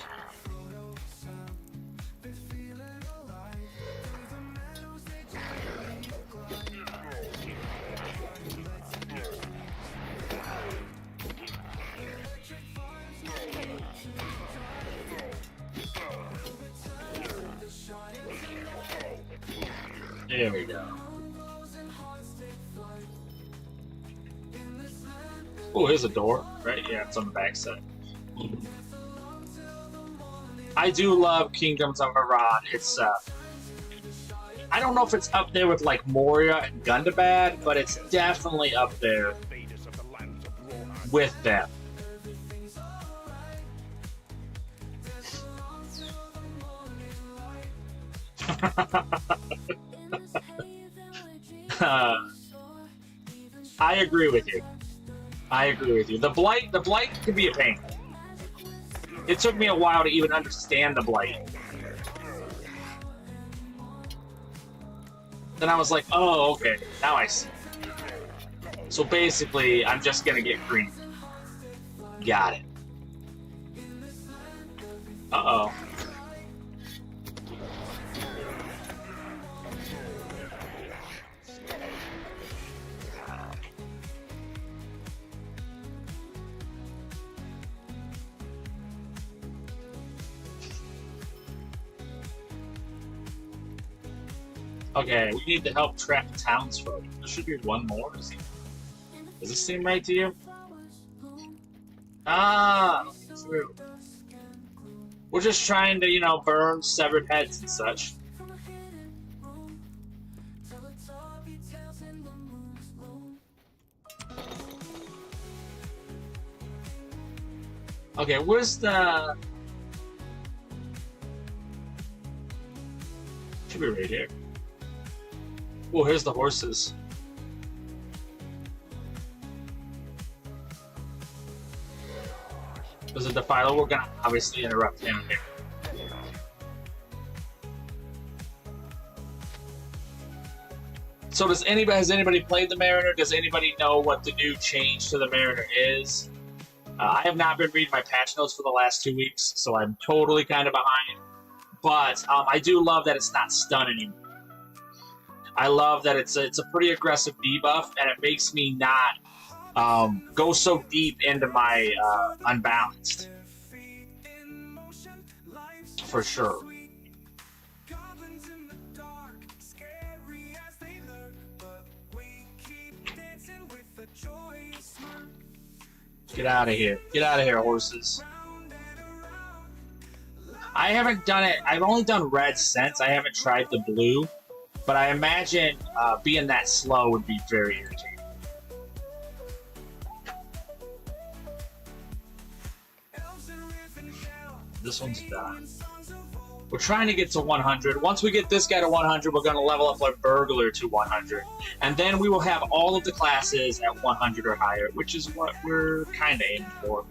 There we go. Oh, here's a door, right? Yeah, it's on the back side. I do love Kingdoms of Iran. It's I don't know if it's up there with like Moria and Gundabad, but it's definitely up there with them. I agree with you. I agree with you. The blight can be a pain. It took me a while to even understand the blight. Then I was like, oh, okay, now I see. So basically, I'm just gonna get green. Got it. Uh-oh. Okay, we need to help track townsfolk. There should be one more. Does this seem right to you? Ah, true. We're just trying to, you know, burn severed heads and such. Okay, where's the... Should be right here. Oh, here's the horses. There's a defiler. We're gonna obviously interrupt him here. So has anybody played the Mariner? Does anybody know what the new change to the Mariner is? I have not been reading my patch notes for the last 2 weeks, so I'm totally kind of behind. But I do love that it's not stun anymore. I love that it's a pretty aggressive debuff, and it makes me not go so deep into my unbalanced. For sure. Get out of here. Get out of here, horses. I haven't done it. I've only done red since. I haven't tried the blue. But I imagine being that slow would be very irritating. This one's done. We're trying to get to 100. Once we get this guy to 100, we're going to level up our burglar to 100. And then we will have all of the classes at 100 or higher, which is what we're kind of aiming for.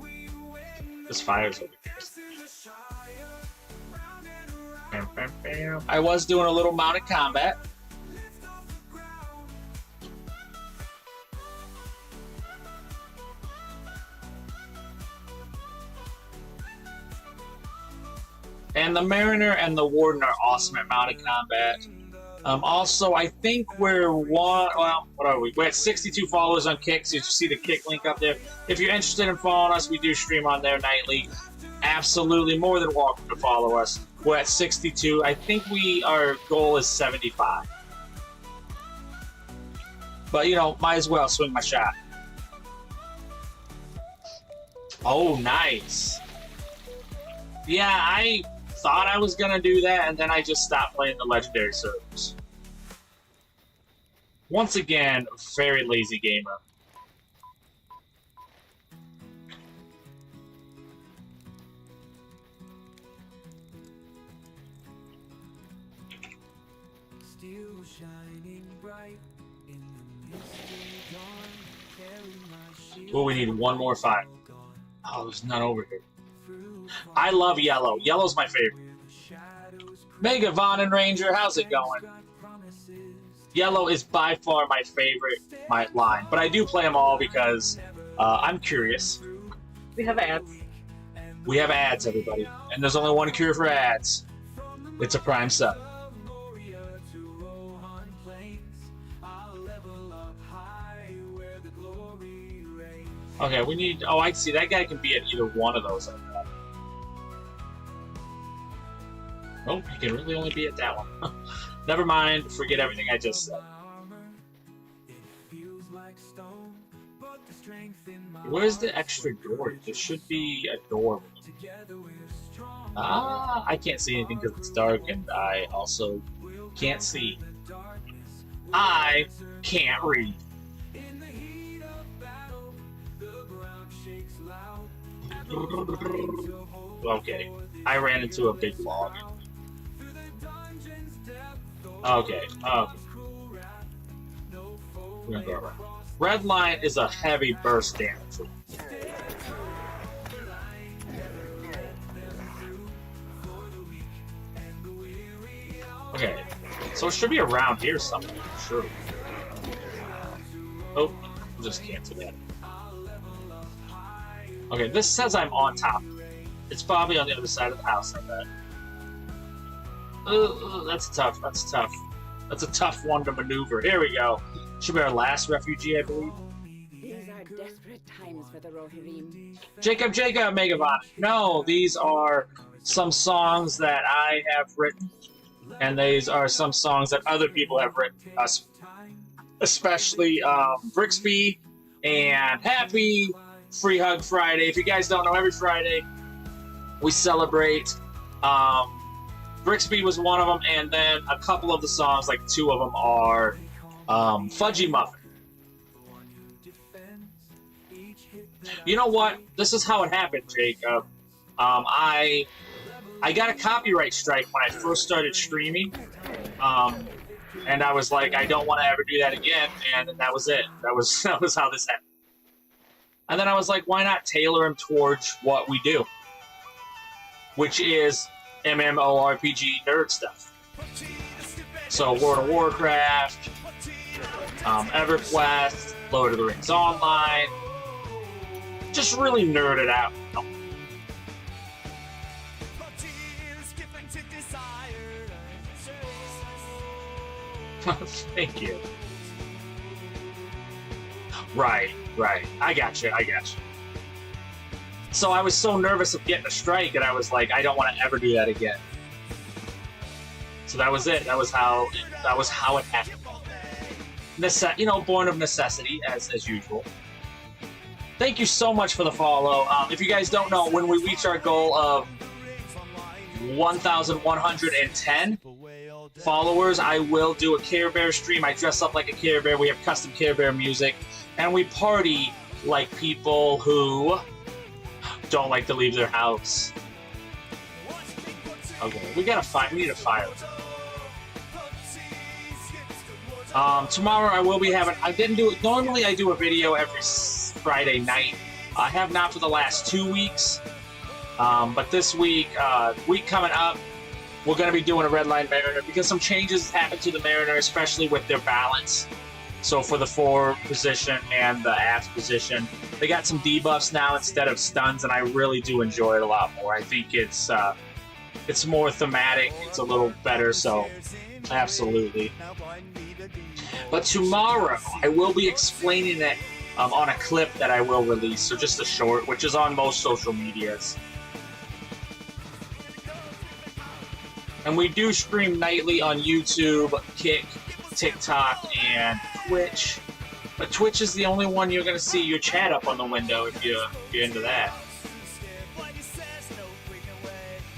This fire's over here. Bam, bam, bam. I was doing a little mounted combat. And the Mariner and the Warden are awesome at mounted combat. Also, I think we're what are we? We're at 62 followers on Kick, so you see the Kick link up there. If you're interested in following us, we do stream on there nightly. Absolutely more than welcome to follow us. We're at 62. I think our goal is 75. But, you know, might as well swing my shot. Oh, nice. Yeah, I thought I was going to do that, and then I just stopped playing the Legendary servers. Once again, very lazy gamer. Still shining bright in the misty dawn, carry my shield. Oh, we need one more fight. Oh, there's none over here. I love yellow. Yellow's my favorite. Mega Von and Ranger, how's it going? Yellow is by far my favorite line, but I do play them all because I'm curious. We have ads. We have ads, everybody, and there's only one cure for ads. It's a Prime sub. Okay, we need... Oh, I see. That guy can be at either one of those. Nope, he can really only be at that one. Never mind. Forget everything I just said. Where's the extra door? There should be a door. Ah, I can't see anything because it's dark, and I also can't see. I can't read. Okay, I ran into a big log. Okay, we're gonna go around. Red line is a heavy burst damage. Okay, so it should be around here somewhere, sure. Oh, just can't do that. Okay, this says I'm on top. It's probably on the other side of the house, I bet. That's tough. That's tough. That's a tough one to maneuver. Here we go. Should be our last refugee, I believe. These are desperate times for the Rohirrim. Jacob, Megavon. No, these are some songs that I have written, and these are some songs that other people have written, especially Brixby and Happy Free Hug Friday. If you guys don't know, every Friday we celebrate. Brixby was one of them, and then a couple of the songs, like 2 of them, are Fudgy Muffin. You know what? This is how it happened, Jacob. I got a copyright strike when I first started streaming, and I was like, I don't want to ever do that again, and that was it. That was how this happened. And then I was like, why not tailor them towards what we do, which is MMORPG nerd stuff. So World of Warcraft, Everquest, Lord of the Rings Online, just really nerded out. Thank you. Right. I got you. So I was so nervous of getting a strike, and I was like, I don't want to ever do that again. So that was it. That was how it happened. Born of necessity, as usual. Thank you so much for the follow. If you guys don't know, when we reach our goal of 1,110 followers, I will do a Care Bear stream. I dress up like a Care Bear. We have custom Care Bear music, and we party like people who don't like to leave their house. Okay, we need a fire. Tomorrow I will be having. I didn't do it. Normally I do a video every Friday night. I have not for the last 2 weeks, but this week coming up, we're going to be doing a Red Line Mariner because some changes happened to the Mariner, especially with their balance. So for the forward position and the aft position, they got some debuffs now instead of stuns, and I really do enjoy it a lot more. I think it's more thematic, it's a little better, so absolutely. But tomorrow, I will be explaining it on a clip that I will release, so just a short, which is on most social medias. And we do stream nightly on YouTube, Kick, TikTok, and Twitch. But Twitch is the only one you're going to see your chat up on the window if you're into that.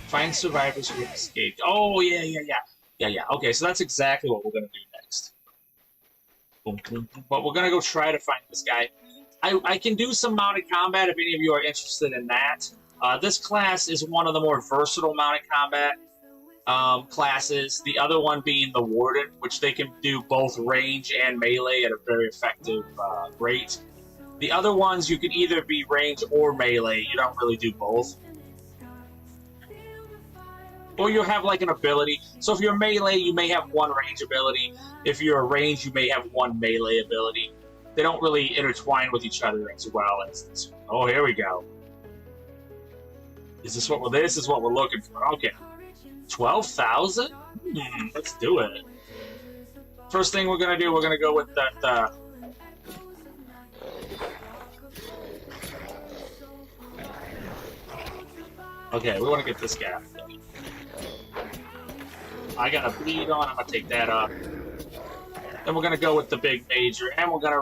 Find survivors who have escaped. Oh, yeah. Okay, so that's exactly what we're going to do next. But we're going to go try to find this guy. I can do some mounted combat if any of you are interested in that. This class is one of the more versatile mounted combat classes. The other one being the Warden, which they can do both range and melee at a very effective rate. The other ones, you can either be range or melee. You don't really do both. Or you'll have like an ability. So if you're melee, you may have one range ability. If you're a range, you may have one melee ability. They don't really intertwine with each other as well as. Oh, here we go. This is what we're looking for. Okay, 12,000. Let's do it. First thing we're gonna do, we're gonna go with the okay, we want to get this guy. I got a bleed on. I'm gonna take that up. Then we're gonna go with the big major, and we're gonna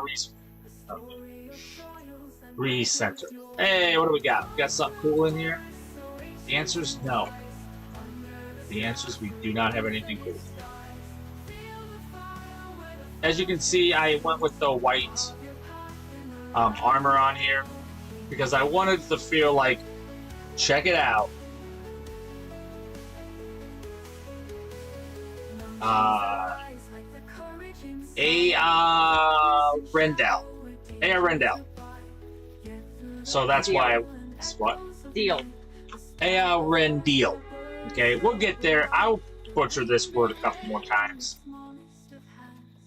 recenter. Hey, what do we got? We got something cool in here? The answer is no. The answer is we do not have anything cool. As you can see, I went with the white armor on here because I wanted to feel like, check it out. Rendell. So that's why what? Deal. Rendell. Okay, we'll get there. I'll butcher this word a couple more times.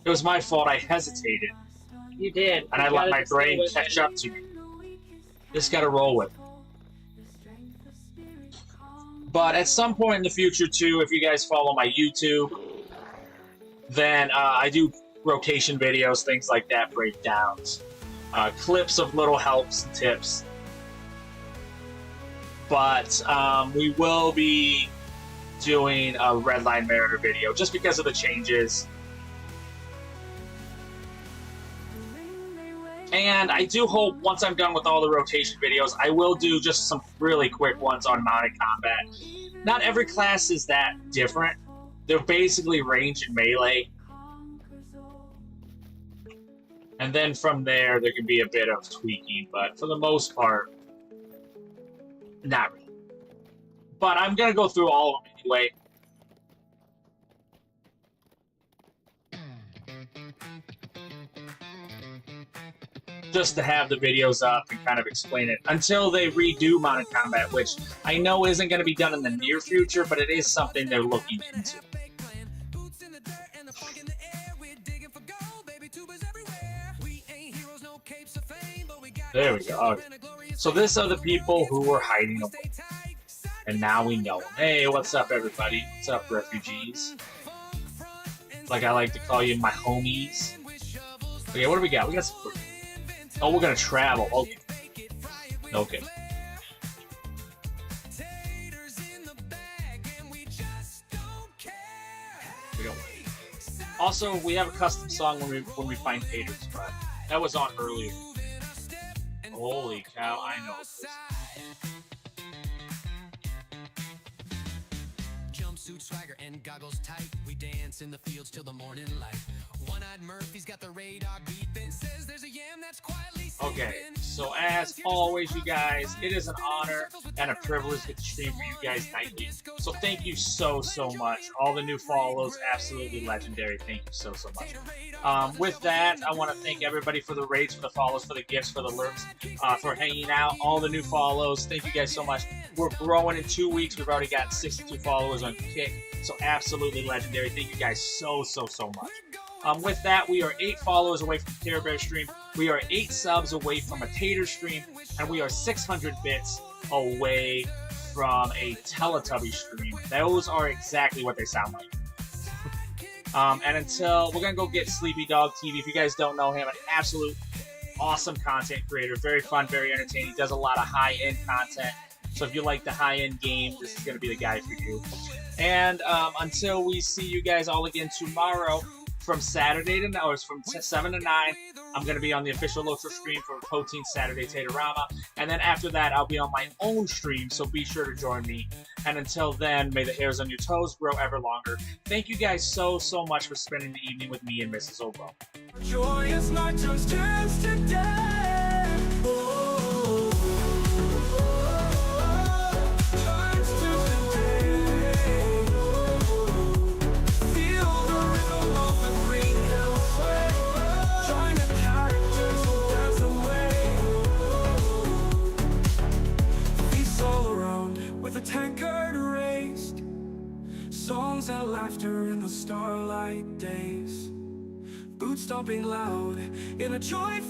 It was my fault. I hesitated. You did. And I let my brain catch up to me. Just gotta roll with it. But at some point in the future, too, if you guys follow my YouTube, then I do rotation videos, things like that, breakdowns, clips of little helps and tips. But we will be doing a Redline Mariner video just because of the changes. And I do hope once I'm done with all the rotation videos, I will do just some really quick ones on mounted combat. Not every class is that different. They're basically range and melee. And then from there can be a bit of tweaking, but for the most part, not really. But I'm going to go through all of them anyway. Just to have the videos up and kind of explain it until they redo mounted combat, which I know isn't going to be done in the near future, but it is something they're looking into. There we go. Okay. So these are the people who were hiding away. And now we know them. Hey, what's up, everybody? What's up, refugees? Like I like to call you, my homies. Okay, what do we got? We got some food. Oh, we're gonna travel. Okay. Okay. We go. Also, we have a custom song when we find taters, but that was on earlier. Holy cow! I know this. Jumpsuit swagger and goggles tight. We dance in the fields till the morning light. One-eyed Murphy's got the radar beeping. Says there's a yam that's quietly sleeping. Okay, so as always, you guys, it is an honor and a privilege to stream for you guys nightly. So thank you so much. All the new follows, absolutely legendary. Thank you so much. With that, I want to thank everybody for the raids, for the follows, for the gifts, for the lurks, for hanging out. All the new follows. Thank you guys so much. We're growing in 2 weeks. We've already got 62 followers on Kick. So absolutely legendary. Thank you guys so much. With that, we are 8 followers away from Care Bear stream. We are 8 subs away from a Tater stream, and we are 600 bits away from a Teletubby stream. Those are exactly what they sound like. And until we're gonna go get Sleepy Dog TV. If you guys don't know him, an absolute awesome content creator, very fun, very entertaining. He does a lot of high-end content. So if you like the high-end game, this is gonna be the guy for you. And until we see you guys all again tomorrow, from Saturday to now, from 7 to 9, I'm going to be on the official LOTRO stream for Poteen Saturday Taterama. And then after that, I'll be on my own stream, so be sure to join me. And until then, may the hairs on your toes grow ever longer. Thank you guys so much for spending the evening with me and Mrs. OBowen. Joyous night turns to day. With a tankard raised, Smiles and laughter in the starlight days. Boots stomping loud in a joyful